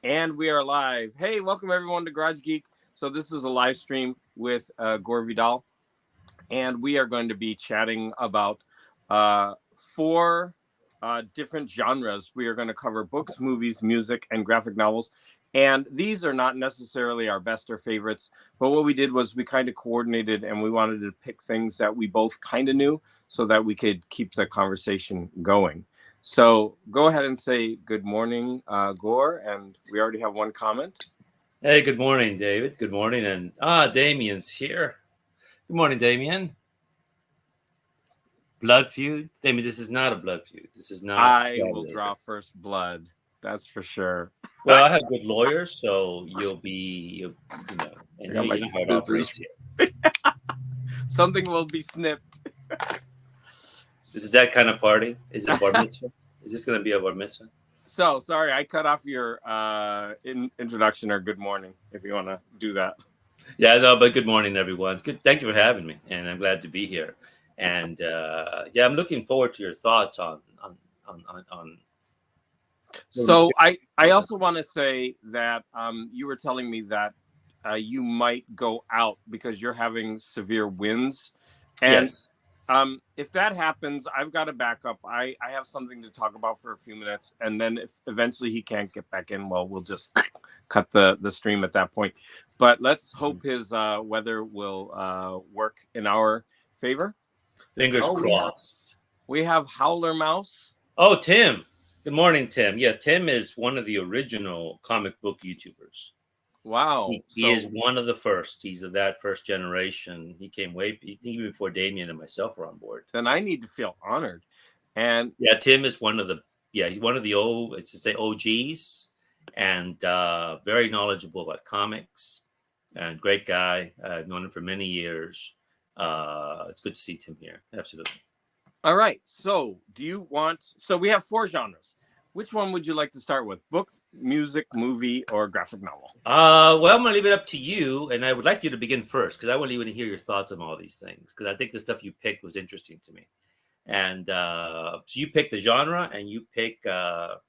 And we are live. Hey, welcome everyone to Garage Geek. So this is a live stream with Gore Vidal, and we are going to be chatting about four different genres. We are going to cover books, movies, music, and graphic novels. And these are not necessarily our best or favorites, but what we did was we kind of coordinated and we wanted to pick things that we both kind of knew so that we could keep the conversation going. So go ahead and say good morning, Gore. And we already have one comment. Hey, good morning, David. Good morning. And Damien's here. Good morning, Damien. Blood feud? Damien, this is not a blood feud. This is not I will gladiator. draw first blood. That's for sure. Well, I have good lawyers, so I and got my you know how it scissors. operates here. Something will be snipped. This is that kind of party. Is it a bar mitzvah? Is this going to be a bar mitzvah? So sorry, I cut off your introduction or good morning. If you want to do that. Yeah, no, but good morning, everyone. Good. Thank you for having me, and I'm glad to be here. And I'm looking forward to your thoughts on. So I also want to say that you were telling me that you might go out because you're having severe winds, and Yes. if that happens, I've got a backup. I have something to talk about for a few minutes, and then if eventually he can't get back in, well, we'll just cut the stream at that point. But let's hope his weather will work in our favor. Fingers Oh, crossed. we have Howler Mouse. Oh, Tim. Good morning, Tim. Yes, Tim is one of the original comic book YouTubers. Wow. He is one of the first. He's of that first generation. He came even before Damien and myself were on board. Then I need to feel honored. And yeah, Tim is he's one of the OGs, and very knowledgeable about comics, and great guy. I've known him for many years. It's good to see Tim here. Absolutely. All right. So we have four genres. Which one would you like to start with? Book, music, movie, or graphic novel? Well, I'm going to leave it up to you, and I would like you to begin first because I want to hear your thoughts on all these things because I think the stuff you picked was interesting to me. And so you pick the genre, and you pick. All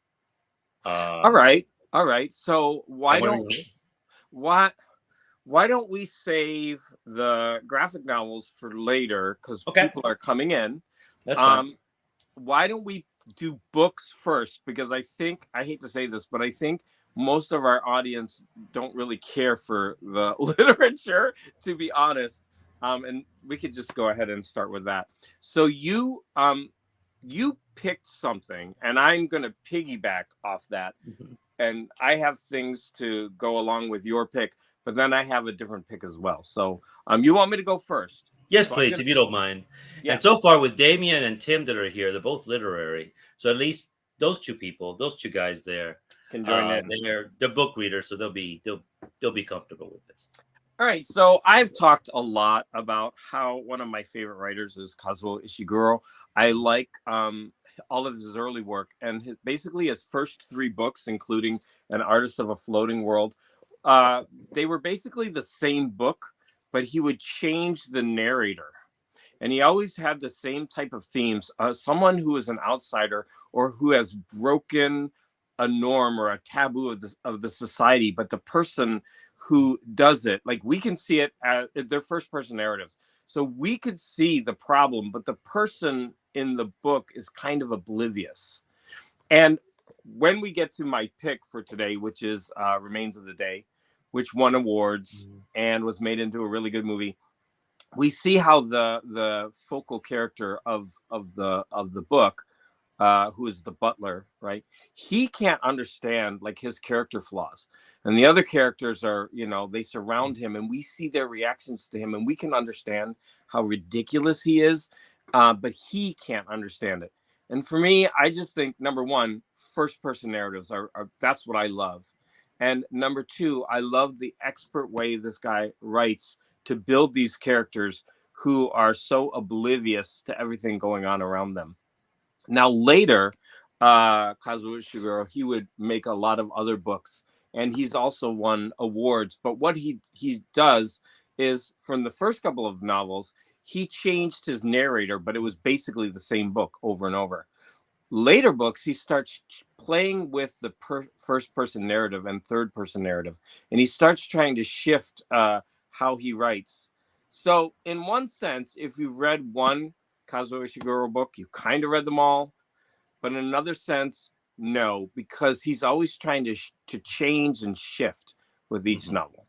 right. So why don't we save the graphic novels for later because people are coming in. That's fine. Why don't we do books first? Because I hate to say this, but I think most of our audience don't really care for the literature, to be honest. And we could just go ahead and start with that. So you picked something, and I'm going to piggyback off that. Mm-hmm. And I have things to go along with your pick, but then I have a different pick as well. So you want me to go first? Yes, please, if you don't mind. Yeah. And so far with Damien and Tim that are here, they're both literary. So at least those two guys there can join in. They're book readers, so they'll be comfortable with this. All right. So I've talked a lot about how one of my favorite writers is Kazuo Ishiguro. I like all of his early work, and basically his first three books, including An Artist of a Floating World, they were basically the same book, but he would change the narrator. And he always had the same type of themes. Someone who is an outsider or who has broken a norm or a taboo of the society, but the person who does it, like we can see it at their first person narratives. So we could see the problem, but the person in the book is kind of oblivious. And when we get to my pick for today, which is Remains of the Day, which won awards and was made into a really good movie, we see how the focal character of the book, who is the butler, right? He can't understand like his character flaws, and the other characters are, they surround him, and we see their reactions to him, and we can understand how ridiculous he is, but he can't understand it. And for me, I just think number one, first person narratives are that's what I love. And number two, I love the expert way this guy writes to build these characters who are so oblivious to everything going on around them. Now, later, Kazuo Ishiguro, he would make a lot of other books, and he's also won awards. But what he does is, from the first couple of novels, he changed his narrator, but it was basically the same book over and over. Later books, he starts playing with the first person narrative and third person narrative, and he starts trying to shift how he writes. So, in one sense, if you've read one Kazuo Ishiguro book, you kind of read them all. But in another sense, no, because he's always trying to change and shift with each novel.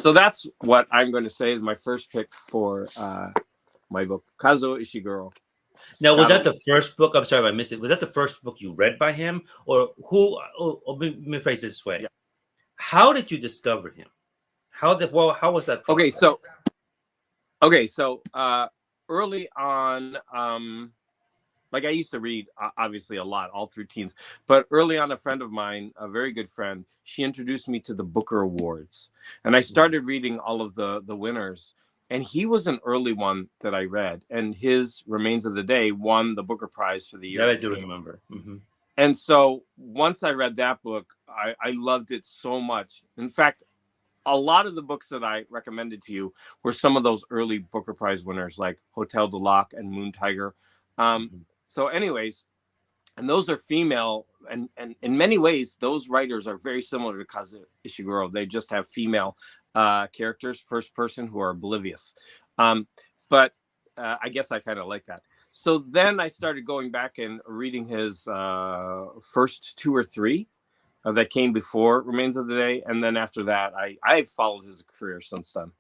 So that's what I'm going to say is my first pick for my book, Kazuo Ishiguro. Now, was that Chicago. the first book? I'm sorry if I missed it. Was that the first book you read by him, or who? Let me phrase it this way: Yeah. how did you discover him? How was that Okay, process? so early on, like I used to read obviously a lot all through teens, but early on, a friend of mine, a very good friend, she introduced me to the Booker Awards, and I started reading all of the winners. And he was an early one that I read, and his Remains of the Day won the Booker Prize for the year That I it do came. remember. And so once I read that book, I loved it so much. In fact, a lot of the books that I recommended to you were some of those early Booker Prize winners, like Hotel du Lac and Moon Tiger. So, anyways, and those are female, and in many ways, those writers are very similar to Kazuo Ishiguro. They just have female characters, first person, who are oblivious. But I guess I kind of like that. So then I started going back and reading his first two or three that came before Remains of the Day, and then after that, I've followed his career since then.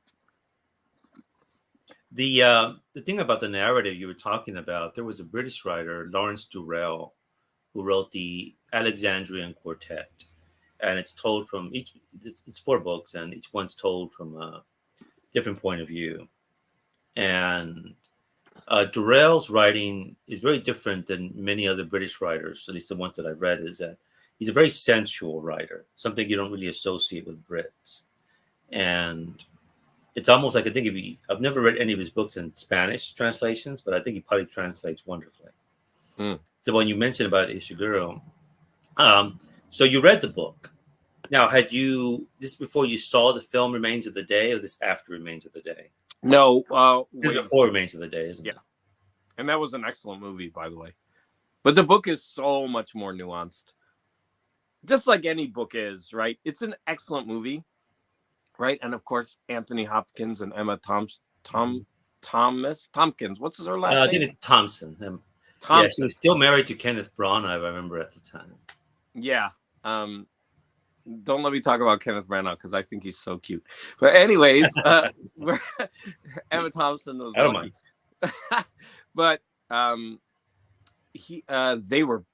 The thing about the narrative you were talking about, there was a British writer, Lawrence Durrell, who wrote the Alexandrian Quartet, and it's told from each. It's four books, and each one's told from a different point of view. And Durrell's writing is very different than many other British writers, at least the ones that I've read, is that he's a very sensual writer, something you don't really associate with Brits. And it's almost like I think I've never read any of his books in Spanish translations, but I think he probably translates wonderfully. So when you mentioned about Ishiguro, so you read the book. Now, had you this before you saw the film Remains of the Day, or this after Remains of the Day? No, This is before Remains of the Day, isn't it? And that was an excellent movie, by the way. But the book is so much more nuanced. Just like any book is, right? It's an excellent movie, right? And of course, Anthony Hopkins and Emma Tompkins. What's her last name? David Thompson. Yeah, she was still married to Kenneth Branagh, I remember at the time. Yeah. Don't let me talk about Kenneth Branagh because I think he's so cute. But anyways, Emma Thompson was lucky. But they were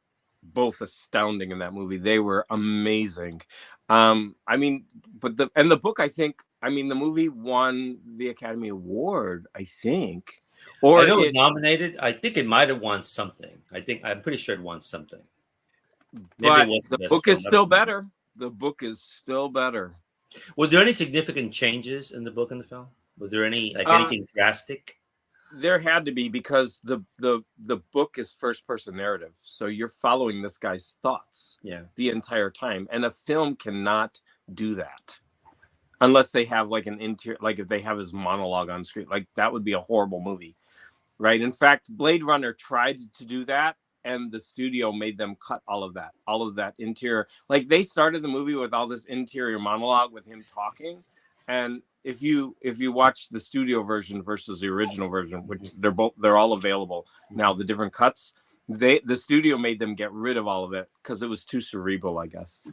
both astounding in that movie. They were amazing. I mean, but the book, the movie won the Academy Award, I think. Or I know it was nominated. I think it might have won something. I'm pretty sure it won something. Maybe it wasn't the book film. Is still better. The book is still better. Were there any significant changes in the book and the film? Was there any anything drastic? There had to be, because the book is first person narrative, so you're following this guy's thoughts the entire time, and a film cannot do that unless they have like an interior, like if they have his monologue on screen, like that would be a horrible movie, right? In fact, Blade Runner tried to do that, and the studio made them cut all of that interior. Like they started the movie with all this interior monologue with him talking, and if you watch the studio version versus the original version, which they're all available now, the different cuts, the studio made them get rid of all of it because it was too cerebral, I guess.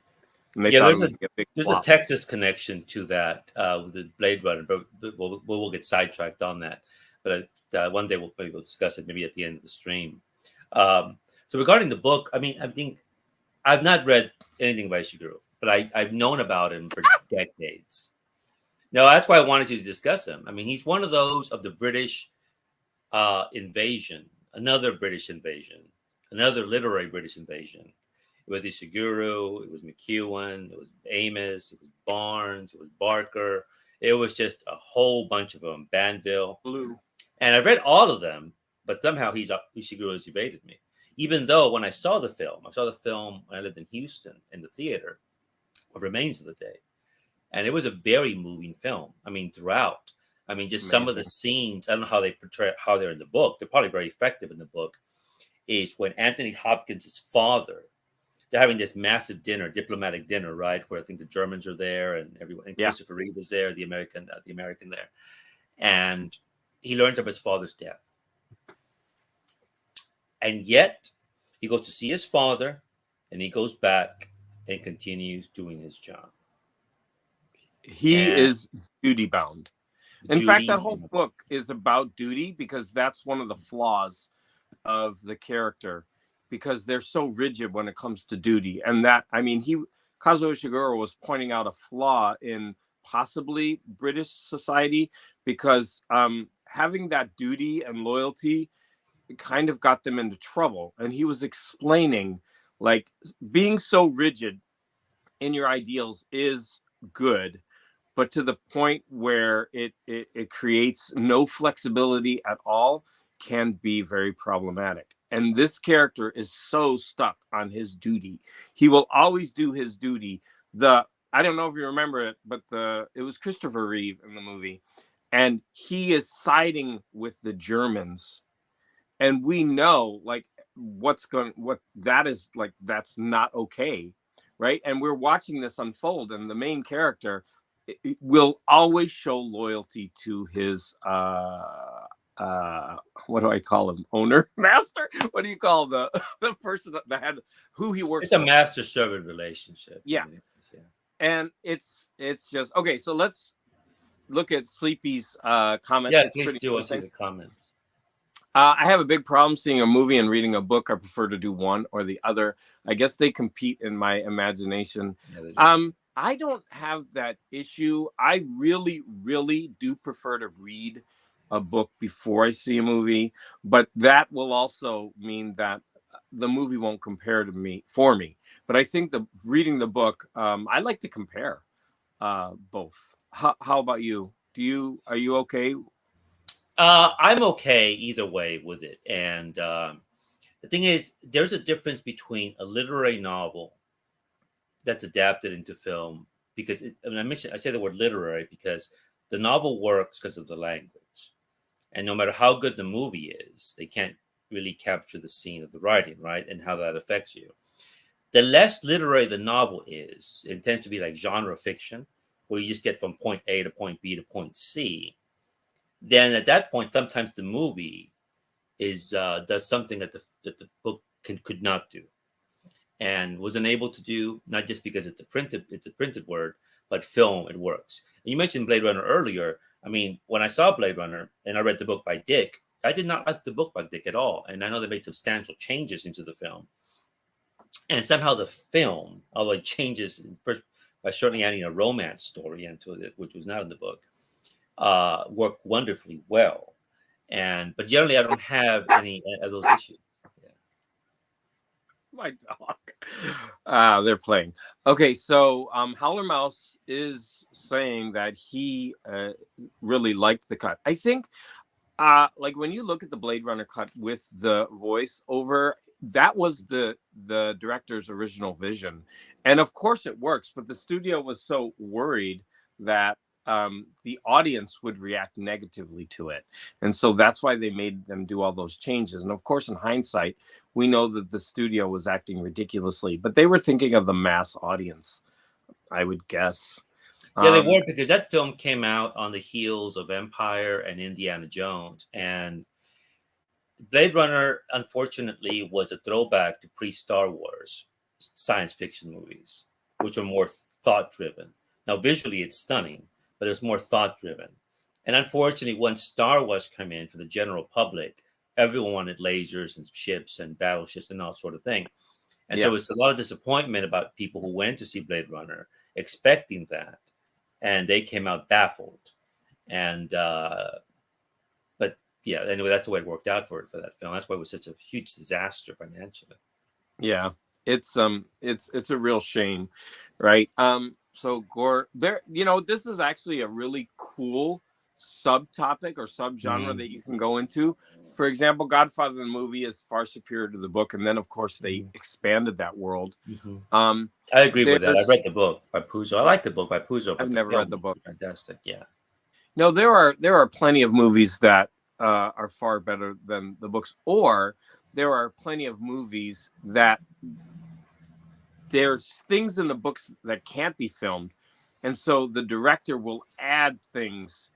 And they there's a Texas connection to that with the Blade Runner, but we'll get sidetracked on that. But one day we'll discuss it, maybe at the end of the stream. So regarding the book, I think I've not read anything by Ishiguro, but I've known about him for decades. No, that's why I wanted you to discuss him. I mean, he's one of those of the British invasion, another British invasion, another literary British invasion. It was Ishiguro, it was McEwan, it was Amos, it was Barnes, it was Barker. It was just a whole bunch of them, Banville. Blue. And I read all of them, but somehow Ishiguro has evaded me. Even though when I saw the film when I lived in Houston in the theater of Remains of the Day. And it was a very moving film. I mean, throughout. I mean, just amazing. Some of the scenes, I don't know how they portray how they're in the book. They're probably very effective in the book. is when Anthony Hopkins' father, they're having this massive dinner, diplomatic dinner, right? Where I think the Germans are there and everyone, and Yeah. Christopher Reeve is there, the American there, and he learns of his father's death, and yet he goes to see his father, and he goes back and continues doing his job. He And is duty bound. In fact, that whole book is about duty because that's one of the flaws of the character, because they're so rigid when it comes to duty. And that, I mean, Kazuo Ishiguro was pointing out a flaw in possibly British society, because having that duty and loyalty kind of got them into trouble. And he was explaining, like, being so rigid in your ideals is good, but to the point where it creates no flexibility at all can be very problematic. And this character is so stuck on his duty. He will always do his duty. I don't know if you remember it, but it was Christopher Reeve in the movie, and he is siding with the Germans. And we know, like, what that is, like, that's not okay, right? And we're watching this unfold, and the main character will always show loyalty to his what do I call him? Owner, master? What do you call the person that had who he works? It's a master servant relationship. Yeah. I mean, yeah. And it's just okay. So let's look at Sleepy's comment. Yeah, please do. I'll see the comments. I have a big problem seeing a movie and reading a book. I prefer to do one or the other. I guess they compete in my imagination. Yeah, I don't have that issue. I really, really do prefer to read a book before I see a movie, but that will also mean that the movie won't compare to me for me. But I think reading the book, I like to compare both. How about you? Are you okay? I'm okay either way with it. And the thing is, there's a difference between a literary novel that's adapted into film, because I say the word literary because the novel works because of the language, and no matter how good the movie is, they can't really capture the scene of the writing, right, and how that affects you. The less literary the novel is, it tends to be like genre fiction, where you just get from point A to point B to point C. Then at that point, sometimes the movie does something that the book could not do, and was unable to do, not just because it's a printed word, but film, it works. And you mentioned Blade Runner earlier. I mean, when I saw Blade Runner and I read the book by Dick, I did not like the book by Dick at all. And I know they made substantial changes into the film. And somehow the film, although it changes by certainly adding a romance story into it, which was not in the book, worked wonderfully well. But generally, I don't have any of those issues. My dog. They're playing. Okay, so Howler Mouse is saying that he really liked the cut. I think like when you look at the Blade Runner cut with the voiceover, that was the director's original vision. And of course it works, but the studio was so worried that the audience would react negatively to it. And so that's why they made them do all those changes. And of course, in hindsight, we know that the studio was acting ridiculously, but they were thinking of the mass audience, I would guess. Yeah, they were, because that film came out on the heels of Empire and Indiana Jones. And Blade Runner, unfortunately, was a throwback to pre-Star Wars science fiction movies, which were more thought-driven. Now, visually, it's stunning, but it was more thought-driven. And unfortunately, once Star Wars came in for the general public, everyone wanted lasers and ships and battleships and all sort of thing. And so it's a lot of disappointment about people who went to see Blade Runner expecting that, and they came out baffled. And but yeah, anyway, that's the way it worked out for that film. That's why it was such a huge disaster financially. Yeah, it's a real shame, right? So Gore, this is actually a really cool subtopic or subgenre that you can go into. For example, Godfather the movie is far superior to the book, and then of course they expanded that world. I agree with that. I read the book by Puzo. I like the book by Puzo, but I've never read the book. Fantastic, yeah. No, there are plenty of movies that are far better than the books, or there are plenty of movies that there's things in the books that can't be filmed, and so the director will add things,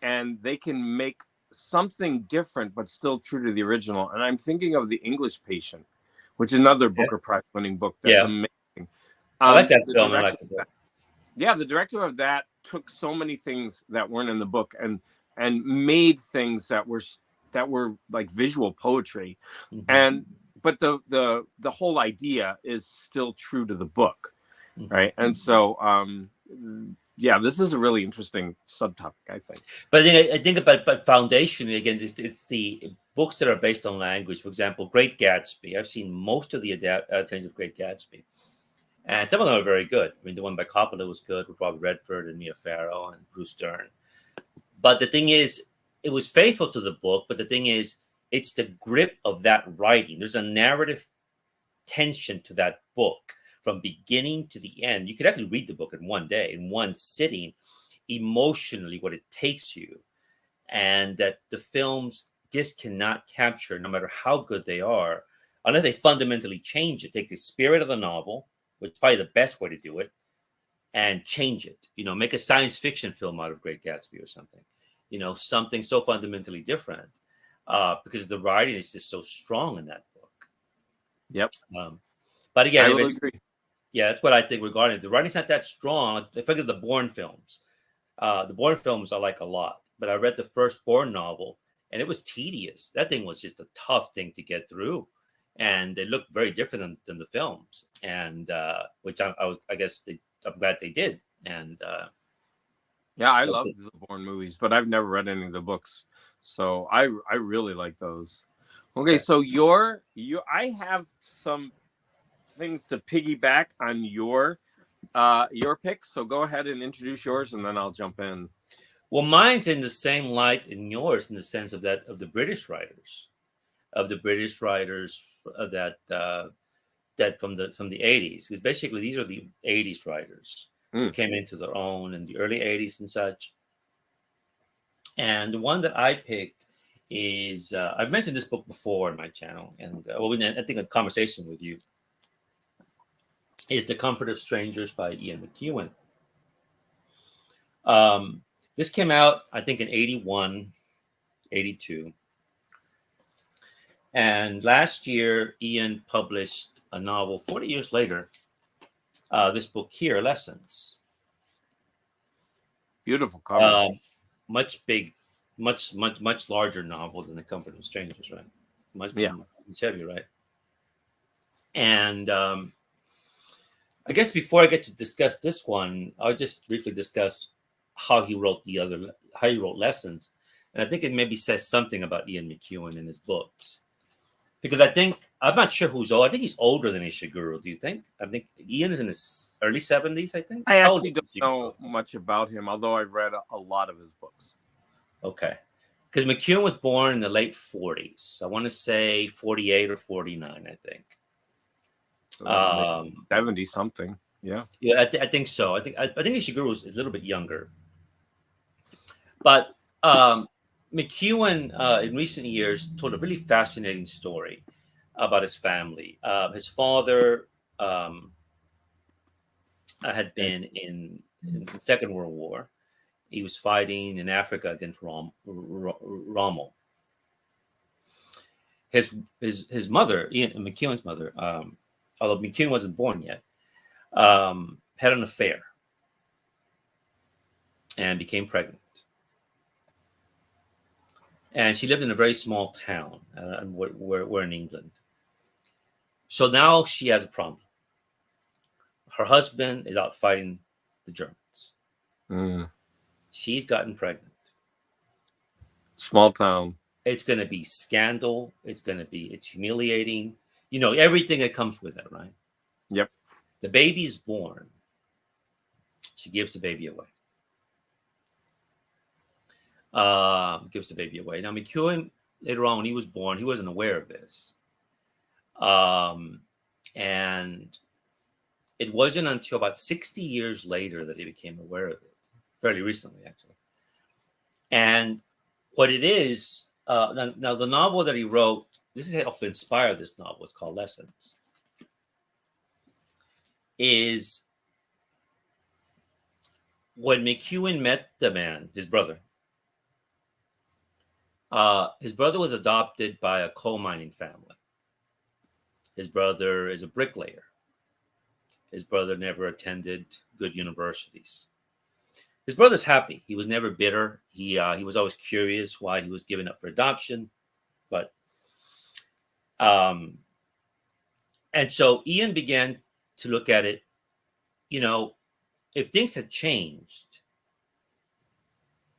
and they can make something different but still true to the original. And I'm thinking of The English Patient, which is another Okay. Booker Prize winning book that's Yeah, amazing. I like that The film. I director, like the book. yeah, the director of that took so many things that weren't in the book and made things that were like visual poetry. Mm-hmm. And but the whole idea is still true to the book, Mm-hmm. right? And so yeah, this is a really interesting subtopic, I think. But I think about foundation again. It's the books that are based on language. For example, Great Gatsby. I've seen most of the adaptations of Great Gatsby, and some of them are very good. I mean, the one by Coppola was good with Robert Redford and Mia Farrow and Bruce Dern. But the thing is, it was faithful to the book. But the thing is, it's the grip of that writing. There's a narrative tension to that book from beginning to the end. You could actually read the book in one day, in one sitting, emotionally, what it takes you. And that the films just cannot capture, no matter how good they are, unless they fundamentally change it. Take the spirit of the novel, which is probably the best way to do it, and change it. Make a science fiction film out of Great Gatsby or something. Something so fundamentally different, because the writing is just so strong in that book. Yep. But again, I if will it's agree. yeah, that's what I think regarding it. The writing's not that strong. I figure the Bourne films. The Bourne films I like a lot, but I read the first Bourne novel, and it was tedious. That thing was just a tough thing to get through, and it looked very different than the films, and which I guess I'm glad they did. And Yeah, I love the Bourne movies, but I've never read any of the books, so I really like those. Okay, so I have some things to piggyback on your picks. So go ahead and introduce yours, and then I'll jump in. Well, mine's in the same light in yours, in the sense of the British writers, that from the 80s, because basically these are the 80s writers who came into their own in the early 80s and such. And the one that I picked is I've mentioned this book before in my channel, and I think a conversation with you is The Comfort of Strangers by Ian McEwan. This came out, I think, in 81, 82. And last year, Ian published a novel 40 years later, this book here, Lessons. Beautiful cover. Much larger novel than The Comfort of Strangers, right? Much heavier, right? And I guess before I get to discuss this one, I'll just briefly discuss how he wrote Lessons. And I think it maybe says something about Ian McEwan in his books. Because I'm not sure who's old. I think he's older than Ishiguro. Do you think? I think Ian is in his early 70s, I think. I actually don't know much about him, although I've read a lot of his books. Okay. Because McEwan was born in the late 40s. I want to say 48 or 49, I think. 70 something. Yeah. Yeah, I think so. I think Ishiguro is a little bit younger. But McEwan, in recent years, told a really fascinating story about his family. His father had been in the Second World War. He was fighting in Africa against Rommel. His mother, Ian McEwan's mother, although McEwan wasn't born yet, had an affair and became pregnant. And she lived in a very small town. We're in England. So now she has a problem. Her husband is out fighting the Germans. She's gotten pregnant. Small town. It's going to be scandal. It's humiliating. Everything that comes with it, right? Yep. The baby's born. She gives the baby away. Gives the baby away. Now, McEwan, later on, when he was born, he wasn't aware of this. And it wasn't until about 60 years later that he became aware of it. Fairly recently, actually. And what it is, now the novel that he wrote this is helped inspire this novel. It's called Lessons. Is when McEwen met the man, his brother. His brother was adopted by a coal mining family. His brother is a bricklayer. His brother never attended good universities. His brother's happy. He was never bitter. He was always curious why he was given up for adoption. But and so Ian began to look at it, if things had changed,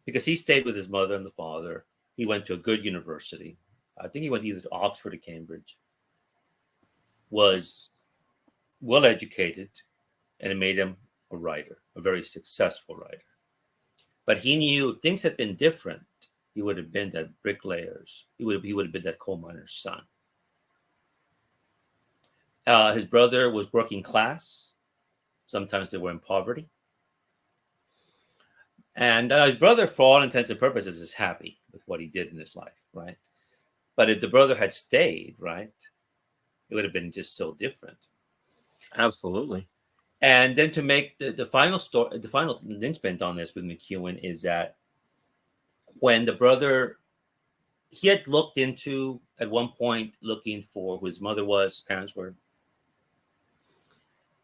because he stayed with his mother and the father. He went to a good university. I think he went either to Oxford or Cambridge. Was well educated, and it made him a writer, a very successful writer. But he knew if things had been different, he would have been that bricklayer's. He would have been that coal miner's son. His brother was working class. Sometimes they were in poverty. And his brother, for all intents and purposes, is happy with what he did in his life, right? But if the brother had stayed, right, it would have been just so different. Absolutely. And then to make the final story, the final linchpin on this with McEwen is that when the brother, he had looked into at one point looking for who his mother was, his parents were,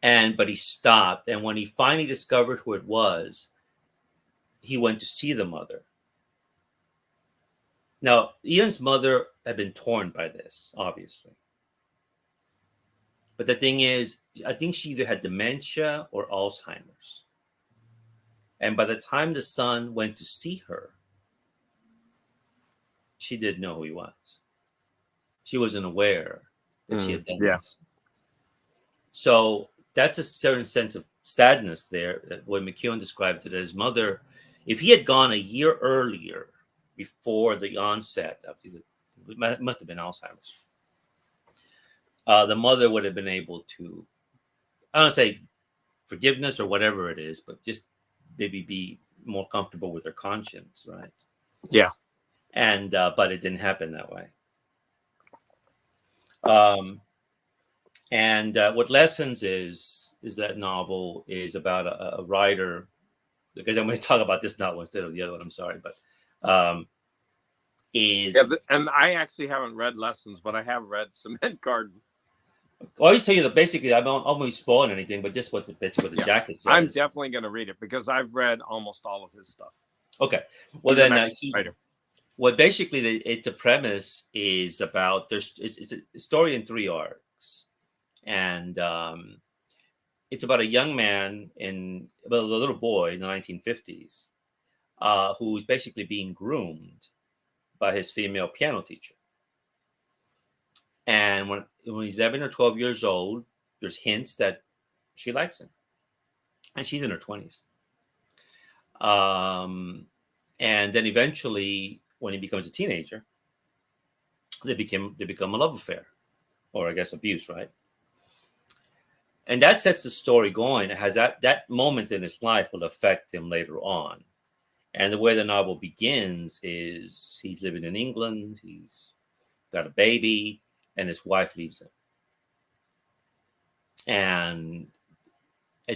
but he stopped. And when he finally discovered who it was, he went to see the mother. Now, Ian's mother had been torn by this, obviously. But the thing is, I think she either had dementia or Alzheimer's. And by the time the son went to see her, she didn't know who he was. She wasn't aware that she had done this. So that's a certain sense of sadness there. When McEwen described it, his mother, if he had gone a year earlier, before the onset of it must have been Alzheimer's, the mother would have been able to, I don't say forgiveness or whatever it is, but just maybe be more comfortable with her conscience, right? Yeah. And but it didn't happen that way. What Lessons is that novel is about a writer, because I'm going to talk about this novel instead of the other one. I'm sorry, but and I actually haven't read Lessons, but I have read Cement Garden. Well, I always tell you that basically I don't always spoil anything, but just what the jacket says. I'm definitely going to read it because I've read almost all of his stuff. Okay, well then what basically it's a premise is about it's a story in 3 arcs, and it's about a young man a little boy in the 1950s who's basically being groomed by his female piano teacher. And when he's 11 or 12 years old, there's hints that she likes him. And she's in her 20s. And then eventually, when he becomes a teenager, they become a love affair. Or I guess abuse, right? And that sets the story going. It has that moment in his life will affect him later on. And the way the novel begins is he's living in England. He's got a baby, and his wife leaves him. And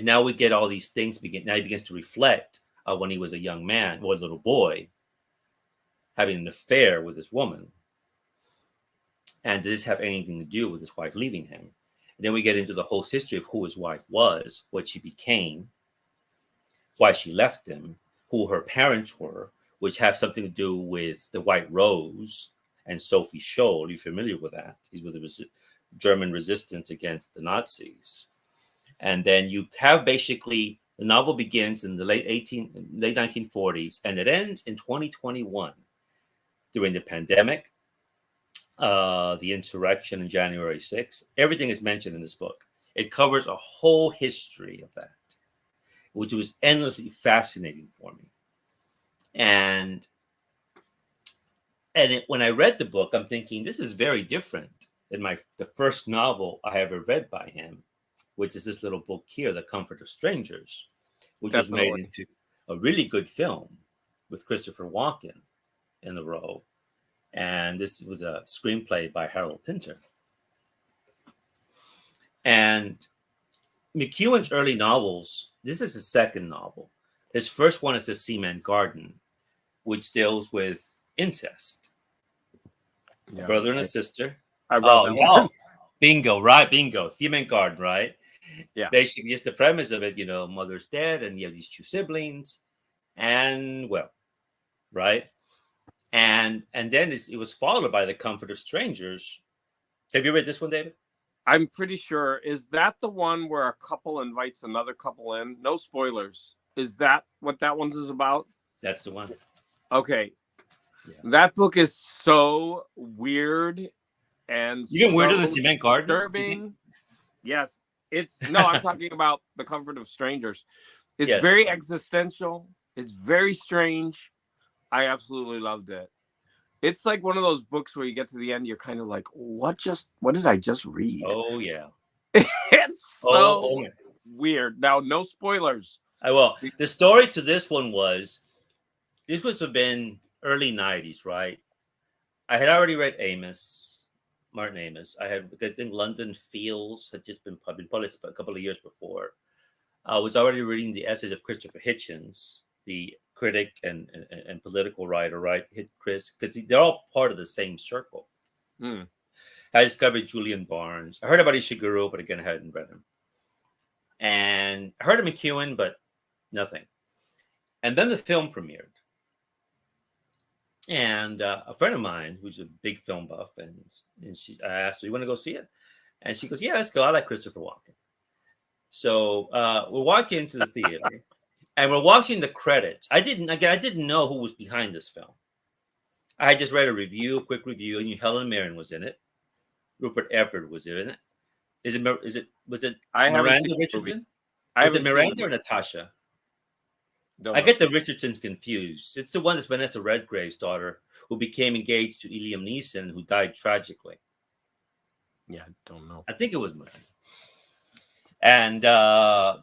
now we get all these things begin. Now he begins to reflect when he was a young man or a little boy, having an affair with this woman. And did this have anything to do with his wife leaving him? And then we get into the whole history of who his wife was, what she became, why she left him, who her parents were, which have something to do with the White Rose and Sophie Scholl. Are you familiar with that? He's with the German resistance against the Nazis. And then you have basically, the novel begins in the late 1940s, and it ends in 2021 during the pandemic, the insurrection in January 6th. Everything is mentioned in this book. It covers a whole history of that, which was endlessly fascinating for me. And when I read the book, I'm thinking, this is very different than the first novel I ever read by him, which is this little book here, The Comfort of Strangers, which was made into a really good film with Christopher Walken in the role. And this was a screenplay by Harold Pinter. And McEwan's early novels, this is his second novel. His first one is The Seaman Garden, which deals with incest. Yeah. A brother and a sister. I wrote that one. Bingo, right? Bingo. Seaman Garden, right? Yeah. Basically, just the premise of it, mother's dead, and you have these two siblings, and right? And then it was followed by The Comfort of Strangers. Have you read this one, David? I'm pretty sure. Is that the one where a couple invites another couple in? No spoilers. Is that what that one's is about? That's the one. Okay. Yeah. That book is so weird and even weirder than Cement Garden. Disturbing. Yes. I'm talking about The Comfort of Strangers. It's very existential. It's very strange. I absolutely loved it. It's like one of those books where you get to the end, you're kind of like, what did I just read? Oh, yeah. It's so weird. Now, no spoilers. I will. The story to this one was, this must have been early 90s, right? I had already read Martin Amis. I think London Fields had just been published a couple of years before. I was already reading the essays of Christopher Hitchens, the critic and political writer, right? Chris, because they're all part of the same circle. I discovered Julian Barnes. I heard about Ishiguro, but again, I hadn't read him. And I heard of McEwan, but nothing. And then the film premiered. And a friend of mine, who's a big film buff, and I asked her, "You want to go see it?" And she goes, "Yeah, let's go. I like Christopher Walken." So we're walking into the theater. And we're watching the credits. I didn't know who was behind this film. I had just read a quick review, and Helen Mirren was in it. Rupert Everett was in it. Was it Miranda Richardson? Was it Miranda or Natasha? I get the Richardsons confused. It's the one that's Vanessa Redgrave's daughter, who became engaged to Liam Neeson, who died tragically. Yeah, I don't know. I think it was Miranda. And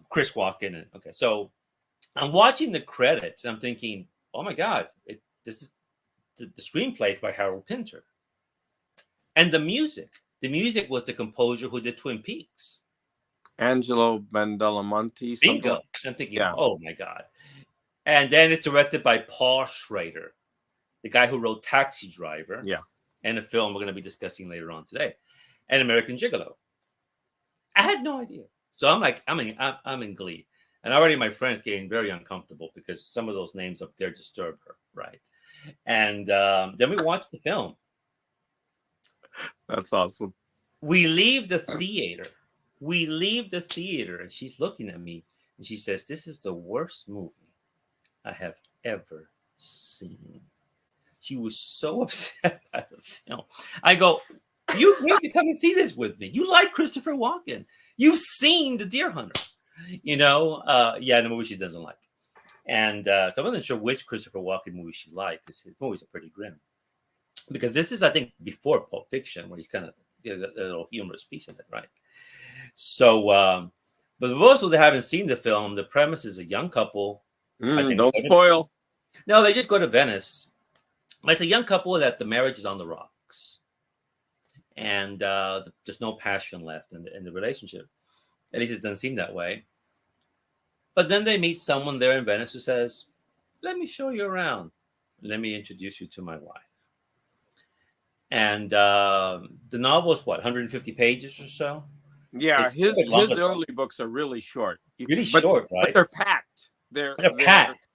Chris Walken. Okay, so I'm watching the credits. And I'm thinking, oh my God, this is the screenplay is by Harold Pinter. And the music was the composer who did Twin Peaks. Angelo Badalamenti. Bingo. I'm thinking, oh my God. And then it's directed by Paul Schrader, the guy who wrote Taxi Driver. Yeah. And a film we're going to be discussing later on today. And American Gigolo. I had no idea. So I'm like, I'm in glee. And already my friend's getting very uncomfortable because some of those names up there disturb her, right? And then we watch the film. That's awesome. We leave the theater. And she's looking at me, and she says, "This is the worst movie I have ever seen." She was so upset by the film. I go, "You agreed to come and see this with me. You like Christopher Walken. You've seen The Deer Hunter." The movie she doesn't like. And so I wasn't sure which Christopher Walken movie she liked, because his movies are pretty grim. Because this is, I think, before Pulp Fiction, when he's kind of a little humorous piece in it, right? So, but for those who haven't seen the film, the premise is a young couple. Don't spoil. No, they just go to Venice. It's a young couple that the marriage is on the rocks. And there's no passion left in the relationship. At least it doesn't seem that way. But then they meet someone there in Venice who says, "Let me show you around. Let me introduce you to my wife." And the novel is 150 pages or so? Yeah, his early books are really short. Short, right? But they're packed. They're packed.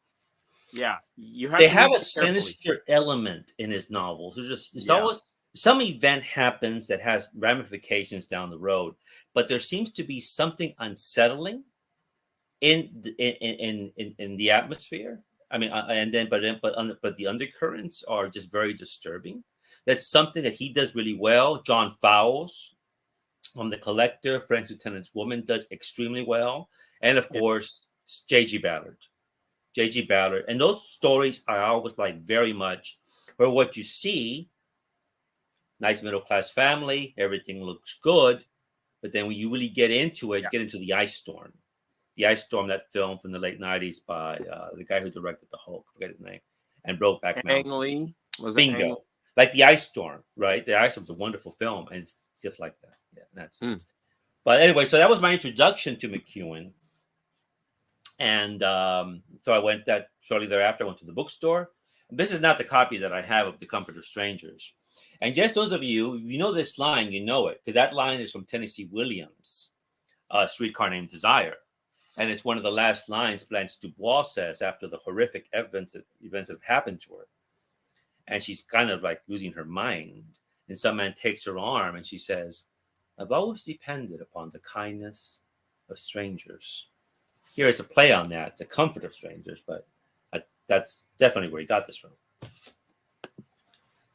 Yeah, they have a sinister element in his novels. It's always some event happens that has ramifications down the road, but there seems to be something unsettling in the atmosphere. I mean, but the undercurrents are just very disturbing. That's something that he does really well. John Fowles from The Collector, French Lieutenant's Woman, does extremely well, and of course J.G. Ballard. And those stories are always like very much where what you see, nice middle class family, everything looks good, but then when you really get into it, get into the ice storm. The Ice Storm, that film from the late 90s by the guy who directed The Hulk, I forget his name, and Brokeback Mountain. Ang Lee. Bingo. like the Ice Storm, right? The Ice Storm's a wonderful film, and it's just like that. Yeah, that's. Mm. But anyway, so that was my introduction to McEwan, and so I went that shortly thereafter. I went to the bookstore. This is not the copy that I have of The Comfort of Strangers. And just those of you, if you know this line, you know it, because that line is from Tennessee Williams, Streetcar Named Desire. And it's one of the last lines Blanche Dubois says after the horrific events that have happened to her. And she's kind of like losing her mind. And some man takes her arm and she says, I've always depended upon the kindness of strangers. Here is a play on that, The Comfort of Strangers, but that's definitely where he got this from.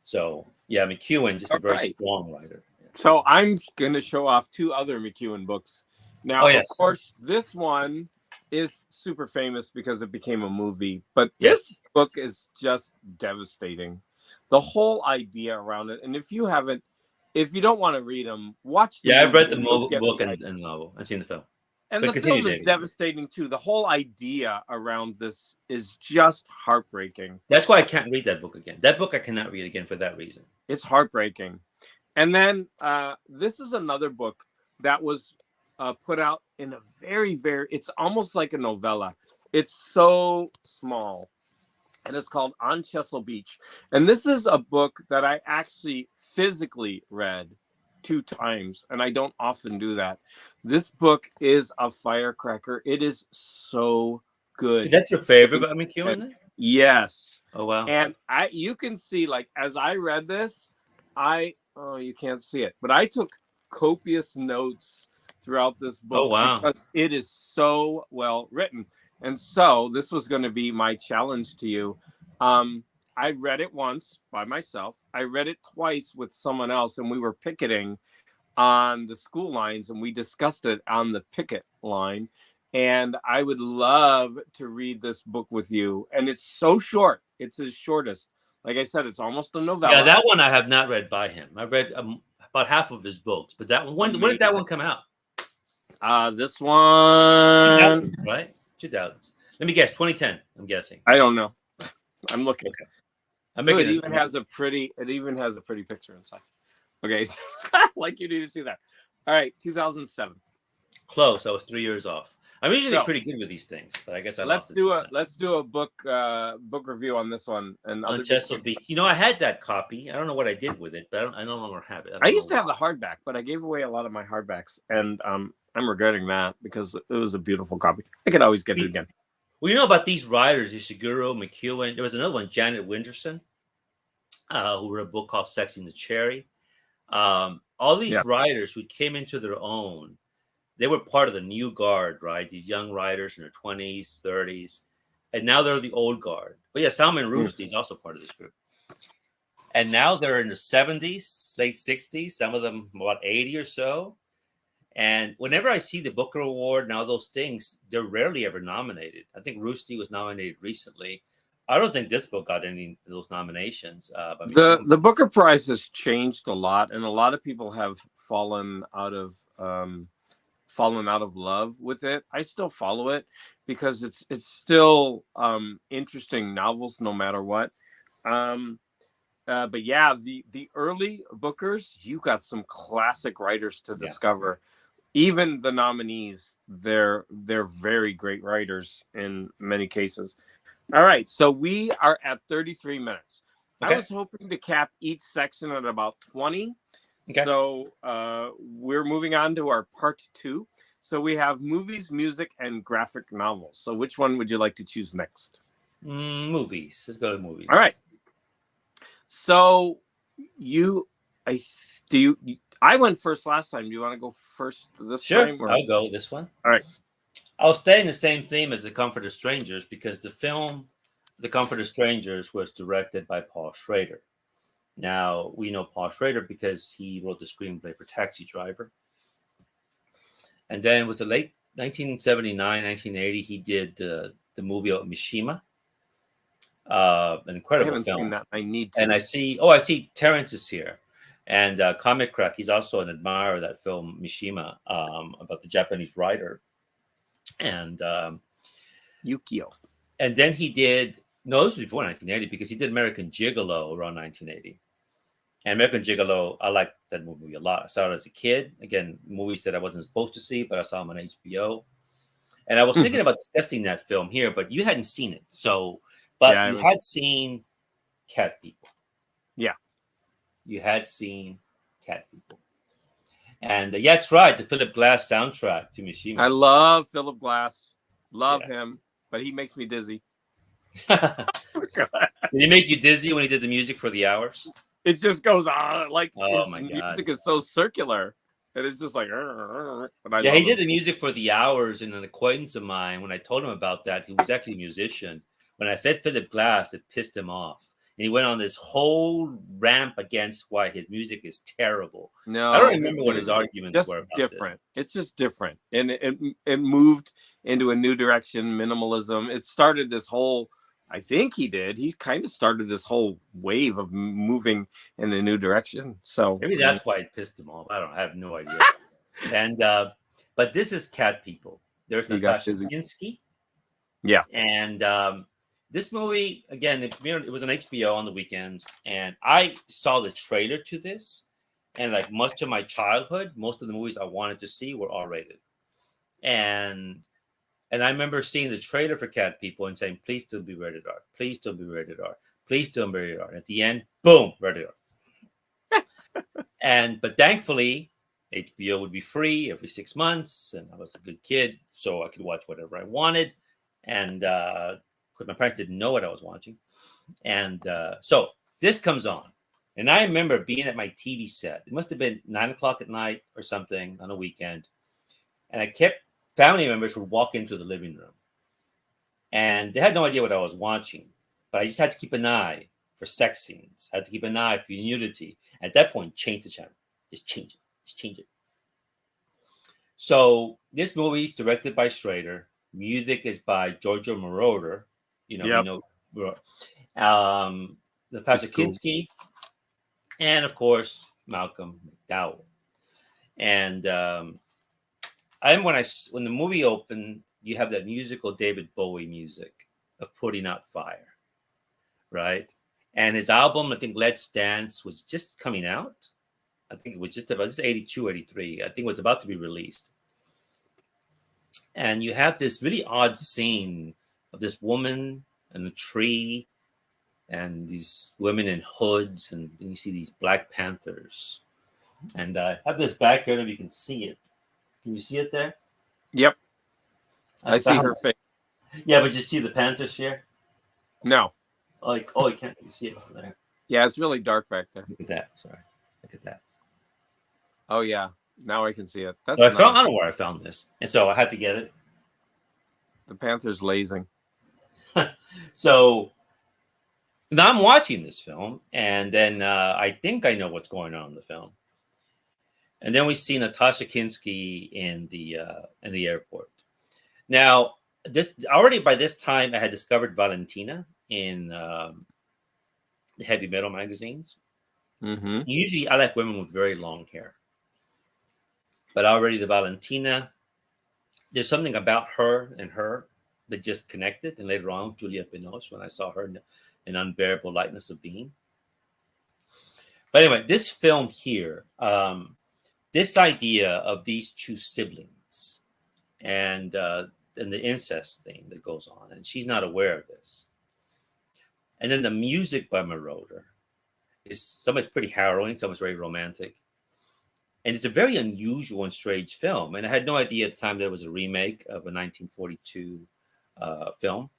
So, yeah, McEwan, just a very strong writer. Yeah. So I'm going to show off 2 other McEwan books. Now, of course, this one is super famous because it became a movie, but this book is just devastating. The whole idea around it, and if you don't want to read them, watch the I've read the book and novel. I've seen the film. And the film is devastating too. The whole idea around this is just heartbreaking. That's why I can't read that book again. That book I cannot read again for that reason. It's heartbreaking. And then this is another book that was put out in a very, it's almost like a novella. It's so small. And it's called On Chesil Beach. And this is a book that I actually physically read 2 times, and I don't often do that. This book is a firecracker. It is so good. That's your favorite about McEwan? Yes. Oh wow. And you can see, like, as I read this, you can't see it, but I took copious notes throughout this book. Oh wow. Because it is so well written. And so this was going to be my challenge to you. I read it once by myself. I read it twice with someone else, and we were picketing on the school lines, and we discussed it on the picket line. And I would love to read this book with you. And it's so short. It's his shortest. Like I said, it's almost a novella. Yeah, that one I have not read by him. I've read about half of his books, but that one, when did that one come out? This one, 2000s, right? 2000s. Let me guess, 2010. I'm guessing. I don't know. I'm looking. Okay. It even has a pretty picture inside. Okay. Like you need to see that. All right, 2007. Close. I was 3 years off. I'm usually pretty good with these things, but I guess let's do a book review on this one. And on Chesil Beach. I had that copy. I don't know what I did with it, but I no longer have it. I used to have the hardback, but I gave away a lot of my hardbacks, and I'm regretting that because it was a beautiful copy. I could always get it again. Well, about these writers, Ishiguro, McEwan. There was another one, Janet Winterson, who wrote a book called Sexing the Cherry. All these writers who came into their own, they were part of the new guard, right? These young writers in their 20s, 30s, and now they're the old guard. But yeah, Salman Rushdie is also part of this group. And now they're in the 70s, late 60s, some of them about 80 or so. And whenever I see the Booker Award and all those things, they're rarely ever nominated. I think Rushdie was nominated recently. I don't think this book got any of those nominations. The Booker Prize has changed a lot, and a lot of people have fallen out of love with it. I still follow it because it's still interesting novels no matter what. But yeah, the early Bookers, you got some classic writers to discover. Even the nominees, they're very great writers in many cases. All right, so we are at 33 minutes. Okay. I was hoping to cap each section at about 20. Okay. So we're moving on to our part 2. So we have movies, music, and graphic novels. So which one would you like to choose next? Movies. Let's go to movies. All right. So I went first last time. Do you want to go first this time? Sure, I'll go this one. All right. I'll stay in the same theme as The Comfort of Strangers because the film The Comfort of Strangers was directed by Paul Schrader. Now, we know Paul Schrader because he wrote the screenplay for Taxi Driver. And then it was the late 1979, 1980, he did the movie of Mishima. An incredible film. Seen that. I need to. And I see Terrence is here. And Comic Crack, he's also an admirer of that film, Mishima, about the Japanese writer. And Yukio. And then he did, this was before 1980 because he did American Gigolo around 1980. And American Gigolo, I liked that movie a lot. I saw it as a kid. Again, movies that I wasn't supposed to see, but I saw them on HBO. And I was thinking about discussing that film here, but you hadn't seen it. So, but Yeah, you had seen Cat People. yeah. You had seen Cat People. And yeah, that's right. The Philip Glass soundtrack to Mishima. I love Philip Glass. Love Yeah. him, but he makes me dizzy. Did he make you dizzy when he did the music for The Hours? It just goes on like Oh his my God. music is so circular. And it's just like, but Yeah, he did the music for The Hours, and an acquaintance of mine, when I told him about that, he was actually a musician. When I said Philip Glass, it pissed him off. And he went on this whole rant against why his music is terrible. No, I don't remember what his arguments were about different. this. It's just different. And it moved into a new direction, minimalism. It started this whole, I think he did. He kind of started this whole wave of moving in a new direction. So Maybe that's why it pissed him off. I have no idea. And but this is Cat People. There's Natasha Kinski. Yeah. And this movie, again, it was on HBO on the weekends, and I saw the trailer to this, and like much of my childhood, most of the movies I wanted to see were R-rated. And I remember seeing the trailer for Cat People and saying, please don't be rated R. Please don't be rated R. Please don't be rated R. And at the end, boom, rated R. But thankfully, HBO would be free every 6 months, and I was a good kid, so I could watch whatever I wanted. And because my parents didn't know what I was watching. And so this comes on. And I remember being at my TV set. It must have been 9 o'clock at night or something on a weekend. And family members would walk into the living room. And they had no idea what I was watching. But I just had to keep an eye for sex scenes. I had to keep an eye for nudity. At that point, change the channel. Just change it. Just change it. So this movie is directed by Schrader. Music is by Giorgio Moroder. You know, we know Natasha Kinski, and of course Malcolm McDowell. And when the movie opened, you have that musical David Bowie music of Putting Out Fire, right? And his album, I think Let's Dance, was just coming out. I think it was just about, this is 82, 83. I think it was about to be released. And you have this really odd scene of this woman and a tree and these women in hoods, and you see these Black Panthers. And I have this background, if you can see it. Can you see it there? Yep. I see her face. Yeah, but you see the Panthers here? No. Like, oh, you can't see it over there. Yeah, it's really dark back there. Look at that. Sorry. Look at that. Oh, yeah. Now I can see it. That's I don't know where I found this. And so I had to get it. The Panther's lazing. So now I'm watching this film, and then I think I know what's going on in the film. And then we see Natasha Kinski in the airport. Now, already by this time, I had discovered Valentina in the heavy metal magazines. Mm-hmm. Usually, I like women with very long hair. But already the Valentina, there's something about her that just connected. And later on, Juliette Binoche, when I saw her in Unbearable Lightness of Being. But anyway, this film here, this idea of these two siblings and the incest thing that goes on, and she's not aware of this. And then the music by Moroder is sometimes pretty harrowing, sometimes very romantic. And it's a very unusual and strange film. And I had no idea at the time there was a remake of a 1942 film.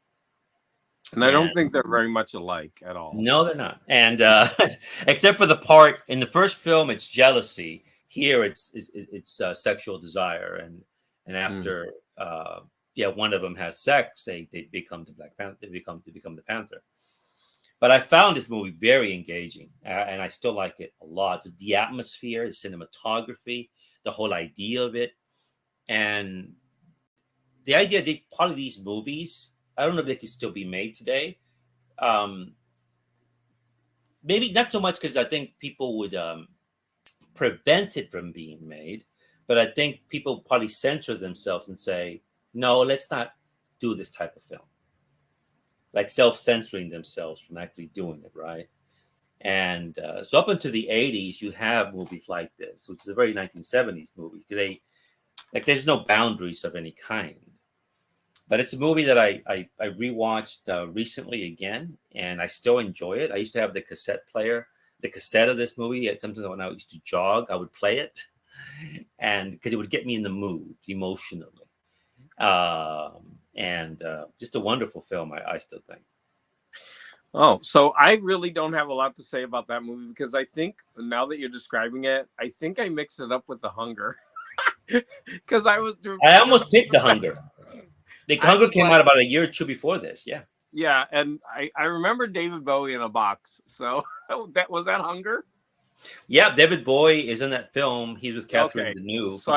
And I don't think they're very much alike at all. No, they're not. And except for the part in the first film, it's jealousy. Here, it's sexual desire. And after, one of them has sex, they become the Black Panther. They become the Panther. But I found this movie very engaging, and I still like it a lot. The atmosphere, the cinematography, the whole idea of it, and the idea that part of these movies, I don't know if they could still be made today. Maybe not so much because I think people would prevent it from being made, but I think people probably censor themselves and say, no, let's not do this type of film. Like self-censoring themselves from actually doing it, right? And so up into the 80s, you have movies like this, which is a very 1970s movie. They like there's no boundaries of any kind. But it's a movie that I rewatched recently again, and I still enjoy it. I used to have the cassette player, the cassette of this movie. At sometimes when I used to jog, I would play it, and because it would get me in the mood emotionally. And just a wonderful film, I still think. Oh, so I really don't have a lot to say about that movie because I think now that you're describing it, I think I mixed it up with The Hunger. Because I almost picked The Hunger. The Hunger came out about a year or two before this. Yeah. Yeah, and I remember David Bowie in a box. So that was that Hunger. Yeah, David Bowie is in that film. He's with Catherine Deneuve. So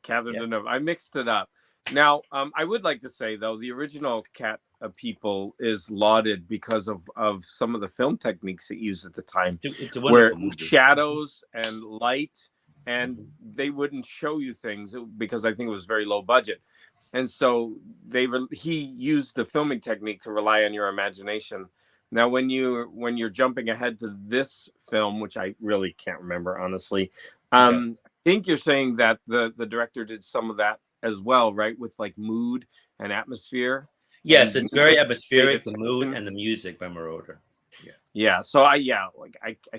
Catherine Deneuve. I mixed it up. Now, I would like to say though, the original Cat People is lauded because of some of the film techniques it used at the time, it's a where movie. Shadows and light, and they wouldn't show you things because I think it was very low budget, and so he used the filming technique to rely on your imagination. Now, when you're jumping ahead to this film, which I really can't remember honestly, I think you're saying that the director did some of that as well, right? With like mood and atmosphere. Yes, it's very atmospheric, the mood and the music by Moroder. Yeah. So I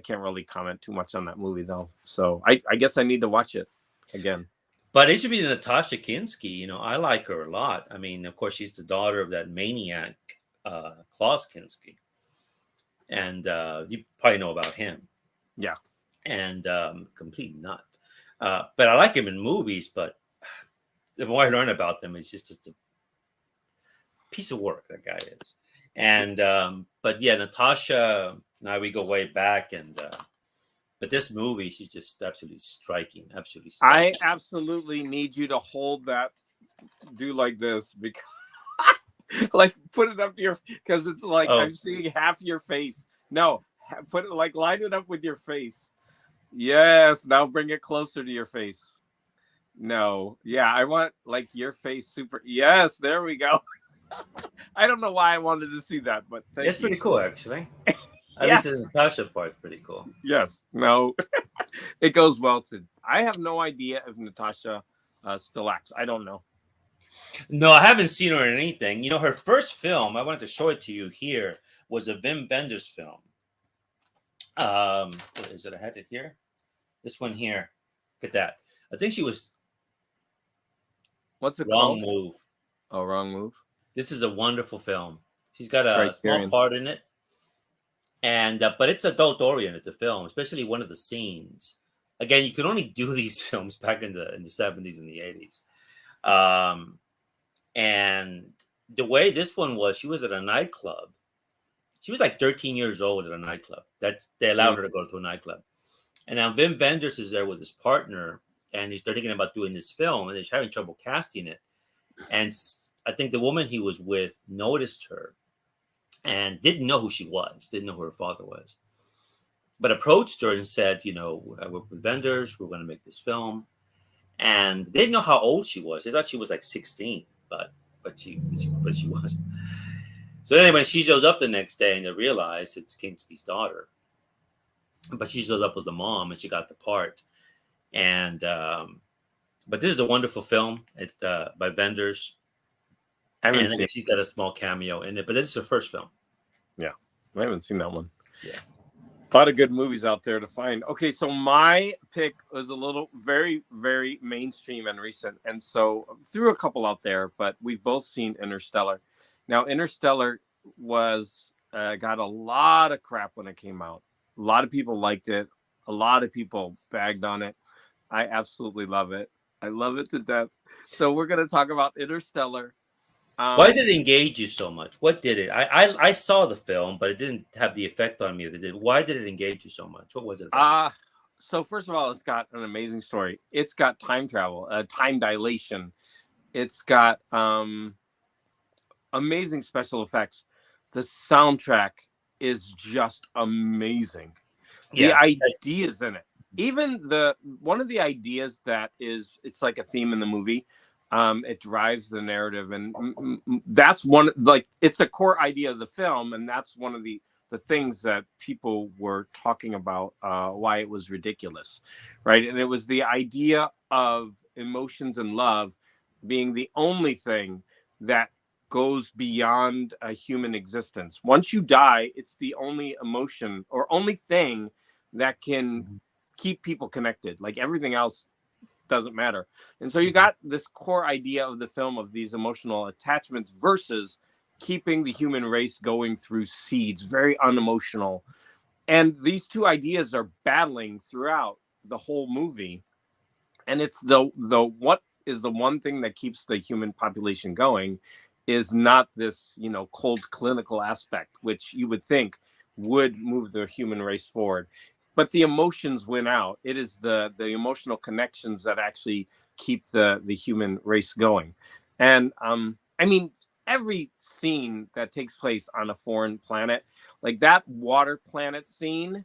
can't really comment too much on that movie though. So I guess I need to watch it again. But it should be Natasha Kinski. You know, I like her a lot. I mean, of course, she's the daughter of that maniac, Klaus Kinski. And you probably know about him. Yeah. And complete nut. But I like him in movies, but the more I learn about them, it's just a piece of work that guy is. And but yeah, Natasha, now we go way back, and but this movie, she's just absolutely striking. I absolutely need you to hold that, do like this, because like put it up to your, because it's like I'm seeing half your face. No, put it like line it up with your face. Yes, now bring it closer to your face. No, yeah, I want like your face super. Yes, there we go. I don't know why I wanted to see that, but it's pretty cool actually. At Yes. least the Natasha part's pretty cool. Yes. No, it goes well to. I have no idea if Natasha still acts. I don't know. No, I haven't seen her in anything. You know, her first film, I wanted to show it to you here, was a Wim Wenders film. What is it? I had it here. This one here. Look at that. I think she was. What's it Wrong called? Move. Oh, Wrong Move. This is a wonderful film. She's got a small part in it, and but it's adult oriented. The film, especially one of the scenes. Again, you could only do these films back in the 70s and the 80s. And the way this one was, she was at a nightclub. She was like 13 years old at a nightclub. They allowed her to go to a nightclub. And now Wim Wenders is there with his partner, and they're thinking about doing this film, and they're having trouble casting it. And I think the woman he was with noticed her and didn't know who she was, didn't know who her father was, but approached her and said, you know, I work with Wenders, we're going to make this film. And they didn't know how old she was. They thought she was like 16, but she wasn't. So anyway, she shows up the next day, and they realize it's Kinski's daughter. But she shows up with the mom, and she got the part. And but this is a wonderful film by Wenders. And she's got a small cameo in it, but this is her first film. Yeah, I haven't seen that one. Yeah. A lot of good movies out there to find. Okay, so my pick was a little very, very mainstream and recent. And so threw a couple out there, but we've both seen Interstellar. Now, Interstellar was got a lot of crap when it came out. A lot of people liked it. A lot of people bagged on it. I absolutely love it. I love it to death. So we're going to talk about Interstellar. Why did it engage you so much? What did it? I saw the film, but it didn't have the effect on me that it did. Why did it engage you so much? What was it about? So first of all, it's got an amazing story. It's got time travel, time dilation. It's got amazing special effects. The soundtrack is just amazing. The ideas in it. Even one of the ideas that it's like a theme in the movie. It drives the narrative, and that's one, like, it's a core idea of the film, and that's one of the the things that people were talking about, why it was ridiculous, right? And it was the idea of emotions and love being the only thing that goes beyond a human existence. Once you die, it's the only emotion or only thing that can keep people connected. Like everything else doesn't matter. And so you got this core idea of the film of these emotional attachments versus keeping the human race going through seeds, very unemotional. And these two ideas are battling throughout the whole movie. And it's the what is the one thing that keeps the human population going is not this, cold clinical aspect, which you would think would move the human race forward. But the emotions win out. It is the emotional connections that actually keep the human race going. And I mean, every scene that takes place on a foreign planet, like that water planet scene,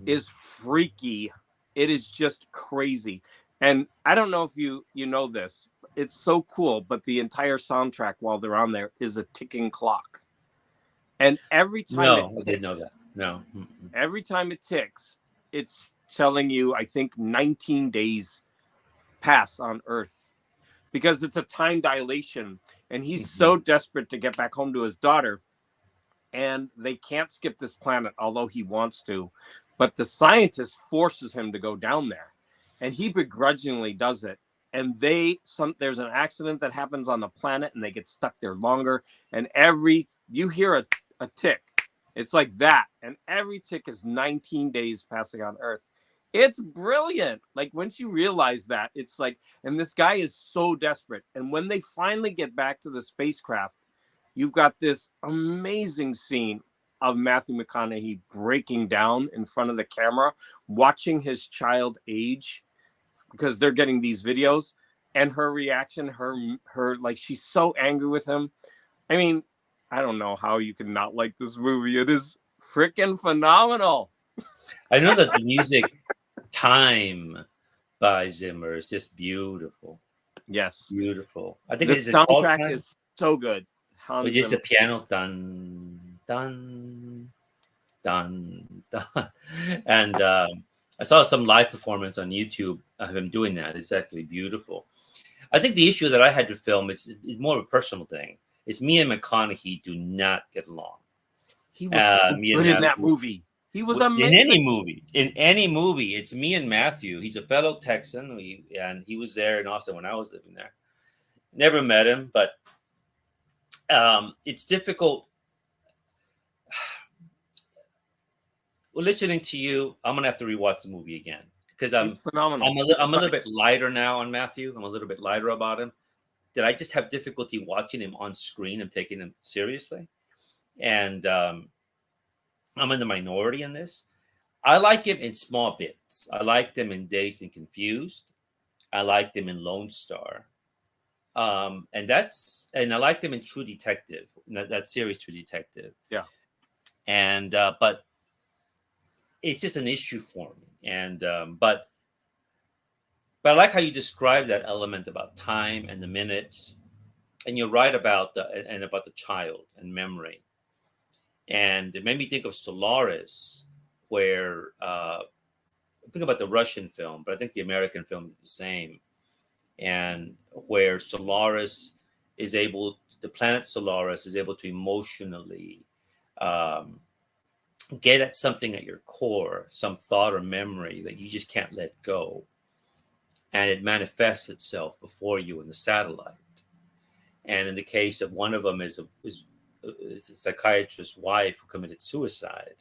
is freaky. It is just crazy. And I don't know if you know this. It's so cool, but the entire soundtrack while they're on there is a ticking clock. And every time it No, I didn't know ticks, that. No. every time it ticks, it's telling you, I think, 19 days pass on Earth because it's a time dilation. And he's so desperate to get back home to his daughter. And they can't skip this planet, although he wants to. But the scientist forces him to go down there. And he begrudgingly does it. And there's an accident that happens on the planet and they get stuck there longer. And you hear a tick. It's like that. And every tick is 19 days passing on Earth. It's brilliant. Like once you realize that, it's like, and this guy is so desperate. And when they finally get back to the spacecraft, you've got this amazing scene of Matthew McConaughey breaking down in front of the camera, watching his child age because they're getting these videos, and her reaction, her like she's so angry with him. I mean, I don't know how you can not like this movie. It is freaking phenomenal. I know that the music Time by Zimmer is just beautiful. Yes. Beautiful. I think The it's all soundtrack time. is so good. It was just a piano dun dun dun dun, and I saw some live performance on YouTube of him doing that. It's actually beautiful. I think the issue that I had to film is more of a personal thing. It's me and McConaughey do not get along. He was so Me and good in that Matthew, movie. He was in amazing. any movie, it's me and Matthew. He's a fellow Texan, and he was there in Austin when I was living there. Never met him, but it's difficult. Well, listening to you, I'm gonna have to rewatch the movie again because He's phenomenal. I'm a little bit lighter now on Matthew. I'm a little bit lighter about him. Did I just have difficulty watching him on screen and taking him seriously? And I'm in the minority in this. I like him in small bits. I liked him in Dazed and Confused. I liked him in Lone Star. And I liked him in True Detective, that series True Detective. Yeah. And but it's just an issue for me. And but I like how you describe that element about time and the minutes. And you're right about the child and memory. And it made me think of Solaris, where think about the Russian film, but I think the American film is the same. And where the planet Solaris is able to emotionally get at something at your core, some thought or memory that you just can't let go. And it manifests itself before you in the satellite. And in the case of one of them is a psychiatrist's wife who committed suicide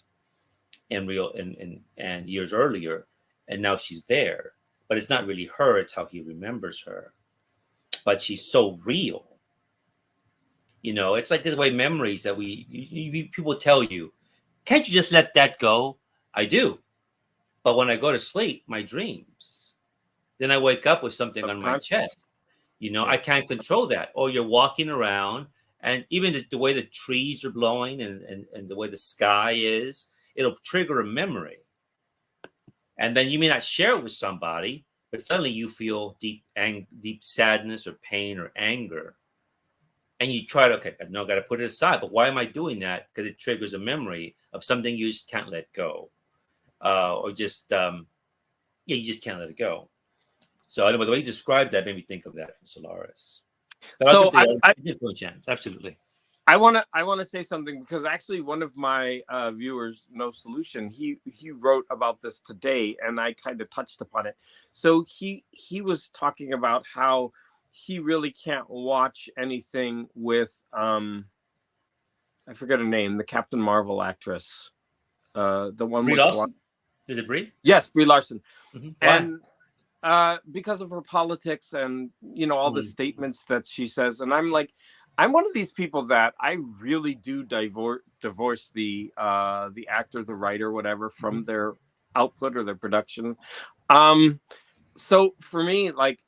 and years earlier, and now she's there. But it's not really her, it's how he remembers her. But she's so real. It's like the way memories that people tell you, can't you just let that go? I do. But when I go to sleep, my dreams, then I wake up with something on my chest. I can't control that. Or you're walking around, and even the way the trees are blowing and the way the sky is, it'll trigger a memory. And then you may not share it with somebody, but suddenly you feel deep sadness or pain or anger. and you try to, okay, no, got to put it aside. But why am I doing that? Because it triggers a memory of something you just can't let go, or just yeah, you just can't let it go. So anyway, the way you described that made me think of that from Solaris. But I'll So give the a chance. Absolutely. I want to say something, because actually one of my viewers, No Solution, he wrote about this today, and I kind of touched upon it. So he was talking about how he really can't watch anything with I forget her name, the Captain Marvel actress, the one Brie with Larson? Is it Brie? yes, Brie Larson, Why? and because of her politics and all the statements that she says. And I'm like, I'm one of these people that I really do divorce the actor, the writer, whatever, from their output or their production. So for me, like,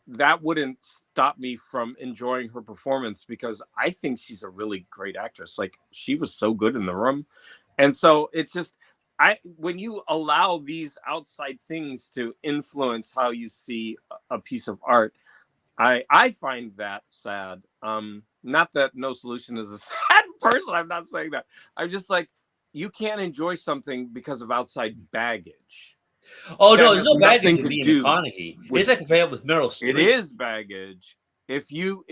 that wouldn't stop me from enjoying her performance, because I think she's a really great actress. Like, she was so good in The Room. And so it's just, when you allow these outside things to influence how you see a piece of art, I find that sad. Not that No Solution is a sad person. I'm not saying that. I'm just like, you can't enjoy something because of outside baggage. Oh That no, there's has no baggage nothing with to me and do McConaughey. with It's like compared with Meryl it Streep. is baggage. If you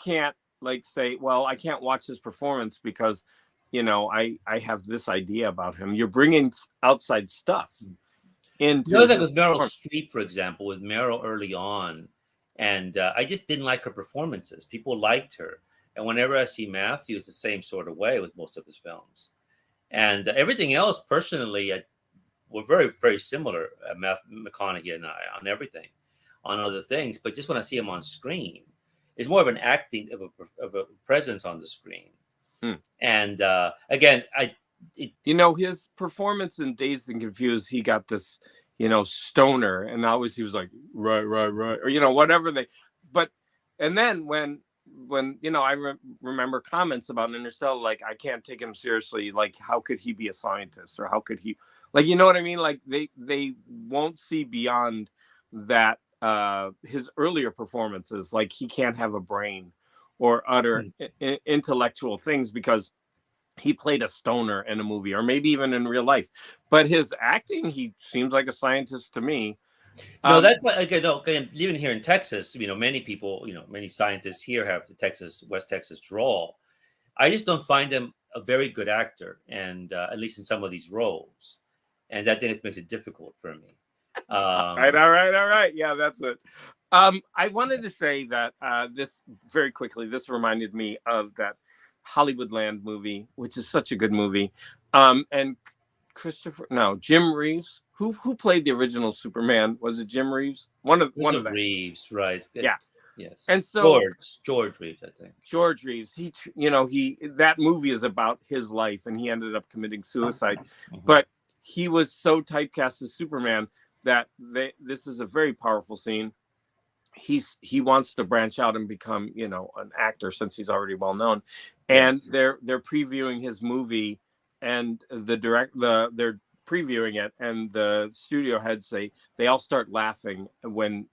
can't, like, say, well, I can't watch this performance because I have this idea about him. You're bringing outside stuff into Like his with Meryl performance. Streep, for example, with Meryl early on, and I just didn't like her performances. People liked her, and whenever I see Matthew, it's the same sort of way with most of his films. And everything else, personally, we're very, very similar, McConaughey and I, on everything, on other things. But just when I see him on screen, it's more of an acting of a presence on the screen. And again, His performance in Dazed and Confused, he got this, stoner, and always he was like, right, right, right, or whatever but, and then when I remember comments about Interstellar, like, I can't take him seriously. Like, how could he be a scientist, or how could he, like, you know what I mean? Like, they won't see beyond that. His earlier performances, like, he can't have a brain or utter intellectual things, because he played a stoner in a movie, or maybe even in real life. But his acting, he seems like a scientist to me. no, that's why, again, no, again, living here in Texas, many people, many scientists here have the West Texas drawl. I just don't find him a very good actor, and at least in some of these roles, and that then makes it difficult for me. All right. Yeah, that's it. I wanted to say that this very quickly. This reminded me of that Hollywoodland movie, which is such a good movie. And Jim Reeves, who played the original Superman. Was it Jim Reeves? One of them. Reeves, right? Yeah. Yes. And so George Reeves, I think. George Reeves, he that movie is about his life, and he ended up committing suicide. But he was so typecast as Superman that this is a very powerful scene. He wants to branch out and become an actor, since he's already well known. And they're previewing his movie, and they're previewing it, and the studio heads they all start laughing when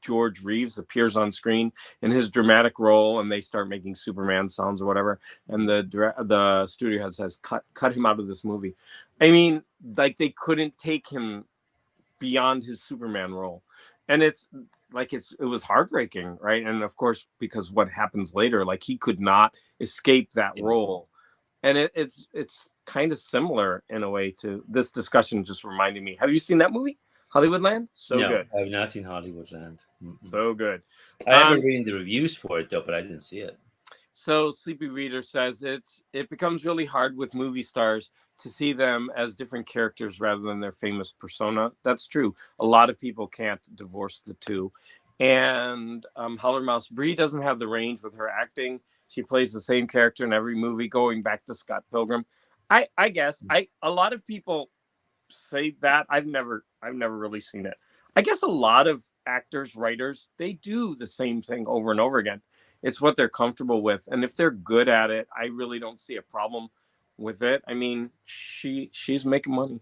George Reeves appears on screen in his dramatic role, and they start making Superman sounds or whatever. And the studio head says, cut him out of this movie. I mean, like, they couldn't take him beyond his Superman role. And it's like, it was heartbreaking, right? And of course, because what happens later, like, he could not escape that role. And it's kind of similar in a way to this discussion. Just reminding me, have you seen that movie, Hollywoodland? No, Good. I have not seen Hollywoodland. So good. I remember reading the reviews for it, though, but I didn't see it. So Sleepy Reader says it becomes really hard with movie stars to see them as different characters rather than their famous persona. That's true. A lot of people can't divorce the two. And Holler Mouse Brie doesn't have the range with her acting. She plays the same character in every movie, going back to Scott Pilgrim. I guess a lot of people say that. I've never really seen it. I guess a lot of actors, writers, they do the same thing over and over again. It's what they're comfortable with, and if they're good at it, I really don't see a problem with it. I mean, she's making money.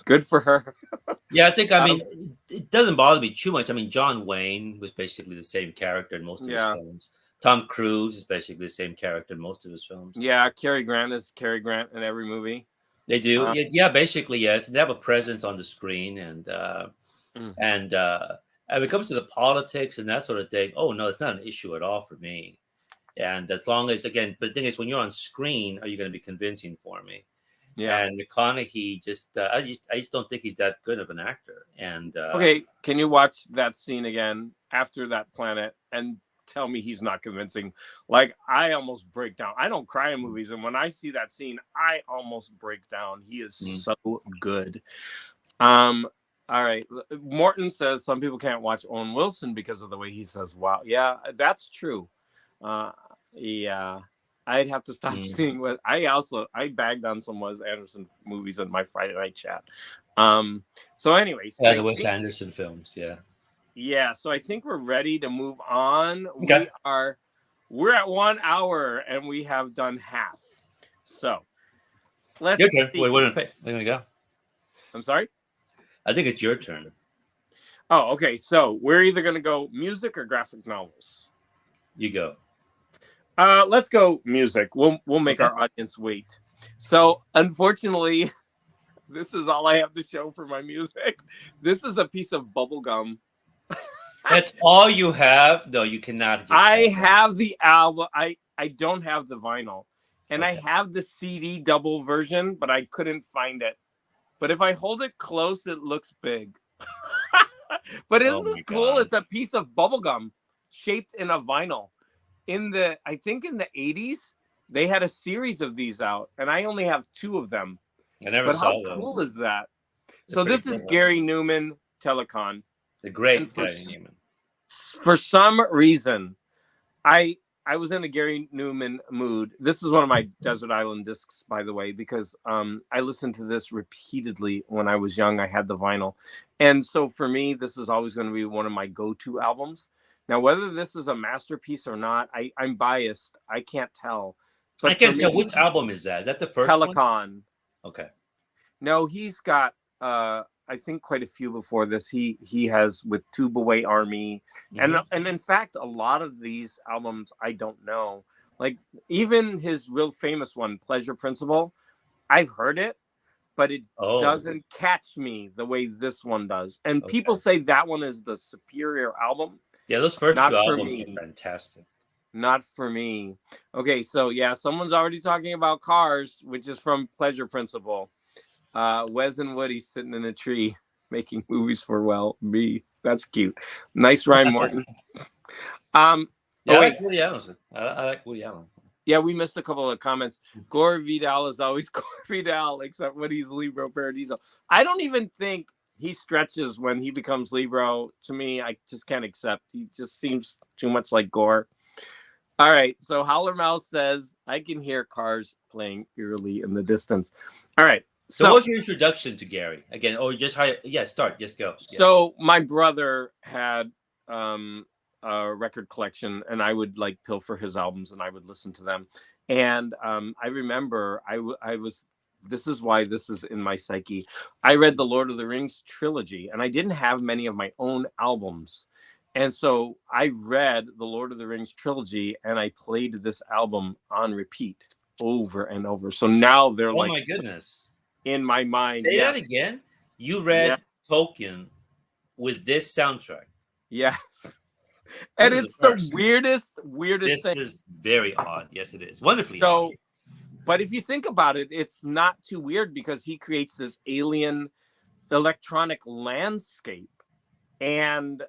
Good for her. Yeah, I think, I mean, it doesn't bother me too much. I mean, John Wayne was basically the same character in most of his films. Tom Cruise is basically the same character in most of his films. Yeah, Cary Grant is Cary Grant in every movie. They do, Uh, yeah, basically yes. They have a presence on the screen, mm, and when it comes to the politics and that sort of thing, oh no, it's not an issue at all for me. And as long as, again, but the thing is, when you're on screen, are you going to be convincing for me? yeah. And McConaughey just, I just don't think he's that good of an actor. And Okay, can you watch that scene again after that planet and tell me he's not convincing? Like, I almost break down. I don't cry in movies, and when I see that scene, I almost break down. He is so good. All right. Morton says some people can't watch Owen Wilson because of the way he says wow. Yeah, that's true. Uh, yeah. I'd have to stop seeing what I bagged on some Wes Anderson movies in my Friday night chat. So anyways, yeah, the Wes Anderson films, yeah. Yeah, so I think we're ready to move on. Okay. We're at 1 hour and we have done half. So let's Your turn. see. Wait, where do we go? I'm sorry? I think it's your turn. Oh, okay. So we're either gonna go music or graphic novels. You go. Let's go music. We'll make our audience wait. So unfortunately, this is all I have to show for my music. This is a piece of bubble gum. That's all you have? No, you cannot. I have the album. I don't have the vinyl. And I have the CD double version, but I couldn't find it. But if I hold it close, it looks big. But isn't this cool? It's a piece of bubble gum shaped in a vinyl. I think in the 80s, they had a series of these out, and I only have 2 of them. I never saw those. How cool is that? They're so this is Gary Newman Telecon. The great Gary Newman. For some reason, I was in a Gary Newman mood. This is one of my Desert Island discs, by the way, because I listened to this repeatedly when I was young. I had the vinyl. And so for me, this is always going to be one of my go-to albums. Now, whether this is a masterpiece or not, I'm biased. I can't tell. But I can't tell. Which album is that? Is that the first Telecon. one? Okay. No, he's got, I think, quite a few before this. He has with Tube Away Army. And in fact, a lot of these albums, I don't know. Like, even his real famous one, Pleasure Principle, I've heard it, but it doesn't catch me the way this one does. And people say that one is the superior album. Yeah, those first 2 albums are fantastic. Not for me. Okay, so yeah, someone's already talking about Cars, which is from Pleasure Principle. Wes and Woody sitting in a tree making movies for me. That's cute. Nice rhyme, Morton. I like Woody Allen. I like Woody Allen. Yeah, we missed a couple of comments. Gore Vidal is always Gore Vidal, except when he's Libro Paradiso. I don't even think he stretches when he becomes Libro. To me, I just can't accept. He just seems too much like Gore. All right, so Howler Mouse says, I can hear cars playing eerily in the distance. All right. So what's your introduction to Gary? Again, start. Just go. So my brother had a record collection, and I would like pilfer his albums, and I would listen to them. And I remember I was, this is why this is in my psyche. I read the Lord of the Rings trilogy, and I didn't have many of my own albums. And so I read the Lord of the Rings trilogy, and I played this album on repeat over and over. So now they're like, oh my goodness. In my mind. Say that again. You read Tolkien with this soundtrack. Yes. And it's the weirdest thing. This is very odd. Yes, it is. Wonderfully odd. But if you think about it, it's not too weird because he creates this alien electronic landscape. And,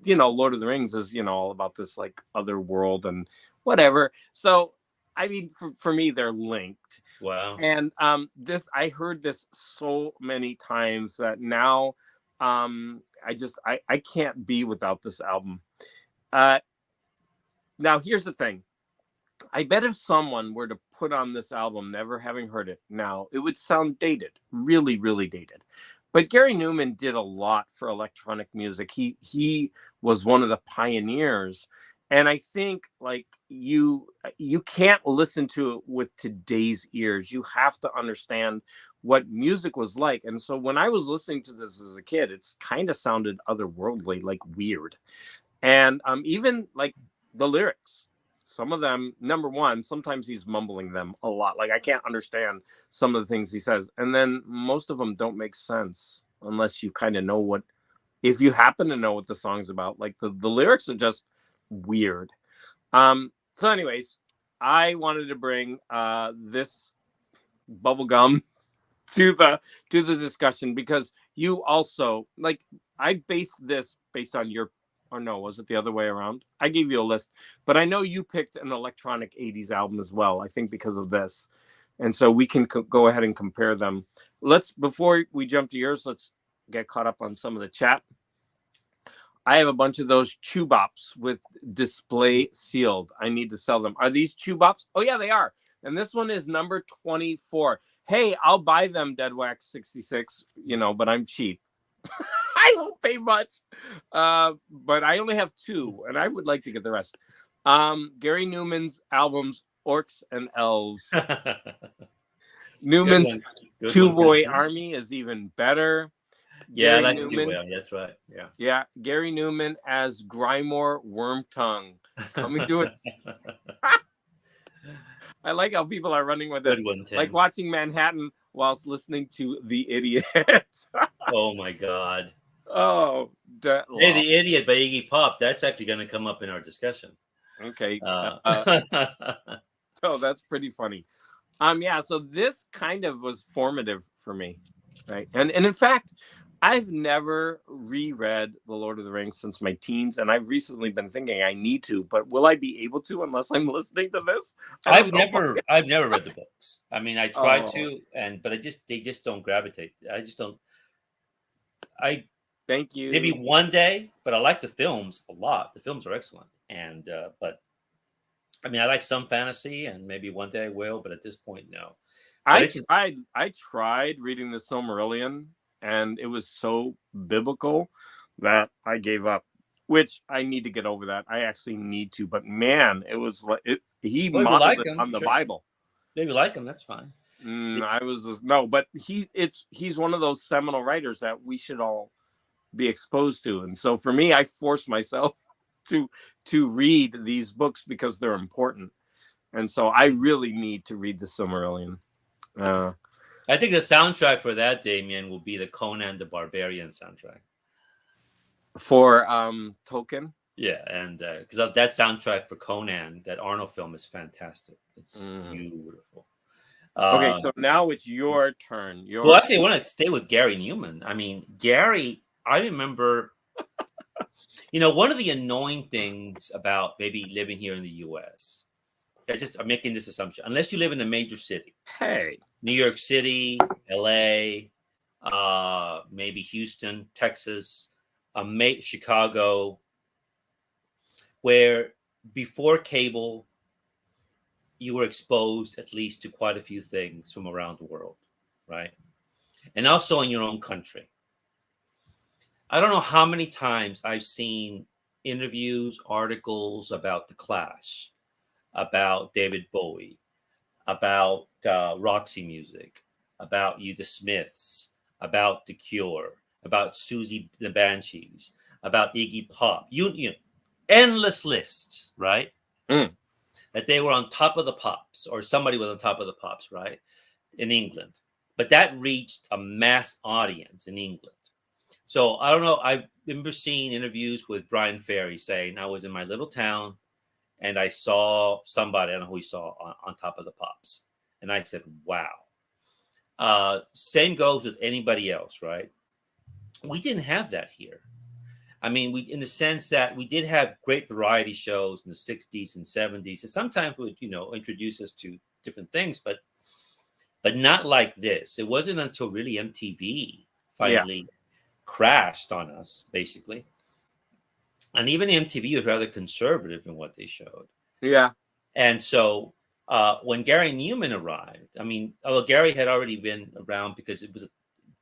Lord of the Rings is, all about this like other world and whatever. So, I mean, for me, they're linked. Wow. And I heard this so many times that now I can't be without this album. Now, here's the thing. I bet if someone were to put on this album, never having heard it now, it would sound dated, really, really dated. But Gary Newman did a lot for electronic music. He was one of the pioneers. And I think like you can't listen to it with today's ears. You have to understand what music was like. And so when I was listening to this as a kid, it's kind of sounded otherworldly, like weird. And even like the lyrics, some of them, number one, sometimes he's mumbling them a lot. Like I can't understand some of the things he says. And then most of them don't make sense unless you kind of know what, if you happen to know what the song's about. Like the lyrics are just weird. So anyways, I wanted to bring this bubblegum to the discussion because you also like I based this based on your or no, was it the other way around? I gave you a list, but I know you picked an electronic 80s album as well, I think because of this. And so we can go ahead and compare them. Let's before we jump to yours, let's get caught up on some of the chat. I have a bunch of those chew bops with display sealed. I need to sell them. Are these chew bops? Oh yeah, they are. And this one is number 24. Hey, I'll buy them, Deadwax 66, but I'm cheap. I won't pay much. But I only have two, and I would like to get the rest. Gary Newman's albums, Orcs and Elves. Newman's Two Boy Army is even better. Yeah, I like Newman. That's right. Yeah. Yeah. Gary Newman as Grymore Wormtongue. Coming to it. I like how people are running with this. Like watching Manhattan whilst listening to The Idiot. Oh my God. Oh. Hey, The Idiot by Iggy Pop. That's actually going to come up in our discussion. Okay. So that's pretty funny. Yeah. So this kind of was formative for me. Right. And in fact, I've never reread The Lord of the Rings since my teens, and I've recently been thinking I need to, but will I be able to unless I'm listening to this? I've never read the books. I mean, I tried to, but they just don't gravitate. I just don't. Thank you. Maybe one day, but I like the films a lot. The films are excellent, and but I mean, I like some fantasy, and maybe one day I will, but at this point, no. I tried reading the Silmarillion, and it was so biblical that I gave up, which I need to get over that. I actually need to, but man, it was like he modeled it on the Bible. Maybe like him, that's fine. But he's one of those seminal writers that we should all be exposed to. And so for me, I forced myself to read these books because they're important. And so I really need to read the Silmarillion. I think the soundtrack for that, Damien, will be the Conan the Barbarian soundtrack. For Tolkien? Yeah, and because that soundtrack for Conan, that Arnold film, is fantastic. It's beautiful. Okay, so now it's your turn. Well, actually, I want to stay with Gary Newman. I mean, Gary, I remember, one of the annoying things about maybe living here in the U.S., I'm making this assumption, unless you live in a major city. Hey. New York City, LA, maybe Houston, Texas, Chicago, where before cable, you were exposed at least to quite a few things from around the world, right? And also in your own country. I don't know how many times I've seen interviews, articles about The Clash, about David Bowie, about Roxy Music, about the Smiths, about The Cure, about Susie the Banshees, about Iggy Pop. You endless list, right? That they were on top of the pops, or somebody was on top of the pops, right? In England. But that reached a mass audience in England. So I don't know. I remember seeing interviews with Brian Ferry saying, I was in my little town and I saw somebody, I don't know who he saw, on top of the pops. And I said, wow. Same goes with anybody else, right? We didn't have that here. I mean, in the sense that we did have great variety shows in the 60s and 70s, and sometimes would, introduce us to different things, but not like this. It wasn't until really MTV finally crashed on us, basically. And even MTV was rather conservative in what they showed. Yeah. And so when Gary Newman arrived, I mean, although Gary had already been around because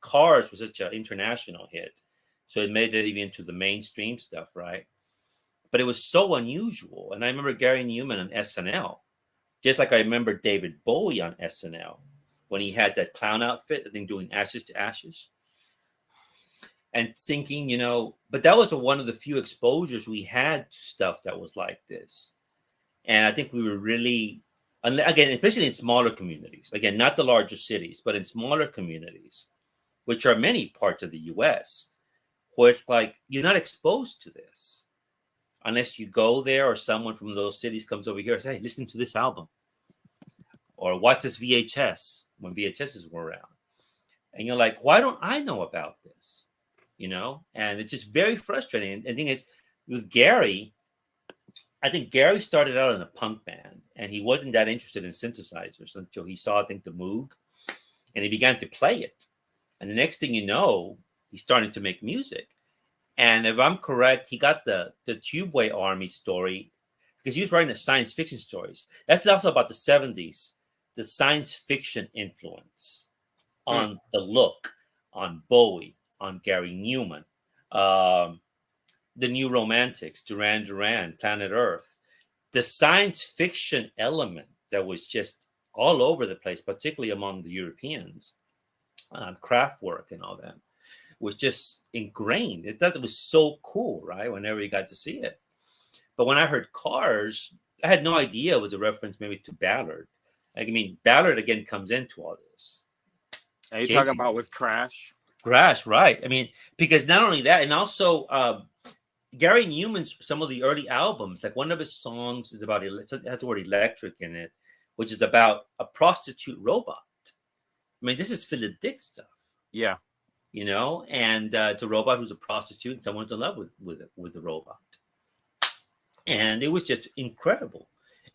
Cars was such an international hit. So it made it even into the mainstream stuff, right? But it was so unusual. And I remember Gary Newman on SNL, just like I remember David Bowie on SNL when he had that clown outfit, I think doing Ashes to Ashes. And thinking, but that was one of the few exposures we had to stuff that was like this. And I think we were really, again, especially in smaller communities, again, not the larger cities, but in smaller communities, which are many parts of the US, where it's like you're not exposed to this unless you go there or someone from those cities comes over here and says, hey, listen to this album or watch this VHS when VHSs were around. And you're like, why don't I know about this? And it's just very frustrating. And the thing is, with Gary, I think Gary started out in a punk band and he wasn't that interested in synthesizers until he saw, I think, the Moog and he began to play it. And the next thing you know, he's starting to make music. And if I'm correct, he got the Tubeway Army story because he was writing the science fiction stories. That's also about the 70s, the science fiction influence on the look, on Bowie, on Gary Newman, the New Romantics, Duran Duran, Planet Earth. The science fiction element that was just all over the place, particularly among the Europeans, Kraftwerk and all that, was just ingrained. I thought it was so cool, right? Whenever you got to see it. But when I heard Cars, I had no idea it was a reference maybe to Ballard. I mean, Ballard again comes into all this. Are you talking about with Crash? Crash, right. I mean, because not only that, and also Gary Newman's, some of the early albums, like one of his songs is about, it has the word electric in it, which is about a prostitute robot. I mean, this is Philip Dick stuff. Yeah. And it's a robot who's a prostitute and someone's in love with the robot. And it was just incredible.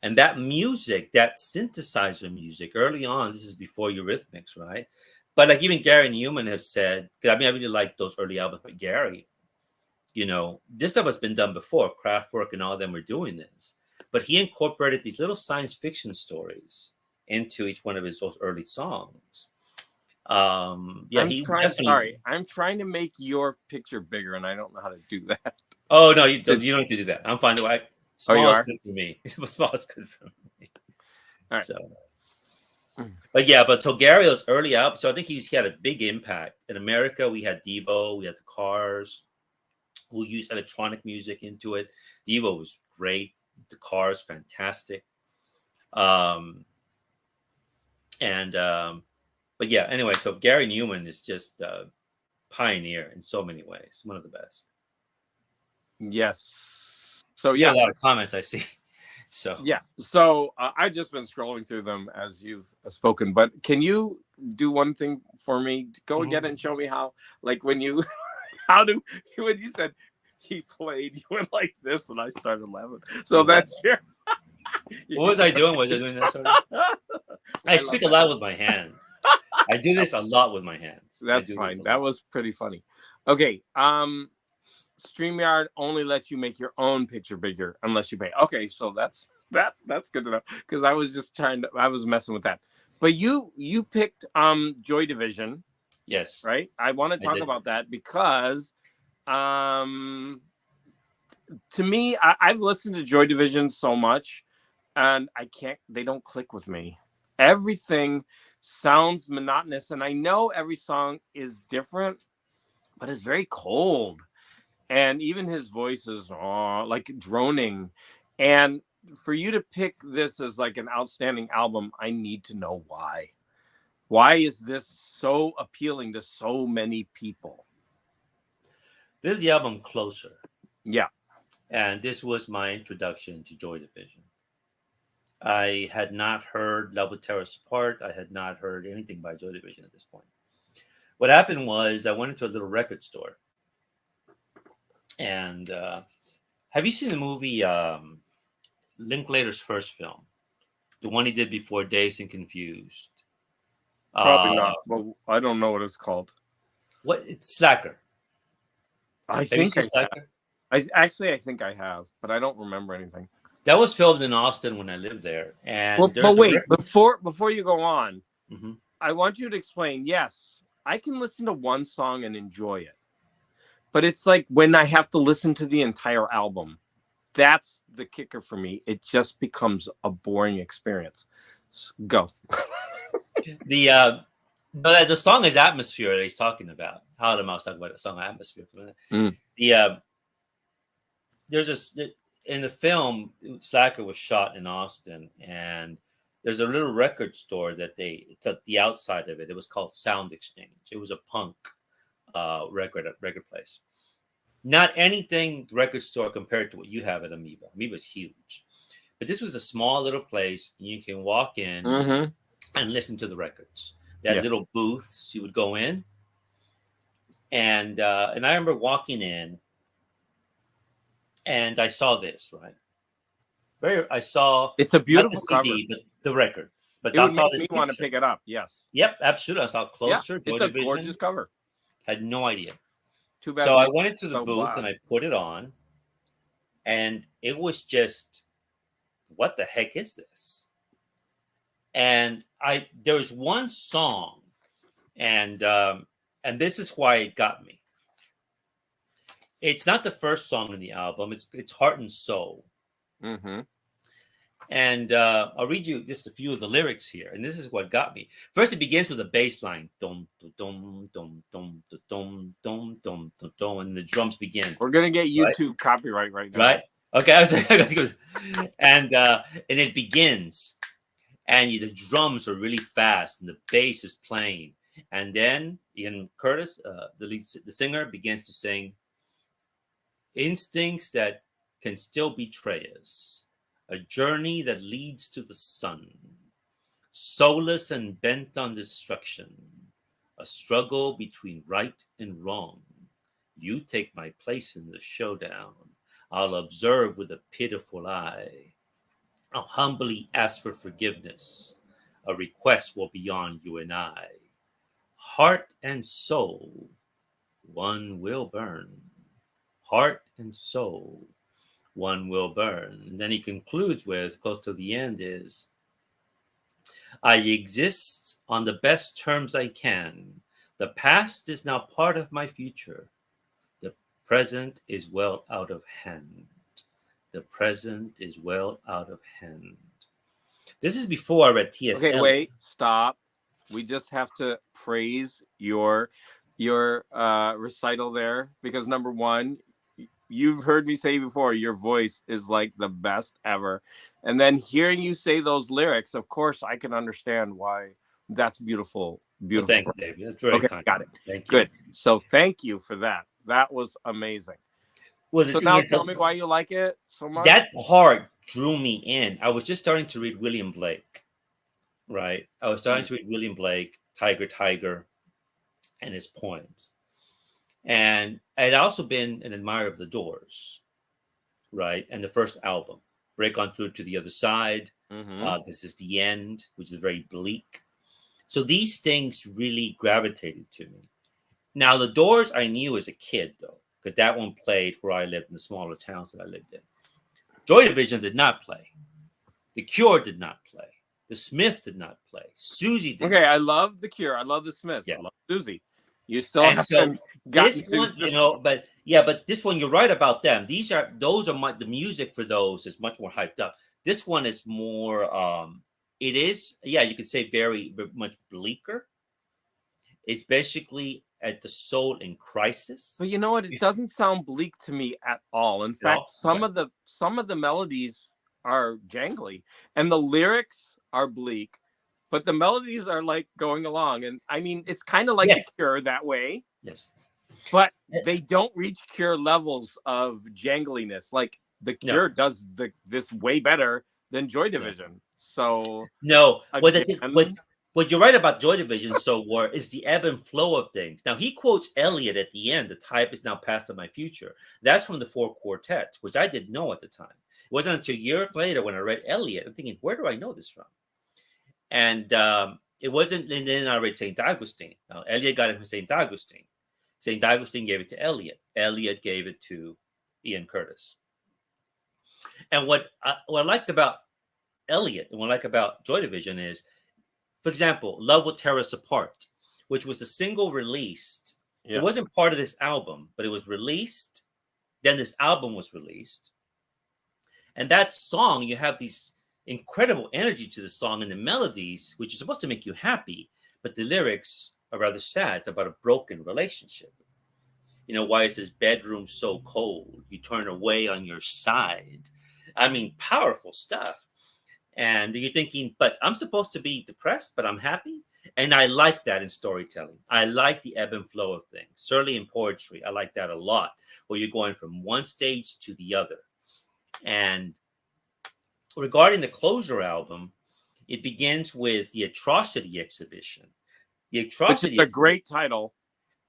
And that music, that synthesizer music early on, this is before Eurythmics, right? But like even Gary Newman have said, because I mean, I really like those early albums by Gary. This stuff has been done before. Kraftwerk and all of them were doing this. But he incorporated these little science fiction stories into each one of those early songs. I'm trying to make your picture bigger, and I don't know how to do that. Oh no, you don't have to do that. I'm fine. Small is good for me. Small is good for me. All right. So, but so Gary was early out. So I think he had a big impact in America. We had Devo, we had the Cars, who used electronic music into it. Devo was great. The Cars, fantastic. But yeah, anyway, so Gary Newman is just a pioneer in so many ways. One of the best. Yes. So yeah, a lot of comments I see. So yeah. So I've just been scrolling through them as you've spoken. But can you do one thing for me? Go again and show me how. Like when you said he played, you went like this, and I started laughing. So that's your. What was I doing? Was I doing that sort of? I speak a lot with my hands. I do this a lot with my hands. That's fine. That was pretty funny. Okay. StreamYard only lets you make your own picture bigger unless you pay. Okay, so that's good to know because I was just I was messing with that. But you picked Joy Division. Yes. Right? I want to talk about that because to me, I've listened to Joy Division so much and they don't click with me. Everything sounds monotonous, and I know every song is different, but it's very cold. And even his voice is like droning. And for you to pick this as like an outstanding album, I need to know why. Why is this so appealing to so many people? This is the album Closer. Yeah. And this was my introduction to Joy Division. I had not heard Love Will Tear Us Apart. I had not heard anything by Joy Division at this point. What happened was I went into a little record store. And have you seen the movie Linklater's first film? The one he did before Dazed and Confused? Probably not. Well, I don't know what it's called. It's Slacker. I think I think I have, but I don't remember anything. That was filmed in Austin when I lived there. And but wait, before you go on, I want you to explain. Yes, I can listen to one song and enjoy it, but it's like when I have to listen to the entire album, that's the kicker for me. It just becomes a boring experience. Go. The song is Atmosphere that he's talking about. How am I talking about the song Atmosphere for a minute? There's this. in the film, Slacker was shot in Austin, and there's a little record store that it's at the outside of it. It was called Sound Exchange. It was a punk record place. Not anything record store compared to what you have at Amoeba. Amoeba's huge, but this was a small little place. You can walk in Mm-hmm. and listen to the records. They had Yeah. little booths. You would go in, and I remember walking in, and I saw this right. I saw It's a not the beautiful cover. CD, but the record. But It I would saw make this me want to picture. pick it up. Yes. Yep, absolutely. I saw Yeah. Closer, Joy It's a Division. gorgeous cover. Had no idea. Too bad. So I went into the so booth bad. and I put it on, and it was just, what the heck is this? And there was one song, and this is why it got me. It's not the first song in the album. It's Heart and Soul. Mm-hmm. And I'll read you just a few of the lyrics here. And this is what got me. First, it begins with a bass line. Dum, dum, dum, dum, dum, dum, dum, dum, dum, dum, and the drums begin. We're going to get YouTube right? copyright right now. Right? Okay. I was like, and it begins. And the drums are really fast, and the bass is playing. And then Ian Curtis, the singer, begins to sing, instincts that can still betray us, a journey that leads to the sun, soulless and bent on destruction, a struggle between right and wrong. You take my place in the showdown. I'll observe with a pitiful eye. I'll humbly ask for forgiveness. A request will beyond you and I. Heart and soul, one will burn. Heart and soul, one will burn. And then he concludes with, close to the end, is, I exist on the best terms I can. The past is now part of my future. The present is well out of hand. The present is well out of hand. This is before I read T.S. Okay, Eliot. wait, stop. We just have to praise your recital there, because number one, you've heard me say before, your voice is like the best ever. And then hearing you say those lyrics, of course, I can understand why that's beautiful. Beautiful. Well, thank you, David. That's very okay, kind. got it. Thank you. Good. So thank you for that. That was amazing. Well, so now tell me why you like it so much. That part drew me in. I was just starting to read William Blake, right? I was starting to read William Blake, Tiger, and his poems. And I'd also been an admirer of the Doors, right? And the first album, Break On Through to the Other Side. This Is the End, which is very bleak. So these things really gravitated to me. Now, the Doors I knew as a kid, though, because that one played where I lived in the smaller towns that I lived in. Joy Division did not play. The Cure did not play. The Smiths did not play. Susie did. Okay, I love The Cure. I love the Smiths. Yeah. I love Susie. You still and haven't so gotten this one, but this one, you're right about them. The music for those is much more hyped up. This one is more, it is, you could say very much bleaker. It's basically at the soul in crisis. But you know what? It doesn't sound bleak to me at all. In fact, some of the melodies are jangly, and the lyrics are bleak, but the melodies are like going along. And I mean, it's kind of like the Cure that way. Yes. But they don't reach Cure levels of jangliness. Like the Cure does this way better than Joy Division. So no, what you're right about Joy Division, is the ebb and flow of things. Now, he quotes Eliot at the end, the type is now past of my future. That's from the Four Quartets, which I didn't know at the time. It wasn't until years later when I read Eliot, I'm thinking, where do I know this from? And it wasn't, and then I read St. Augustine. Now, Eliot got it from St. Augustine. St. Augustine gave it to Eliot. Eliot gave it to Ian Curtis. And what I liked about Eliot and what I like about Joy Division is, for example, Love Will Tear Us Apart, which was a single released. It wasn't part of this album, but it was released. Then this album was released. And that song, you have these incredible energy to the song and the melodies, which is supposed to make you happy, but the lyrics are rather sad. It's about a broken relationship. Why is this bedroom so cold? You turn away on your side. I mean, powerful stuff. And you're thinking, but I'm supposed to be depressed, but I'm happy. And I like that in storytelling. I like the ebb and flow of things. Certainly in poetry, I like that a lot, where you're going from one stage to the other. And regarding the closure album, it begins with the Atrocity exhibition. The Which is Atrocity a exhibition, great title.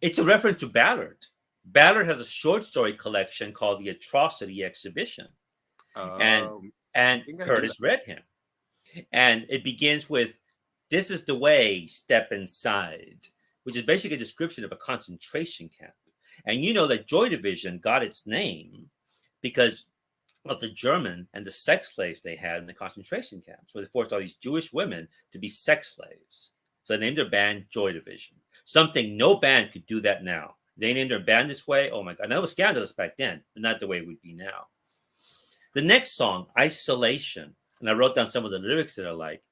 it's a reference to Ballard. Ballard has a short story collection called the Atrocity Exhibition, and Um, and I think I knew that. Curtis read him. And it begins with, "This is the way, step inside," which is basically a description of a concentration camp. And you know that Joy Division got its name because of the German and the sex slaves they had in the concentration camps, where they forced all these Jewish women to be sex slaves. So they named their band Joy Division. Something no band could do that now. They named their band this way. Oh my God. And that was scandalous back then, but not the way it would be now. The next song, Isolation. And I wrote down some of the lyrics that are like,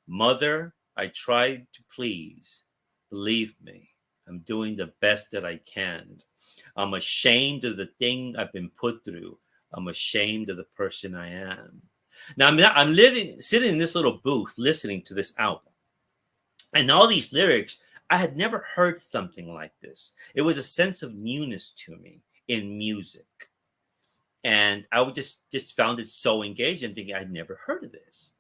"Mother, I tried to please. Believe me, I'm doing the best that I can. I'm ashamed of the thing I've been put through. I'm ashamed of the person I am." Now I'm sitting in this little booth listening to this album. And all these lyrics, I had never heard something like this. It was a sense of newness to me in music. And I would just found it so engaging, thinking I'd never heard of this.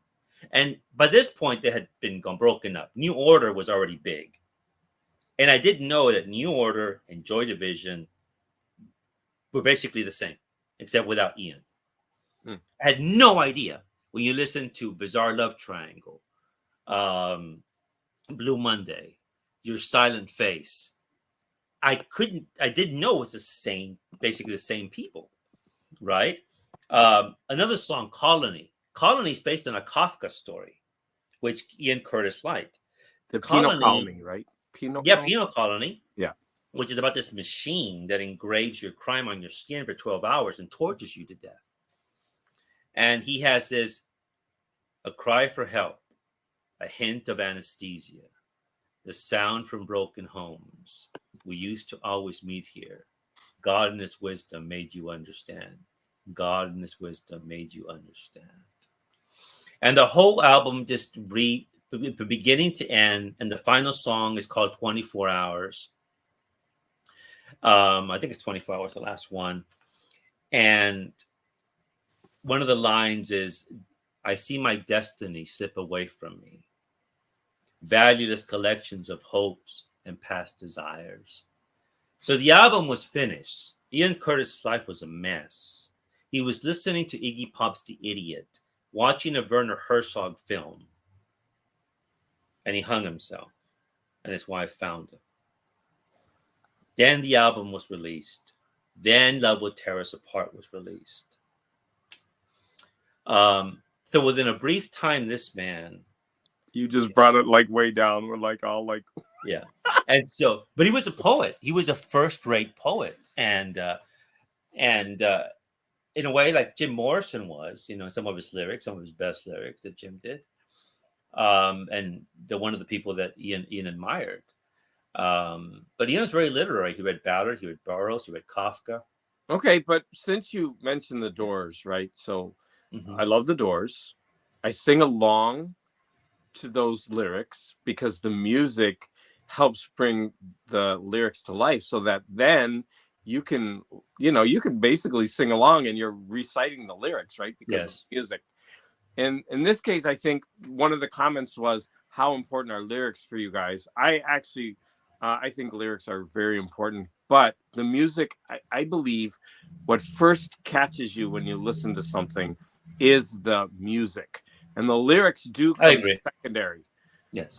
And by this point, they had been broken up. New Order was already big. And I didn't know that New Order and Joy Division were basically the same, except without Ian. Hmm. I had no idea when you listen to Bizarre Love Triangle, um, Blue Monday, Your Silent Face. I didn't know it was the same, basically the same people, right? Another song, Colony. Colony is based on a Kafka story, which Ian Curtis liked. The Penal Colony, Colony, right? Penal yeah, Colony. Penal Colony, Yeah. which is about this machine that engraves your crime on your skin for 12 hours and tortures you to death. And he has this, "A cry for help, a hint of anesthesia, the sound from broken homes. We used to always meet here. God in his wisdom made you understand. God in his wisdom made you understand." And the whole album just read from beginning to end. And the final song is called 24 Hours. I think it's 24 Hours, the last one. And one of the lines is, "I see my destiny slip away from me. Valueless collections of hopes and past desires." So the album was finished. Ian Curtis' life was a mess. He was listening to Iggy Pop's The Idiot, watching a Werner Herzog film, and he hung himself, and his wife found him. Then the album was released. Then Love Will Tear Us Apart was released. So within a brief time, this man, You just brought it like way down. We're like all like, yeah. And so, but he was a poet. He was a first-rate poet, and in a way, like Jim Morrison was. Some of his lyrics, some of his best lyrics that Jim did. And one of the people that Ian admired. But Ian was very literary. He read Ballard, he read Burroughs, he read Kafka. okay, but since you mentioned the Doors, right? So I love the Doors. I sing along to those lyrics because the music helps bring the lyrics to life, so that then you can basically sing along and you're reciting the lyrics, right? Because Yes. of music. And in this case, I think one of the comments was, how important are lyrics for you guys? I think lyrics are very important, but the music, I believe what first catches you when you listen to something is the music, and the lyrics do I come agree. secondary. Yes.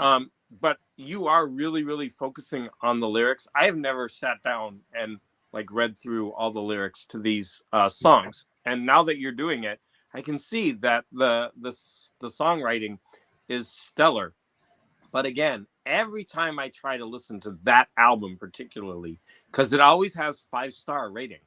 But you are really, really focusing on the lyrics. I have never sat down and like read through all the lyrics to these songs, and now that you're doing it, I can see that the songwriting is stellar. But again, every time I try to listen to that album, particularly, because it always has 5-star rating,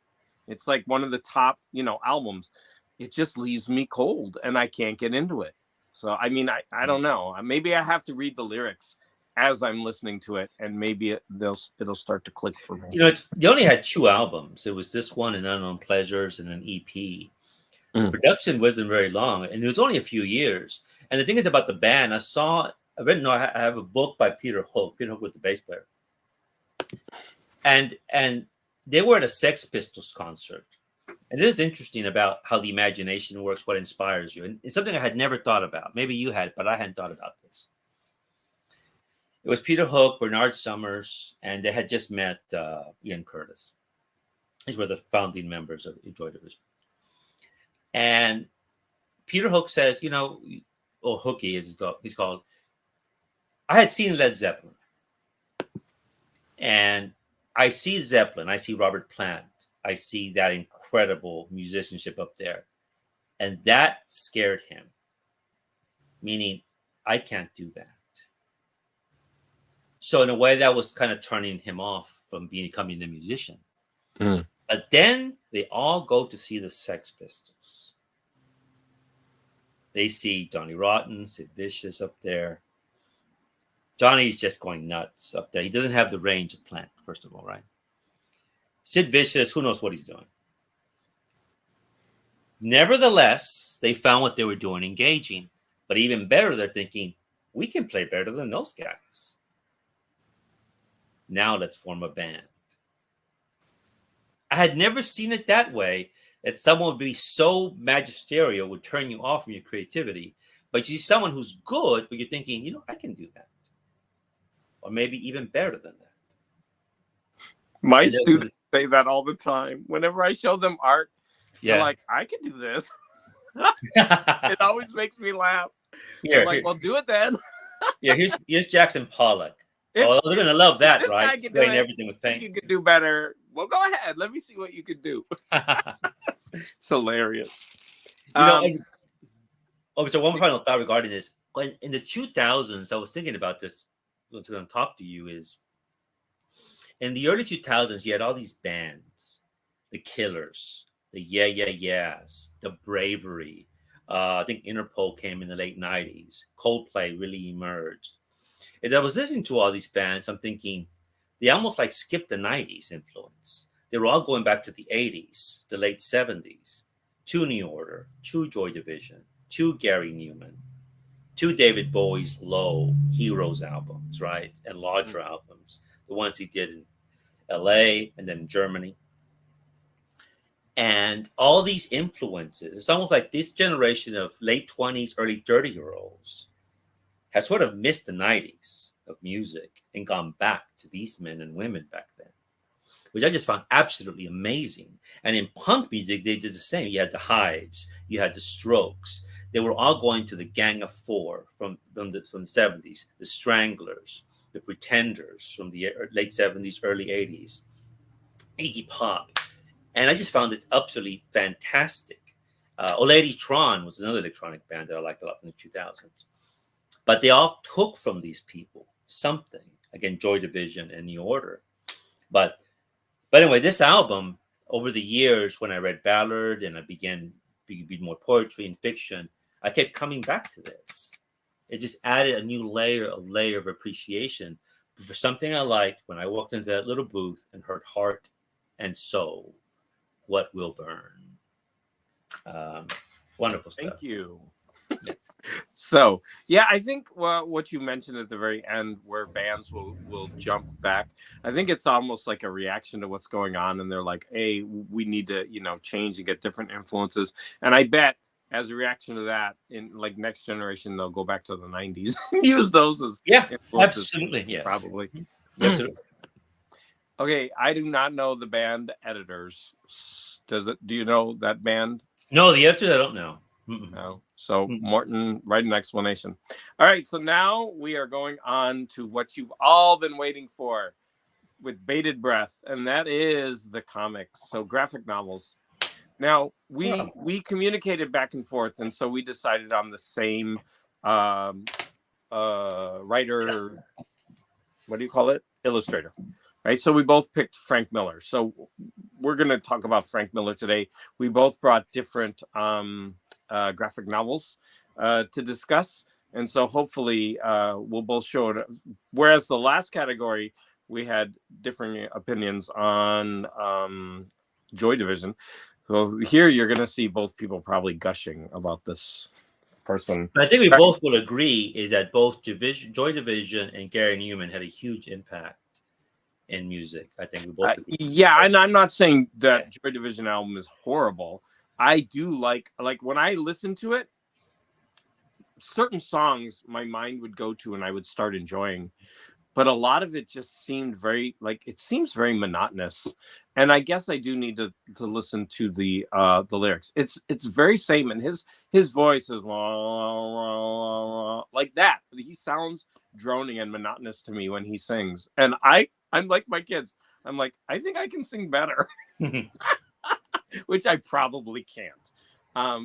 it's like one of the top, albums. It just leaves me cold, and I can't get into it. So I mean, I don't know. Maybe I have to read the lyrics as I'm listening to it, and maybe it'll start to click for me. They only had 2 albums. It was this one and Unknown Pleasures and an EP. The production wasn't very long, and it was only a few years. And the thing is about the band, I have a book by Peter Hook. Peter Hook was the bass player, and they were at a Sex Pistols concert. And this is interesting about how the imagination works, what inspires you, and it's something I had never thought about. Maybe you had, but I hadn't thought about this. It was Peter Hook, Bernard Summers, and they had just met Ian Curtis. These were the founding members of Joy Division. And Peter Hook says, or Hooky as he's called, I had seen Led Zeppelin. And I see Zeppelin, I see Robert Plant, I see that incredible musicianship up there. And that scared him, meaning I can't do that. So in a way, that was kind of turning him off from becoming a musician. But then they all go to see the Sex Pistols. They see Johnny Rotten, Sid Vicious up there. Johnny's just going nuts up there. He doesn't have the range of Plant, first of all, right? Sid Vicious, who knows what he's doing? Nevertheless, they found what they were doing engaging. But even better, they're thinking, we can play better than those guys. Now let's form a band. I had never seen it that way, that someone would be so magisterial, would turn you off from your creativity. But you see someone who's good, but you're thinking, I can do that. Or maybe even better than that. My students say that all the time. Whenever I show them art, they're like, I can do this. It always makes me laugh. They're like, well, do it then. Here's Jackson Pollock. They're going to love that, right? Spraying everything with paint. You could do better. Well, go ahead. Let me see what you could do. It's hilarious. So one final thought regarding this. In the 2000s, I was thinking about this. What I'm going to talk to you is, in the early 2000s, you had all these bands, the Killers, the Yeah Yeah Yeahs, the Bravery. I think Interpol came in the late 90s. Coldplay really emerged. And I was listening to all these bands, I'm thinking, they almost like skipped the 90s influence. They were all going back to the 80s, the late 70s. 2 New Order, 2 Joy Division, 2 Gary Newman, 2 David Bowie's Low Heroes albums, right? And larger albums, the ones he did in LA and then in Germany. And all these influences, it's almost like this generation of late 20s, early 30-year-olds has sort of missed the 90s of music and gone back to these men and women back then, which I just found absolutely amazing. And in punk music, they did the same. You had the Hives, you had the Strokes. They were all going to the Gang of Four from the 70s, the Stranglers, the Pretenders from the late 70s, early 80s, Iggy Pop. And I just found it absolutely fantastic. Olady Tron was another electronic band that I liked a lot in the 2000s. But they all took from these people something. Again, Joy Division and New Order. But anyway, this album, over the years, when I read Ballard and I began to read more poetry and fiction, I kept coming back to this. It just added a new layer of appreciation for something I liked when I walked into that little booth and heard Heart and Soul, What Will Burn. Wonderful stuff. Thank you. So, yeah, I think what you mentioned at the very end, where bands will jump back, I think it's almost like a reaction to what's going on. And they're like, hey, we need to, change and get different influences. And I bet as a reaction to that, in like next generation, they'll go back to the 90s and use those as influences. Absolutely. Yes. Probably. Absolutely. Okay, I do not know the band Editors. Do you know that band? No, the Editors I don't know. No. So Morton, write an explanation. All right, so now we are going on to what you've all been waiting for with bated breath, and that is the comics. So graphic novels. Now we communicated back and forth, and so we decided on the same writer. What do you call it? Illustrator. Right. So we both picked Frank Miller. So we're going to talk about Frank Miller today. We both brought different graphic novels to discuss. And so hopefully we'll both show it. Whereas the last category, we had differing opinions on Joy Division. So here you're going to see both people probably gushing about this person. I think we both will agree is that both Joy Division and Gary Newman had a huge impact in music. I think we both agree. Yeah, and I'm not saying that Joy Division album is horrible. I do like when I listen to it, certain songs my mind would go to and I would start enjoying, but a lot of it just seemed it seems very monotonous. And I guess I do need to listen to the lyrics. It's very same, and his voice is like that. He sounds droning and monotonous to me when he sings. And I'm like my kids. I'm like, I think I can sing better. Which I probably can't.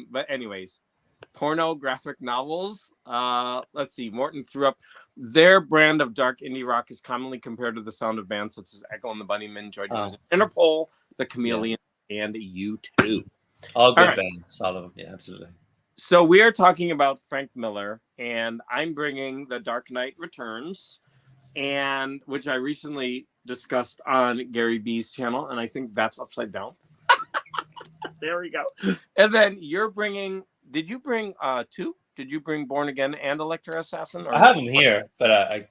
But anyways, pornographic novels. Let's see. Morton threw up their brand of dark indie rock is commonly compared to the sound of bands such as Echo and the Bunnymen, Joy Division, Interpol, The Chameleon, and U2. All good bands. All of them. Yeah, absolutely. So we are talking about Frank Miller, and I'm bringing The Dark Knight Returns, and which I recently discussed on Gary B's channel, and I think that's upside down. There we go. And then you're bringing. Did you bring two? Did you bring Born Again and Electra Assassin? Or I have them here, but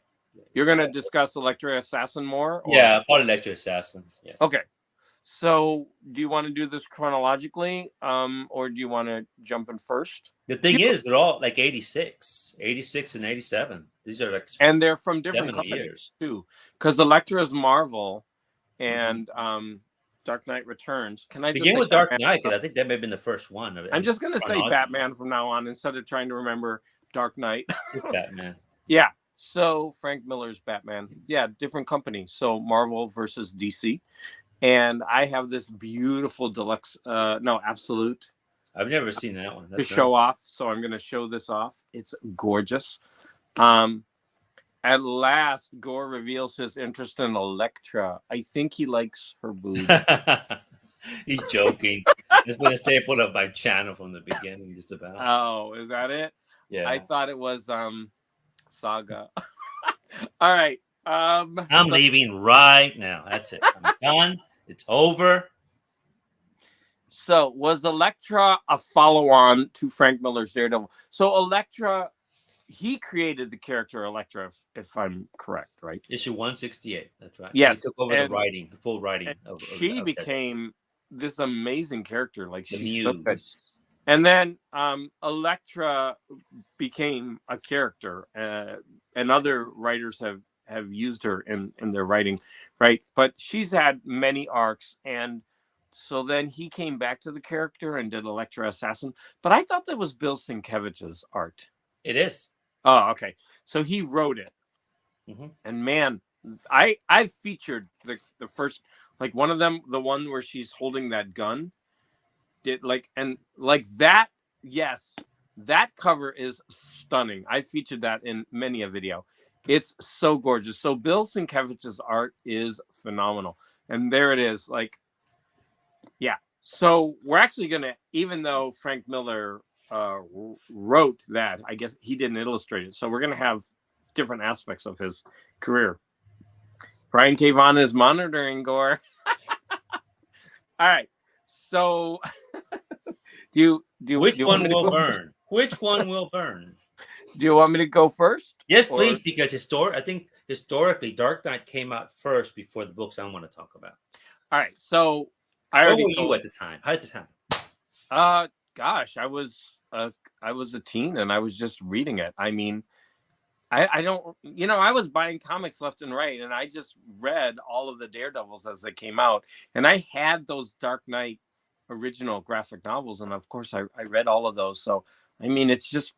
you're going to discuss Electra Assassin more? Or? Yeah, probably Electra Assassin. Yes. Okay. So do you want to do this chronologically, or do you want to jump in first? The thing is, they're all like 86 and 87. These are like, and they're from different companies too, because Electra is Marvel, and Dark Knight Returns. Can I begin with Dark Knight? Because I think that may have been the first one. I'm just going to say Batman from now on instead of trying to remember Dark Knight. It's Batman. Yeah. So Frank Miller's Batman. Yeah, different company. So Marvel versus DC. And I have this beautiful deluxe, absolute. I've never seen that one. That's to show off. So I'm going to show this off. It's gorgeous. At last, Gore reveals his interest in Elektra. I think he likes her boobs. He's joking. It's been a staple of my channel from the beginning, just about. Oh, is that it? Yeah. I thought it was Saga. All right. I'm leaving right now. That's it. I'm done. It's over. So, was Elektra a follow-on to Frank Miller's Daredevil? So, Elektra, he created the character Elektra, if I'm correct, right? Issue 168. That's right. Yes. He took over the full writing. She became this amazing character. Like, she's so good. And then Elektra became a character, and other writers have used her in their writing, right? But she's had many arcs, and so then he came back to the character and did Elektra Assassin. But I thought that was Bill Sienkiewicz's art. It is. Oh, okay. So he wrote it. Mm-hmm. And man, I featured the first, like one of them, the one where she's holding that gun. That, yes, that cover is stunning. I featured that in many a video. It's so gorgeous. So Bill Sienkiewicz's art is phenomenal. And there it is. Like, yeah. So we're actually going to, even though Frank Miller wrote that, I guess he didn't illustrate it. So we're going to have different aspects of his career. Brian K. Vaughan is monitoring, Gore. All right. So which one will burn? Which one will burn? Do you want me to go first? Yes, please, because I think historically Dark Knight came out first before the books I want to talk about. All right. So where were you at the time? How did this happen? Gosh, I was a teen and I was just reading it. I mean, I don't, I was buying comics left and right, and I just read all of the Daredevils as they came out, and I had those Dark Knight original graphic novels, and of course I read all of those. So I mean, it's just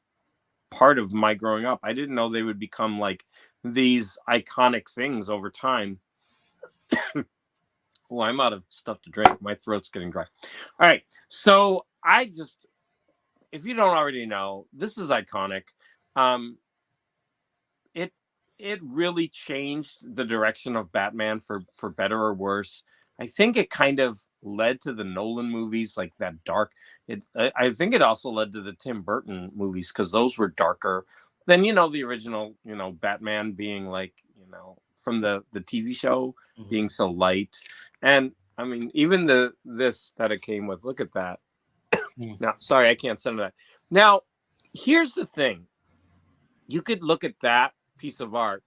part of my growing up. I didn't know they would become like these iconic things over time. Oh, I'm out of stuff to drink. My throat's getting dry. All right. So if you don't already know, this is iconic. It really changed the direction of Batman for better or worse. I think it kind of led to the Nolan movies, like that dark. I think it also led to the Tim Burton movies, because those were darker. then the original, Batman being like, from the TV show Mhm. being so light. And I mean, even this that it came with, look at that. Mhm. Now, sorry, I can't send that. Now, here's the thing. You could look at that piece of art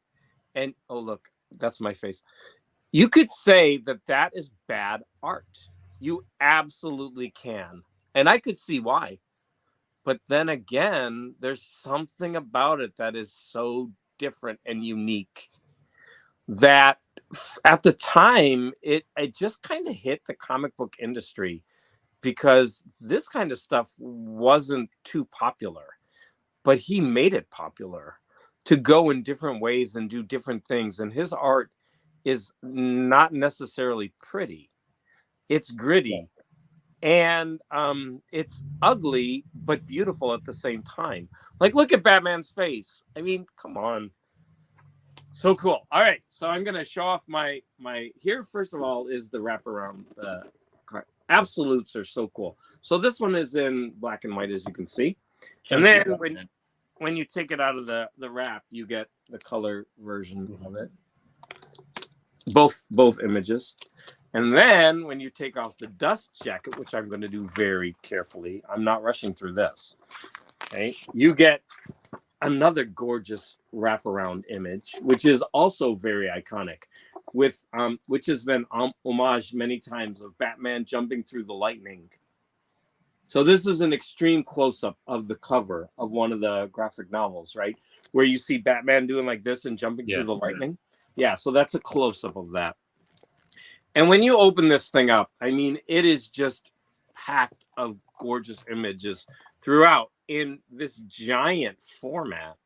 and, oh, look, that's my face. You could say that that is bad art. You absolutely can. And I could see why. But then again, there's something about it that is so different and unique that at the time it just kind of hit the comic book industry because this kind of stuff wasn't too popular, but he made it popular to go in different ways and do different things. And his art is not necessarily pretty, it's Yeah. gritty, and it's ugly but beautiful at the same time. Like, look at Batman's face. I mean, come on. So cool. All right, so I'm gonna show off my here. First of all is the wraparound. Absolutes are so cool. So this one is in black and white, as you can see. And Chunky then Batman. when you take it out of the wrap, you get the color version of it. Both images. And then when you take off the dust jacket, which I'm going to do very carefully, I'm not rushing through this. Okay, you get another gorgeous wraparound image, which is also very iconic, with which has been homaged many times, of Batman jumping through the lightning. So this is an extreme close-up of the cover of one of the graphic novels, right? Where you see Batman doing like this and jumping through Yeah. the lightning. Yeah, so that's a close-up of that. And when you open this thing up, I mean, it is just packed of gorgeous images throughout in this giant format.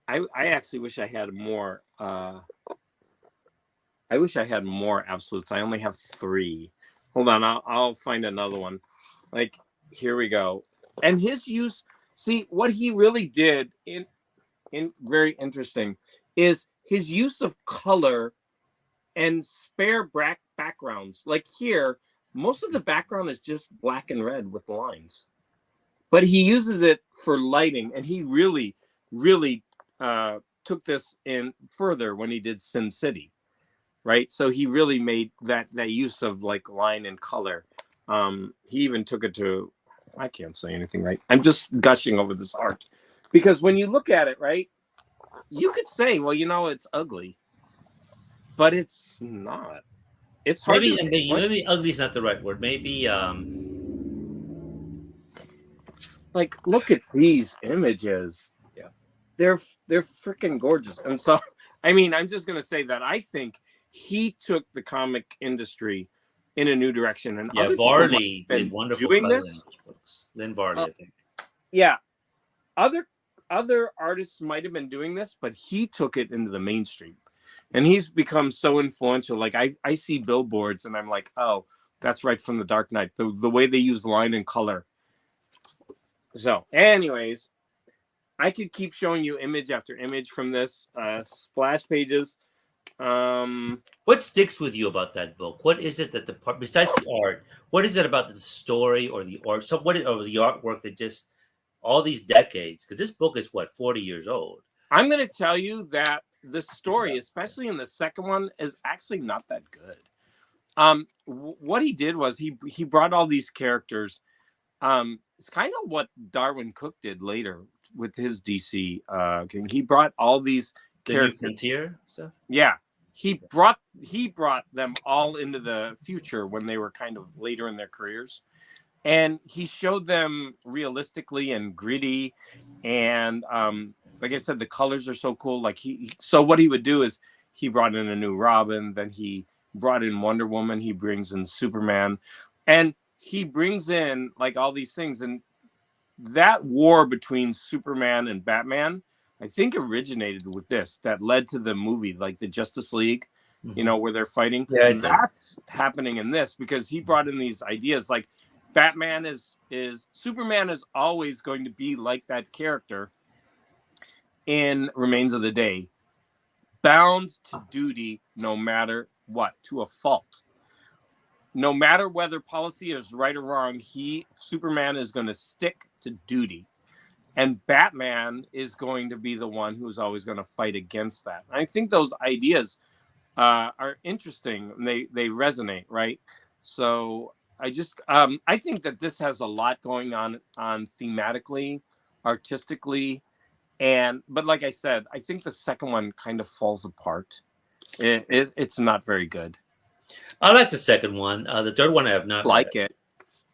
I actually wish I had more. I wish I had more absolutes. I only have 3. Hold on, I'll find another one. Like, here we go. And his use. See what he really did in very interesting is his use of color and spare backgrounds. Like here, most of the background is just black and red with lines, but he uses it for lighting, and he really, really took this in further when he did Sin City, right? So he really made that use of like line and color. He even took it to, I can't say anything, right? I'm just gushing over this art because when you look at it, right, you could say, well, it's ugly, but it's not. It's hard to explain. Maybe ugly is not the right word. Maybe Like, look at these images. yeah. They're freaking gorgeous. And so, I mean, I'm just gonna say that I think he took the comic industry in a new direction, and Yeah, other people might Varley have did been wonderful doing coloring this. books. Lynn Varley, I think. Yeah, other artists might have been doing this, but he took it into the mainstream, and he's become so influential. Like, I see billboards, and I'm like, oh, that's right from the Dark Knight. The way they use line and color. So, anyways, I could keep showing you image after image from this splash pages. What sticks with you about that book? What is it that the part besides the art? What is it about the story or the art? So or the artwork that just all these decades? Because this book is what 40 years old. I'm going to tell you that the Yeah. story, especially in the second one, is actually not that good. What he did was he brought all these characters. It's kind of what Darwin Cook did later with his DC King. He brought all these The New characters. Frontier stuff. Yeah, he brought them all into the future when they were kind of later in their careers, and he showed them realistically and gritty, and like I said, the colors are so cool. Like so what he would do is he brought in a new Robin, then he brought in Wonder Woman, he brings in Superman, and he brings in like all these things. And that war between Superman and Batman, I think, originated with this, that led to the movie, like the Justice League, Mhm. where they're fighting. Yeah, I think. That's happening in this because he brought in these ideas. Like, Batman is Superman is always going to be like that character in Remains of the Day, bound to duty no matter what, to a fault. No matter whether policy is right or wrong, Superman is going to stick to duty. and Batman is going to be the one who's always going to fight against that. I think those ideas are interesting. And they resonate, right? So I think that this has a lot going on thematically, artistically, but like I said, I think the second one kind of falls apart. It's not very good. I like the second one. The third one I have not read. Like it.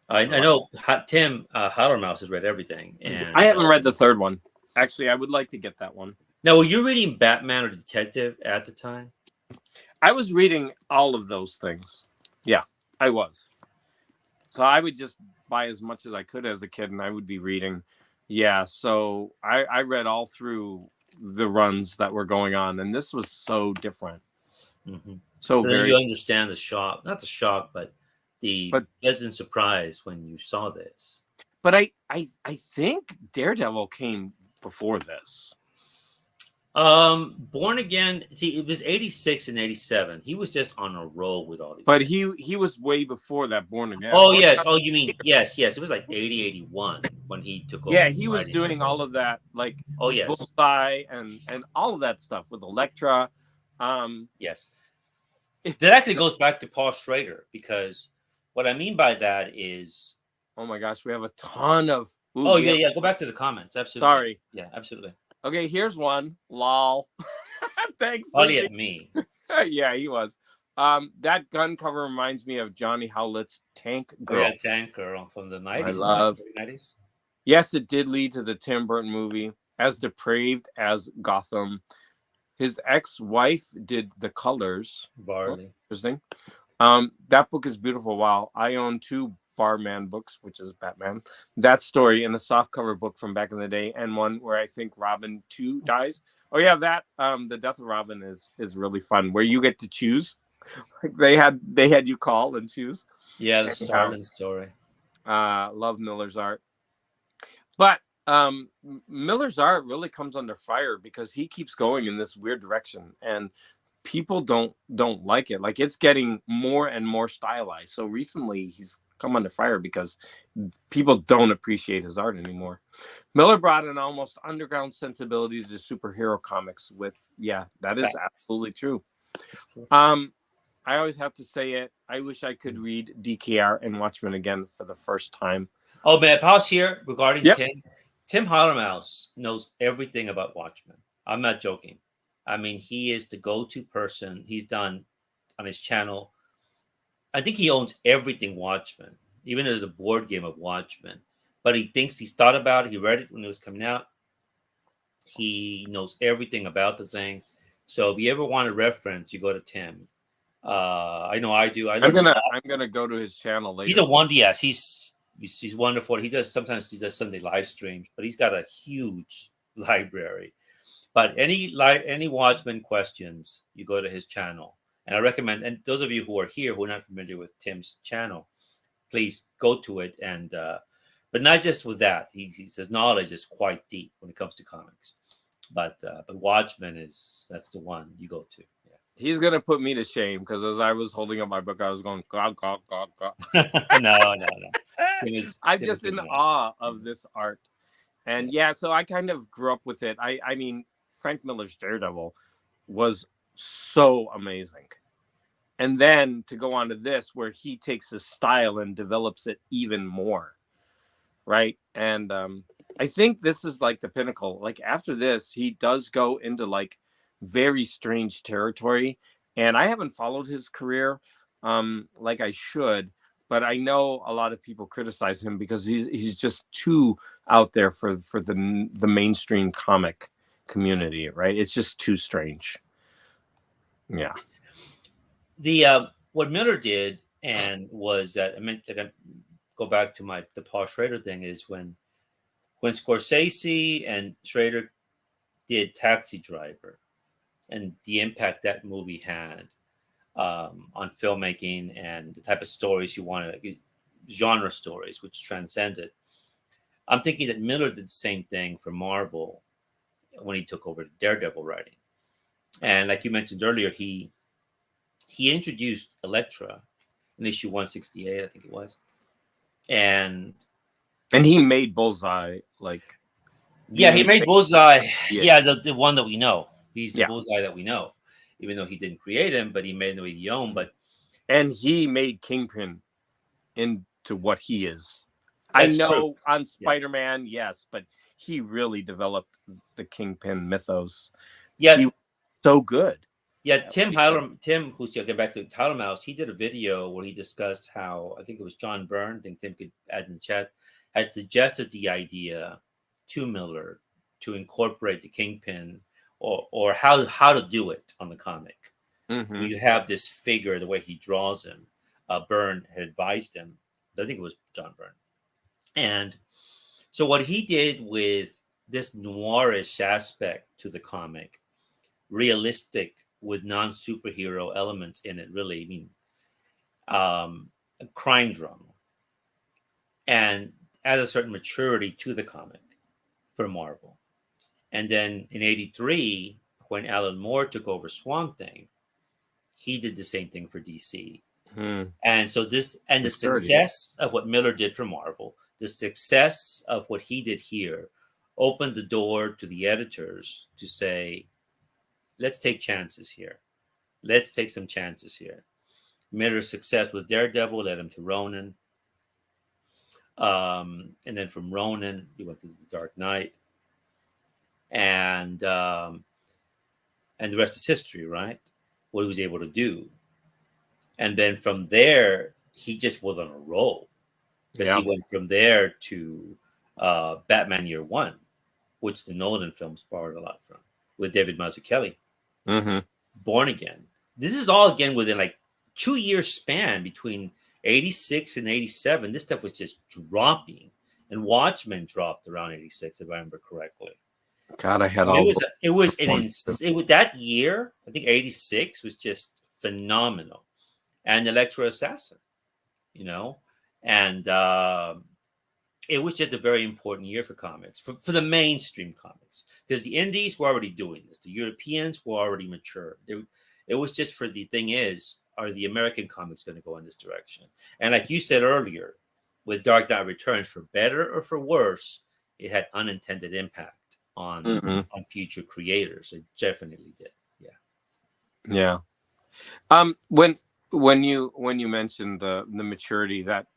I know Tim Howlermouse has read everything, and I haven't read the third one. Actually, I would like to get that one. now were you reading Batman or Detective at the time? I was reading all of those things. Yeah, I was. So I would just buy as much as I could as a kid, and I would be reading. Yeah, so I read all through the runs that were going on, and this was so different. Mm-hmm. So So then very, you understand the shock, not the shock, but the but pleasant surprise when you saw this. I think Daredevil came before this. Born Again, see, it was 86 and 87. He was just on a roll with all these But things. he was way before that. Born Again. Oh, yes. Oh, you mean, yes, yes. It was like 80, 81 when he took over Yeah, he was writing. doing all of that, like Oh, with yes. Bullseye and all of that stuff with Elektra. Yes. That actually goes back to Paul Schrader, because what I mean by that is, Oh my gosh, we have a ton of. Ooh, oh, we yeah, have- yeah. Go back to the comments. Absolutely. Sorry. Yeah, absolutely. Okay, here's one. Lol. Thanks. Probably at me. Yeah, he was. That gun cover reminds me of Johnny Howlett's Tank Oh, Girl. yeah, Tank Girl from the 90s. I love. 90s. Yes, it did lead to the Tim Burton movie. As depraved as Gotham. His ex-wife did The Colors. Barley. Interesting. That book is beautiful. Wow. I own 2 Barman books, which is Batman. That story and a softcover book from back in the day, and one where I think Robin 2 dies. Oh yeah, that the Death of Robin is really fun, where you get to choose. they had you call and choose. Yeah, the Starlin story. Love Miller's art. But Miller's art really comes under fire because he keeps going in this weird direction, and people don't like it. Like, it's getting more and more stylized. So recently he's come under fire because people don't appreciate his art anymore. Miller brought an almost underground sensibility to superhero comics with, yeah, that is absolutely true. I always have to say it. I wish I could read DKR and Watchmen again for the first time. Oh, man, pause here regarding Yep. Tim. Tim Howlermouse knows everything about Watchmen. I'm not joking. I mean, he is the go-to person. He's done on his channel. I think he owns everything Watchmen, even there's a board game of Watchmen. But he thinks he's thought about it. He read it when it was coming out. He knows everything about the thing. So if you ever want a reference, you go to Tim. I know I do. I'm gonna go to his channel later. He's a wonder. Yes, he's wonderful. He does Sunday live streams, but he's got a huge library. But any Watchmen questions, you go to his channel. And I recommend, and those of you who are here who are not familiar with Tim's channel, please go to it. And but not just with that, his knowledge is quite deep when it comes to comics. But Watchmen that's the one you go to. Yeah. He's gonna put me to shame because as I was holding up my book, I was going God. No. I'm just in awe of this art, and yeah, so I kind of grew up with it. I mean, Frank Miller's Daredevil was so amazing, and then to go on to this, where he takes his style and develops it even more, right? And I think this is like the pinnacle. Like, after this, he does go into like very strange territory, and I haven't followed his career like I should, but I know a lot of people criticize him because he's just too out there for the mainstream comic community, right? It's just too strange. Yeah. The what Miller did and was that I meant to go back to the Paul Schrader thing is when Scorsese and Schrader did Taxi Driver and the impact that movie had on filmmaking and the type of stories you wanted, genre stories, which transcended. I'm thinking that Miller did the same thing for Marvel when he took over Daredevil writing. And like you mentioned earlier, he introduced Elektra in issue 168, I think it was. And he made Bullseye like Yeah, he made Bullseye. Yeah, Yeah, the one that we know. He's the yeah, Bullseye that we know, even though he didn't create him, but he made him he own. But and he made Kingpin into what he is. I that's true. know on Yeah, Spider-Man, yes, but he really developed the Kingpin mythos. yeah, He was so good yeah. at Tim what he did. Hyler, Tim, who's get back to Tyler Mouse. He did a video where he discussed how I think it was John Byrne. I think Tim could add in the chat had suggested the idea to Miller to incorporate the Kingpin or how to do it on the comic. Mm-hmm. You have this figure, the way he draws him. Byrne had advised him. I think it was John Byrne. And so what he did with this noirish aspect to the comic, realistic with non-superhero elements in it, really, I mean, a crime drama, and add a certain maturity to the comic for Marvel. And then in '83, when Alan Moore took over Swamp Thing, he did the same thing for DC. Hmm. And so this and the Maturity. success of what Miller did for Marvel, the success of what he did here opened the door to the editors to say, let's take chances here. Let's take some chances here. Miller's success with Daredevil led him to Ronin. And then from Ronin, he went to the Dark Knight. And the rest is history, right? What he was able to do. And then from there, he just was on a roll. Because Yeah. he went from there to Batman Year One, which the Nolan films borrowed a lot from, with David Mazzucchelli. Mm-hmm. Born Again. This is all again within like 2 year span between '86 and '87. This stuff was just dropping, and Watchmen dropped around '86, if I remember correctly. God, I had I mean, all it was that year. I think '86 was just phenomenal, and Electro Assassin, you know, and it was just a very important year for comics, for the mainstream comics, because the indies were already doing this. The Europeans were already mature. It was just for the thing is, are the American comics going to go in this direction? And like you said earlier, with Dark Knight Returns, for better or for worse, it had unintended impact on Mm-hmm. future creators. It definitely did. Yeah. Yeah. When you mentioned the maturity, that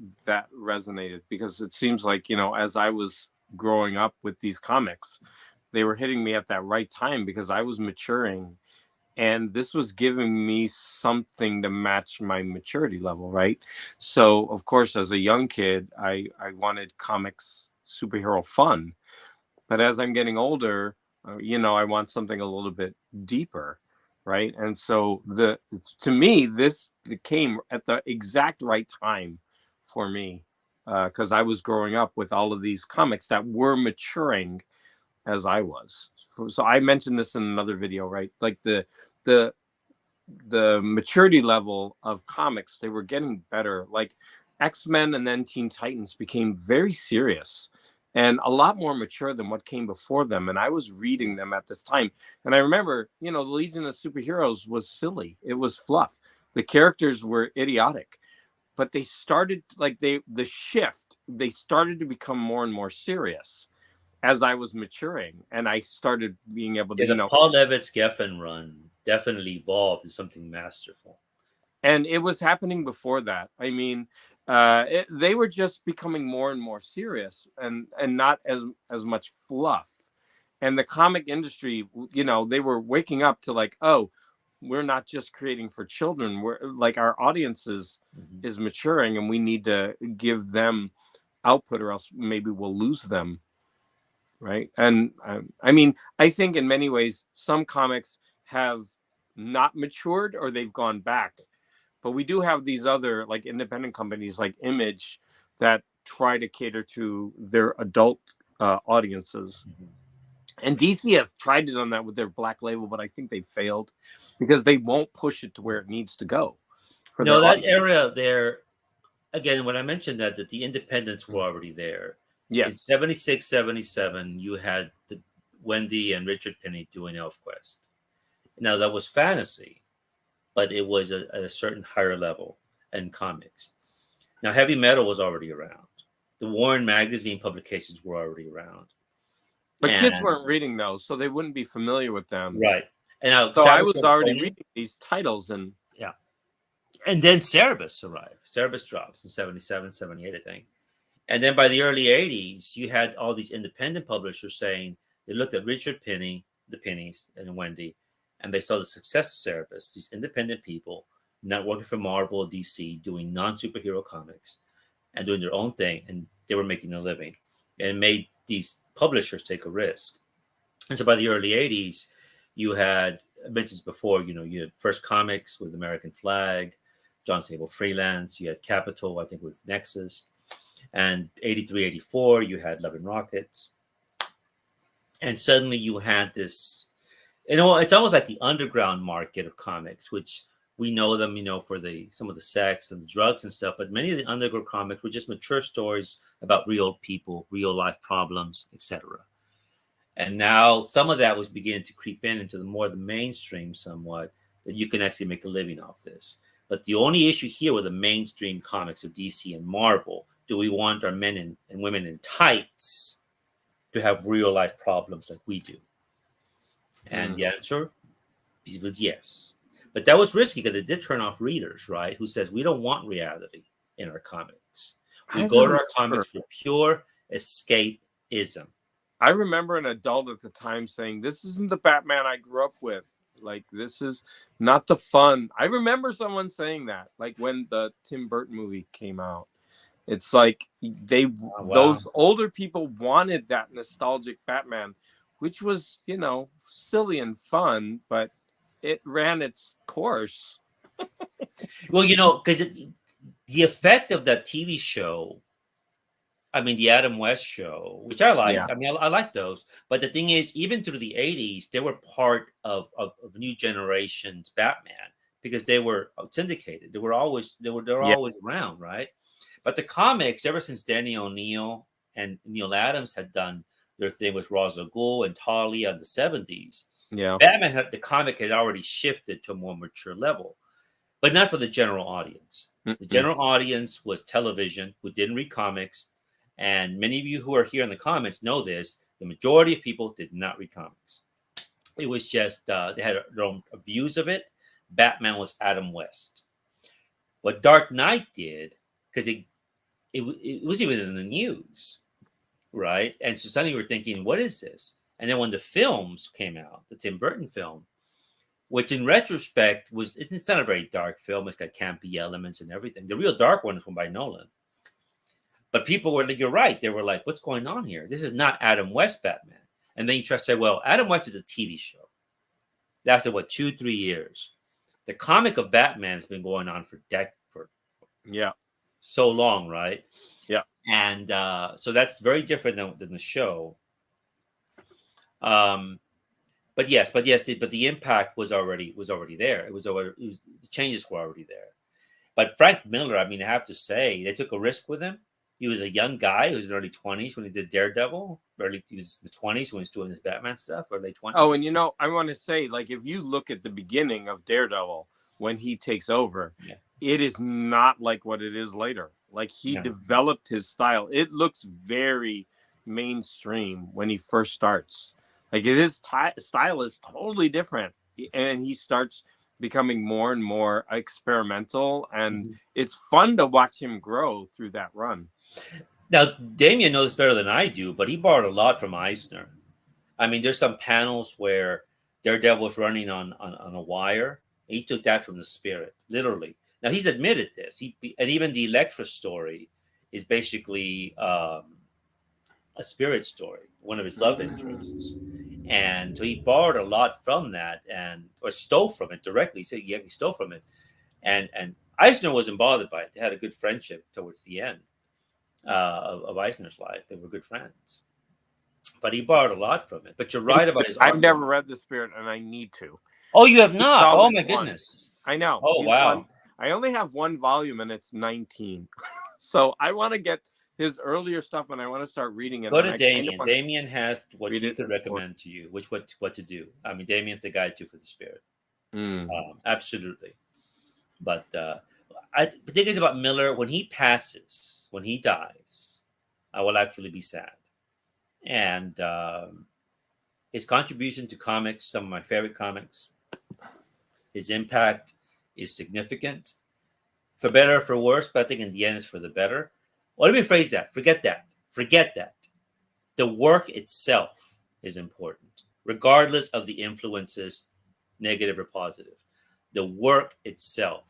resonated, because it seems like, as I was growing up with these comics, they were hitting me at that right time, because I was maturing, and this was giving me something to match my maturity level, right? So of course, as a young kid, I wanted comics superhero fun, but as I'm getting older, I want something a little bit deeper, right? And so to me, this came at the exact right time for me, because I was growing up with all of these comics that were maturing as I was. So I mentioned this in another video, right? Like the the maturity level of comics, they were getting better. Like X-Men and then Teen Titans became very serious and a lot more mature than what came before them. And I was reading them at this time. And I remember, the Legion of Superheroes was silly. It was fluff. The characters were idiotic, but they started they started to become more and more serious as I was maturing, and I started being able to, Yeah, the Paul Levitz Geffen run definitely evolved into something masterful. and it was happening before that. I mean, they were just becoming more and more serious, and not as much fluff. And the comic industry, they were waking up to, like, oh, we're not just creating for children. We're like, our audiences is maturing, and we need to give them output, or else maybe we'll lose them, right? And I mean, I think in many ways some comics have not matured, or they've gone back, but we do have these other, like, independent companies like Image that try to cater to their adult audiences. And DC have tried it on that with their Black Label, but I think they failed because they won't push it to where it needs to go for No, their that audience. era there, again, when I mentioned that the independents were already there. In Yes. 76, 77, you had the Wendy and Richard Penny doing ElfQuest. Now, that was fantasy, but it was at a certain higher level in comics. Now, heavy metal was already around. The Warren magazine publications were already around. But kids And weren't reading those, so they wouldn't be familiar with them. right. And now So I Shadows was of already Tony, reading these titles, and yeah. And then Cerebus arrived. Cerebus drops in 77, 78, I think. And then by the early 80s, you had all these independent publishers saying they looked at Richard Penny, the Pennies, and Wendy, and they saw the success of Cerebus, these independent people not working for Marvel or DC, doing non superhero comics and doing their own thing, and they were making a living. And it made these publishers take a risk. And so by the early 80s, you had, I mentioned before, you had First Comics with American Flag, John Sable Freelance, you had Capital, I think, with Nexus. And 83, 84, you had Love and Rockets. And suddenly you had this, it's almost like the underground market of comics, which we know them, for some of the sex and the drugs and stuff. But many of the underground comics were just mature stories about real people, real life problems, etc. And now some of that was beginning to creep into the mainstream somewhat, that you can actually make a living off this. But the only issue here with the mainstream comics of DC and Marvel, do we want our men and women in tights to have real life problems like we do? And the answer was yes. But that was risky because it did turn off readers, right? Who says we don't want reality in our comics. We go to our comics for pure escapism. I remember an adult at the time saying, "This isn't the Batman I grew up with. Like, this is not the fun." I remember someone saying that, like when the Tim Burton movie came out. It's like those older people wanted that nostalgic Batman, which was, silly and fun, but it ran its course. Well, because the effect of that TV show, I mean, the Adam West show, which I like. Yeah. I mean, I like those. But the thing is, even through the 80s, they were part of new generation's Batman because they were syndicated. They're always around, right? But the comics, ever since Danny O'Neill and Neil Adams had done their thing with Ra's al Ghul and Talia in the 70s, Batman, the comic had already shifted to a more mature level, but not for the general audience. The general audience was television, who didn't read comics. And many of you who are here in the comments know this. The majority of people did not read comics. It was just, they had their own views of it. Batman was Adam West. What Dark Knight did, because it was even in the news, right? And so suddenly we're thinking, what is this? And then when the films came out, the Tim Burton film, which in retrospect it's not a very dark film. It's got campy elements and everything. The real dark one is one by Nolan. But people were like, you're right. They were like, what's going on here? This is not Adam West Batman. And then you try to say, well, Adam West is a TV show. Lasted, 2-3 years. The comic of Batman has been going on for so long, right? Yeah. And so that's very different than the show. But the impact was already there. The changes were already there. But Frank Miller, I mean, I have to say, they took a risk with him. He was a young guy who was in early 20s when he did Daredevil. He was in the 20s when he was doing his Batman stuff, or late 20s. Oh, and I want to say, like, if you look at the beginning of Daredevil, when he takes over, it is not like what it is later. Like, he developed his style. It looks very mainstream when he first starts. Like, his style is totally different. And he starts becoming more and more experimental. And it's fun to watch him grow through that run. Now, Damien knows better than I do, but he borrowed a lot from Eisner. I mean, there's some panels where Daredevil's running on a wire. He took that from the Spirit, literally. Now, he's admitted this. And even the Elektra story is basically a Spirit story, one of his love interests. And so he borrowed a lot from that, or stole from it directly. He said, yeah, he stole from it. And Eisner wasn't bothered by it. They had a good friendship towards the end of Eisner's life. They were good friends. But he borrowed a lot from it. But you're right about his art. I've never read The Spirit, and I need to. Oh, you have not? Oh, my goodness. I know. Oh, wow. I only have one volume, and it's 19. So I want to get his earlier stuff, and I want to start reading it. Go to Damien. Damien has what he could recommend to you, what to do. I mean, Damien's the guy, too, for The Spirit. Absolutely. But the thing is about Miller, when he passes, when he dies, I will actually be sad. And his contribution to comics, some of my favorite comics, his impact is significant, for better or for worse, but I think in the end it's for the better. Well, let me phrase that. Forget that. Forget that. The work itself is important, regardless of the influences, negative or positive. The work itself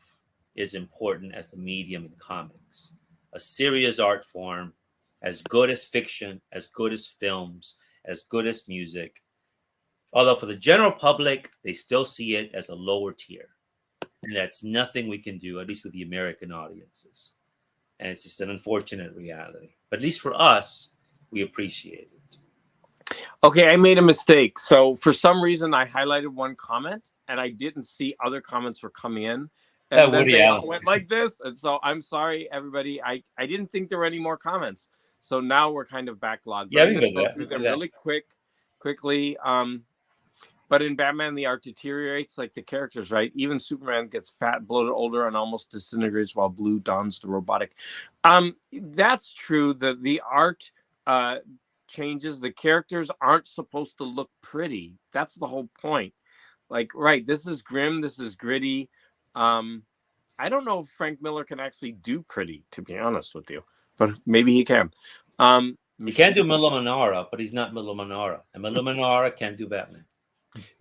is important as the medium in comics. A serious art form, as good as fiction, as good as films, as good as music. Although for the general public, they still see it as a lower tier. And that's nothing we can do, at least with the American audiences. And it's just an unfortunate reality. But at least for us, we appreciate it. Okay, I made a mistake. So for some reason, I highlighted one comment, and I didn't see other comments were coming in. And then Woody they all Allen. went like this. And so I'm sorry, everybody. I didn't think there were any more comments. So now we're kind of backlogged. Yeah, I'm we going to can go do through that. them really quickly. But in Batman, the art deteriorates like the characters, right? Even Superman gets fat, bloated, older, and almost disintegrates while Blue dons the robotic. That's true. The art changes. The characters aren't supposed to look pretty. That's the whole point. Like, right, this is grim. This is gritty. I don't know if Frank Miller can actually do pretty, to be honest with you, but maybe he can. He can't do Milo Manara, but he's not Milo Manara. And Milo Manara can't do Batman.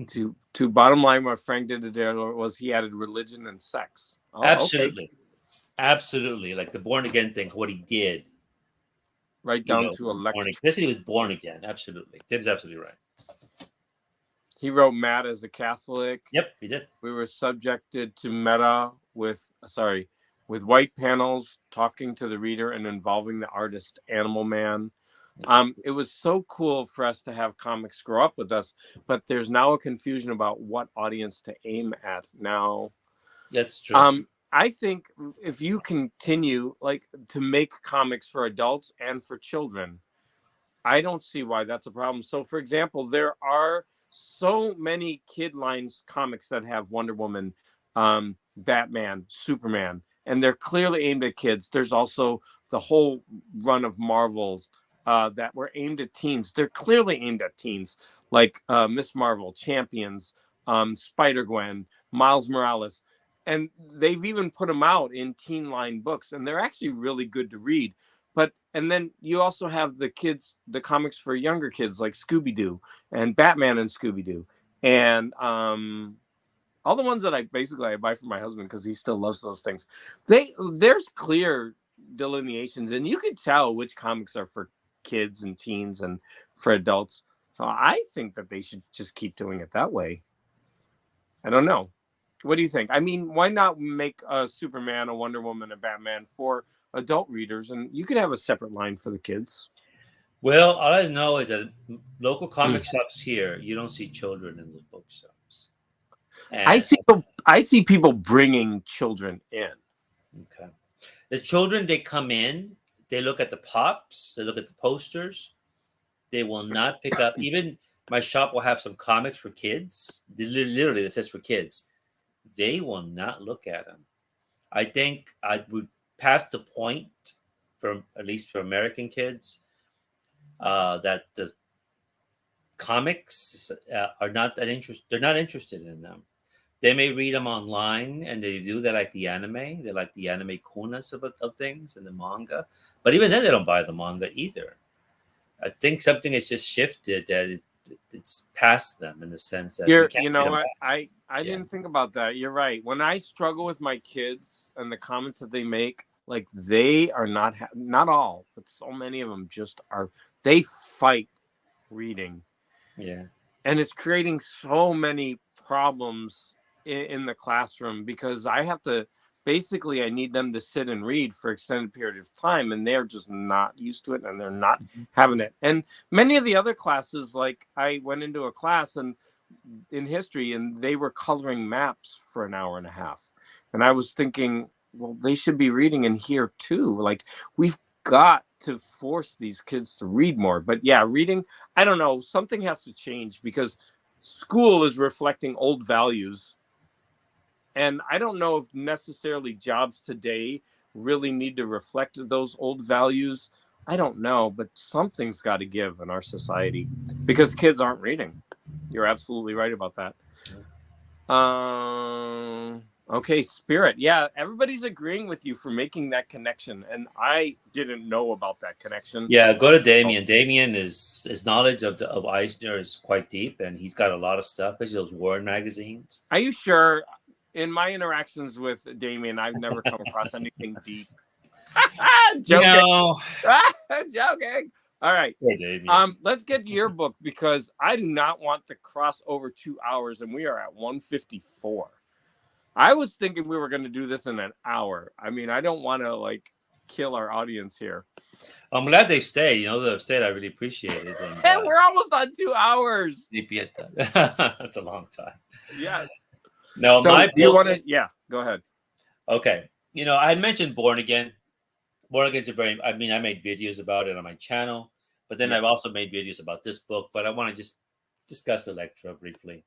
to bottom line, what Frank did to there was he added religion and sex. Oh, Absolutely. okay. Absolutely. Like the born again thing, what he did. Right down to electric. He was born again. Absolutely. Tim's absolutely right. He wrote Matt as a Catholic. Yep, he did. We were subjected to meta with white panels talking to the reader and involving the artist Animal Man. It was so cool for us to have comics grow up with us, but there's now a confusion about what audience to aim at now. That's true. I think if you continue to make comics for adults and for children, I don't see why that's a problem. So, for example, there are so many kid lines comics that have Wonder Woman, Batman, Superman, and they're clearly aimed at kids. There's also the whole run of Marvels that were aimed at teens. They're clearly aimed at teens, like Miss Marvel, Champions, Spider-Gwen, Miles Morales. And they've even put them out in teen line books, and they're actually really good to read. And then you also have the comics for younger kids like Scooby-Doo and Batman and Scooby-Doo. And all the ones that I buy for my husband because he still loves those things. There's clear delineations, and you can tell which comics are for kids and teens and for adults. So I think that they should just keep doing it that way. I don't know. What do you think? I mean, why not make a Superman, a Wonder Woman, a Batman for adult readers, and you could have a separate line for the kids? Well, all I know is that local comic shops here, you don't see children in the bookshops. And I see people bringing children in. Okay. The children, they come in, they look at the pops, they look at the posters. They will not pick up. Even my shop will have some comics for kids. Literally, it says for kids. They will not look at them. I think I would pass the point, at least for American kids, that the comics are not that interested. They're not interested in them. They may read them online, and they like the anime. They like the anime coolness of things and the manga. But even then, they don't buy the manga either. I think something has just shifted that it's past them in the sense that you know what I didn't think about that. You're right. When I struggle with my kids and the comments that they make, like they are not all, but so many of them just are. They fight reading. Yeah, and it's creating so many problems in the classroom because I have to. Basically, I need them to sit and read for extended period of time, and they're just not used to it, and they're not having it. And many of the other classes, like I went into a class in history, and they were coloring maps for an hour and a half, and I was thinking, well, they should be reading in here too. Like we've got to force these kids to read more. But yeah, reading, I don't know, something has to change because school is reflecting old values. And I don't know if necessarily jobs today really need to reflect those old values. I don't know, but something's got to give in our society because kids aren't reading. You're absolutely right about that. Okay, Spirit. Yeah, everybody's agreeing with you for making that connection, and I didn't know about that connection. Yeah, go to Damien. Damien is his knowledge of Eisner is quite deep, and he's got a lot of stuff, especially those Warren magazines. Are you sure? In my interactions with Damien, I've never come across anything deep. Joking. No. Joking. All right. Let's get to your book because I do not want to cross over 2 hours, and we are at 1:54. I was thinking we were going to do this in an hour. I mean, I don't want to like kill our audience here. I'm glad they stayed. You know, they've stayed. I really appreciate it. And we're almost on 2 hours. That's a long time. Yes. No, so do you want to? Yeah, go ahead. Okay. You know, I mentioned Born Again. Born Again's I made videos about it on my channel, but then I've also made videos about this book, but I want to just discuss Electra briefly.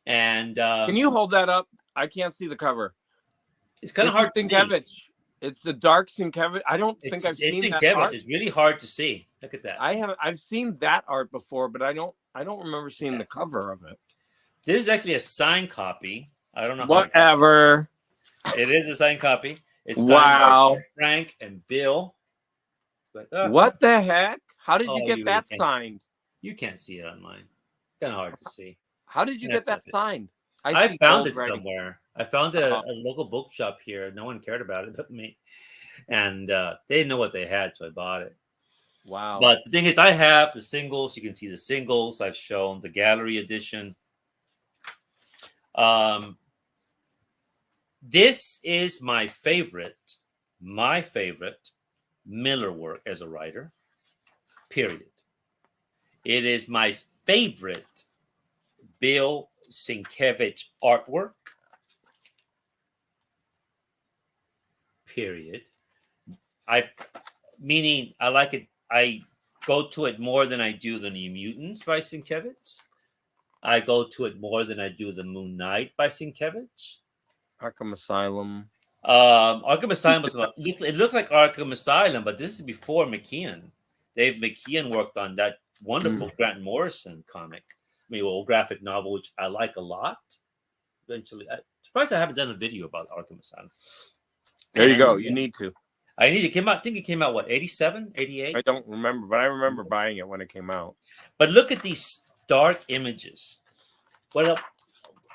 And can you hold that up? I can't see the cover. It's kind of hard to see. It's the dark Sienkiewicz. I don't think I've seen that art. It's really hard to see. Look at that. I've seen that art before, but I don't remember seeing the cover of it. This is actually a signed copy. I don't know. Whatever. It is a signed copy. It's signed by Frank and Bill. What the heck? How did you get that signed? You can't see it online. Kind of hard to see. How did you get that signed? I found it somewhere. I found a local bookshop here. No one cared about it but me. And they didn't know what they had, so I bought it. Wow. But the thing is, I have the singles. You can see the singles. I've shown the gallery edition. This is my favorite Miller work as a writer, period. It is my favorite Bill Sienkiewicz artwork, period. Meaning I like it. I go to it more than I do the New Mutants by Sienkiewicz. I go to it more than I do the Moon Knight by Sienkiewicz. Arkham Asylum. Arkham Asylum was it looks like Arkham Asylum, but this is before McKeon. Dave McKeon worked on that wonderful Grant Morrison comic, graphic novel, which I like a lot. Eventually, I'm surprised I haven't done a video about Arkham Asylum. There you go. You need to. It came out. I think it came out, 87, 88? I don't remember, but I remember buying it when it came out. But look at these stark images. Well,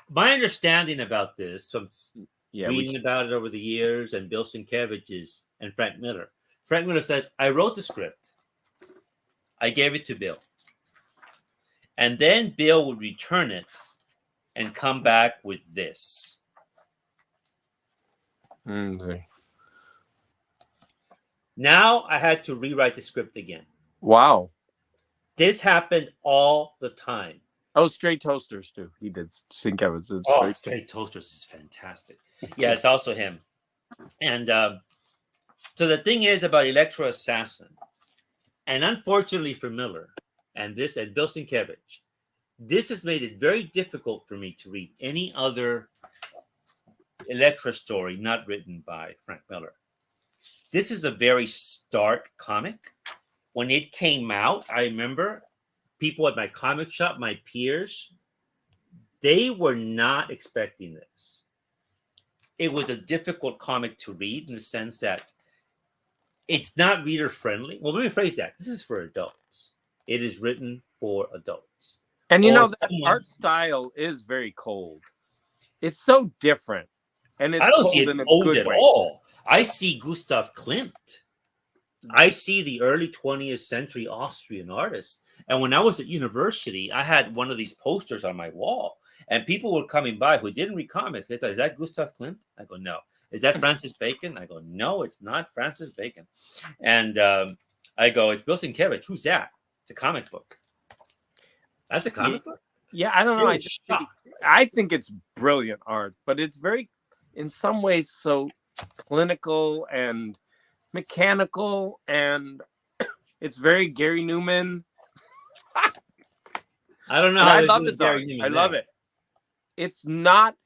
my understanding about this, from reading about it over the years, and Bill Sienkiewicz and Frank Miller. Frank Miller says, I wrote the script. I gave it to Bill. And then Bill would return it and come back with this. Okay. Now I had to rewrite the script again. Wow. This happened all the time. Oh, Straight Toasters too. He did Sienkiewicz. Straight Toasters is fantastic. Yeah, it's also him. And so the thing is about Electra Assassin, and unfortunately for Miller and Bill Sienkiewicz, this has made it very difficult for me to read any other Electra story not written by Frank Miller. This is a very stark comic. When it came out, I remember people at my comic shop, my peers, they were not expecting this. It was a difficult comic to read in the sense that it's not reader friendly. Well, let me phrase that. This is for adults. It is written for adults. And that art style is very cold. It's so different. And it's I don't see it cold at all. I see Gustav Klimt. I see the early 20th century Austrian artist. And when I was at university, I had one of these posters on my wall. And people were coming by who didn't read comics. They thought, is that Gustav Klimt? I go, no. Is that Francis Bacon? I go, no, it's not Francis Bacon. And I go, it's Bill Sienkiewicz. Who's that? It's a comic book. That's a comic book? Yeah, I don't know. I think it's brilliant art, but it's very, in some ways, so clinical and mechanical, and it's very Gary Newman. I don't know. I love this art. I love it. It's not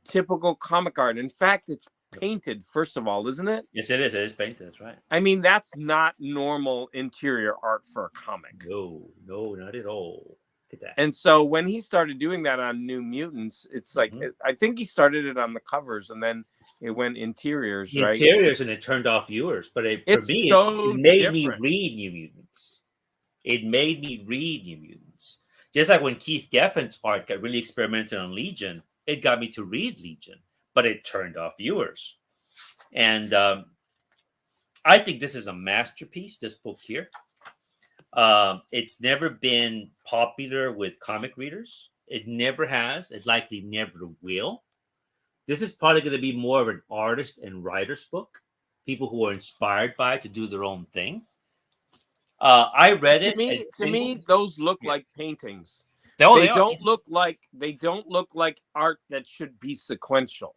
typical comic art. In fact, it's painted, first of all, isn't it? Yes, it is. It is painted. That's right. I mean, that's not normal interior art for a comic. No, not at all. Look at that. And so when he started doing that on New Mutants, it's like I think he started it on the covers and then it went interiors, The right? interiors, and it turned off viewers. But for It's me, it so made me different. read New Mutants. It made me read New Mutants. Just like when Keith Giffen's art got really experimental on Legion, it got me to read Legion, but it turned off viewers. And I think this is a masterpiece, this book here. It's never been popular with comic readers. It never has. It likely never will. This is probably going to be more of an artist and writer's book. People who are inspired by it to do their own thing. I read it. To me, those look Yeah. like paintings. Oh, They they don't look like art that should be sequential.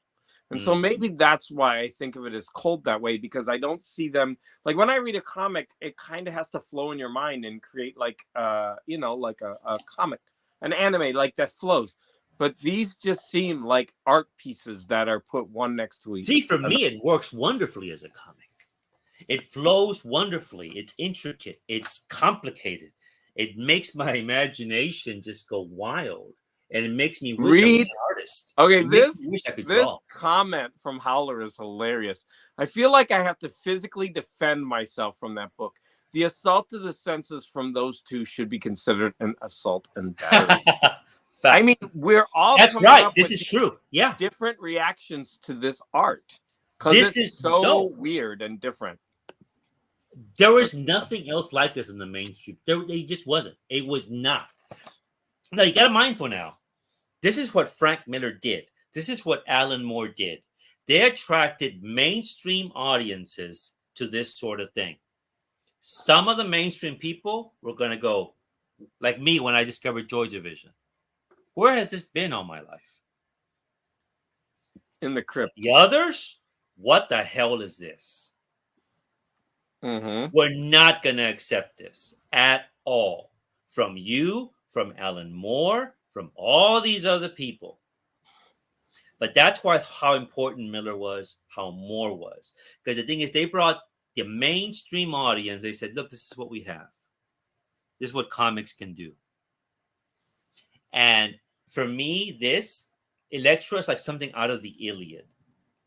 And so maybe that's why I think of it as cold that way, because I don't see them like when I read a comic, it kind of has to flow in your mind and create like like a comic, an anime like that flows. But these just seem like art pieces that are put one next to each other. See, for me, it works wonderfully as a comic. It flows wonderfully. It's intricate. It's complicated. It makes my imagination just go wild. And it makes me wish I was an artist. Okay, wish I could draw. Comment from Howler is hilarious. I feel like I have to physically defend myself from that book. The assault to the senses from those two should be considered an assault and battery. I mean, we're all that's right. This is true. Yeah, different reactions to this art because this is is so weird and different. There was nothing else like this in the mainstream. There just wasn't. It was not. Now you got to mindful now. This is what Frank Miller did. This is what Alan Moore did. They attracted mainstream audiences to this sort of thing. Some of the mainstream people were going to go, like me when I discovered Joy Division. Where has this been all my life? In the crypt. The others, what the hell is this? We're not going to accept this at all. From you, from Alan Moore, from all these other people. But that's why how important Miller was, how Moore was. Because the thing is, they brought the mainstream audience. They said, look, this is what we have. This is what comics can do. And for me, Elektra is like something out of the Iliad,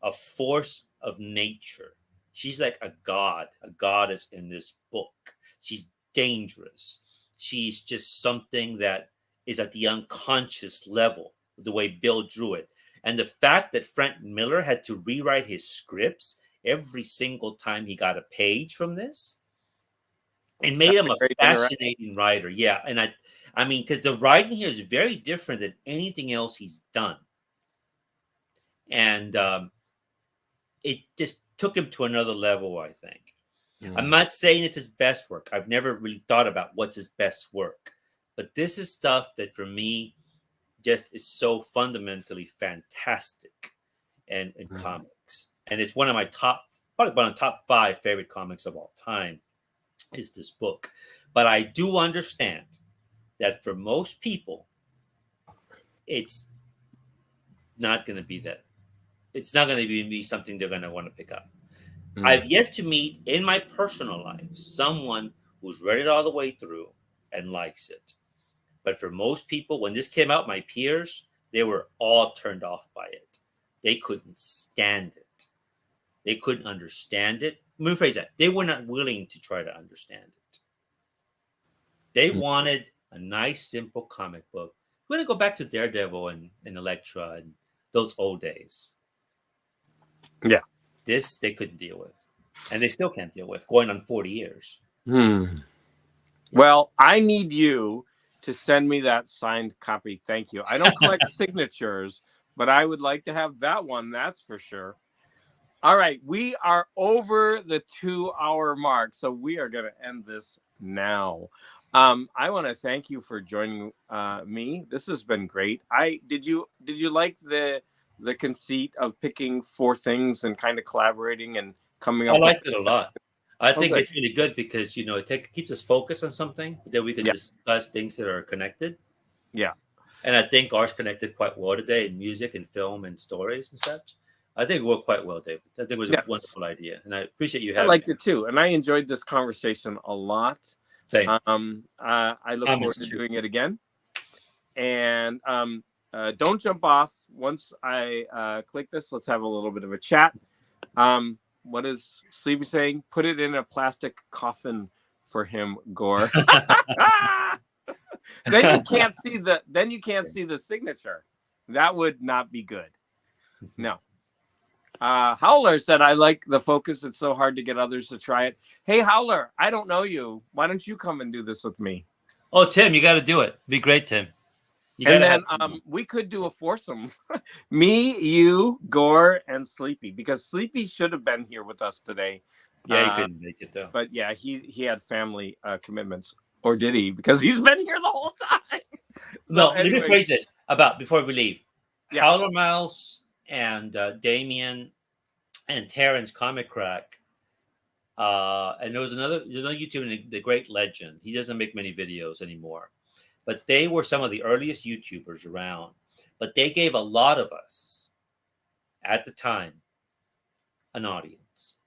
a force of nature. She's like a god, a goddess in this book. She's dangerous. She's just something that is at the unconscious level, the way Bill drew it. And the fact that Frank Miller had to rewrite his scripts every single time he got a page from this, it made him a fascinating writer. Yeah, and I mean, because the writing here is very different than anything else he's done. And it just took him to another level, I think. I'm not saying it's his best work. I've never really thought about what's his best work. But this is stuff that for me just is so fundamentally fantastic in comics. And it's one of my probably one of the top 5 favorite comics of all time is this book. But I do understand that for most people, it's not going to be that. It's not going to be something they're going to want to pick up. I've yet to meet in my personal life someone who's read it all the way through and likes it. But for most people, when this came out, my peers, they were all turned off by it. They couldn't stand it. They couldn't understand it. Let me rephrase that. They were not willing to try to understand it. They wanted a nice, simple comic book. We're going to go back to Daredevil and Elektra and those old days. Yeah. This they couldn't deal with. And they still can't deal with, going on 40 years. Well, I need you to send me that signed copy. Thank you. I don't collect signatures, but I would like to have that one. That's for sure. All right. We are over the 2-hour mark, so we are going to end this now. I want to thank you for joining me. This has been great. Did you like the conceit of picking 4 things and kind of collaborating and coming up? I liked it a lot. I think it's really good because, it keeps us focused on something that we can discuss things that are connected. Yeah. And I think ours connected quite well today in music and film and stories and such. I think it worked quite well, David. I think it was a wonderful idea. And I appreciate you having me. I liked it too. And I enjoyed this conversation a lot. Same. I look forward to doing it again. And don't jump off. Once I click this, let's have a little bit of a chat. What is Sleepy saying? Put it in a plastic coffin for him, Gore. Then you can't see the signature. That would not be good. No. Howler said, I like the focus. It's so hard to get others to try it. Hey, Howler, I don't know you. Why don't you come and do this with me? Oh, Tim, you got to do it. Be great, Tim. And then we could do a foursome. Me, you, Gore, and Sleepy, because Sleepy should have been here with us today. Yeah, he couldn't make it though. But yeah, he had family commitments. Or did he? Because he's been here the whole time. So No, let me phrase this before we leave. Yeah. Howler Mouse and Damien and Terrence Comic Crack. And there's another YouTuber, The Great Legend. He doesn't make many videos anymore. But they were some of the earliest YouTubers around. But they gave a lot of us, at the time, an audience.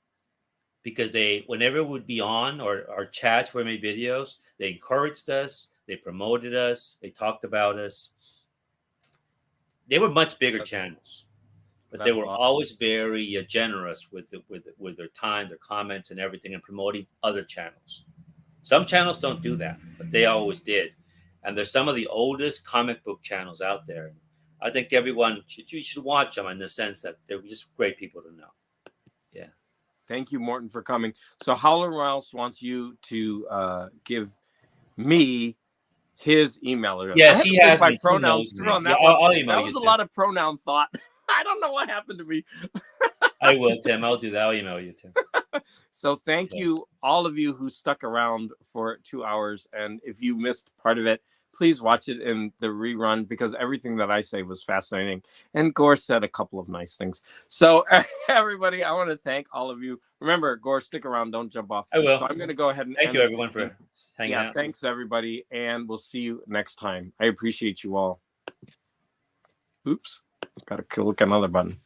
Because whenever we would be on or our chats where we made videos, they encouraged us, they promoted us, they talked about us. They were much bigger channels. But they were always very generous with their time, their comments, and everything, and promoting other channels. Some channels don't do that, but they always did. And there's some of the oldest comic book channels out there. I think everyone should watch them in the sense that they're just great people to know. Yeah. Thank you, Morton, for coming. So Howler Mouse wants you to give me his email address. Yes, he has my pronouns through on that one. I'll email that was a lot of pronoun thought. I don't know what happened to me. I will, Tim. I'll do that. I'll email you, Tim. So thank you, all of you who stuck around for 2 hours. And if you missed part of it, please watch it in the rerun, because everything that I say was fascinating. And Gore said a couple of nice things. So everybody, I want to thank all of you. Remember, Gore, stick around. Don't jump off. I will. So I'm going to go ahead and thank you, everyone, for hanging out. Thanks, everybody. And we'll see you next time. I appreciate you all. Oops. Got to click another button.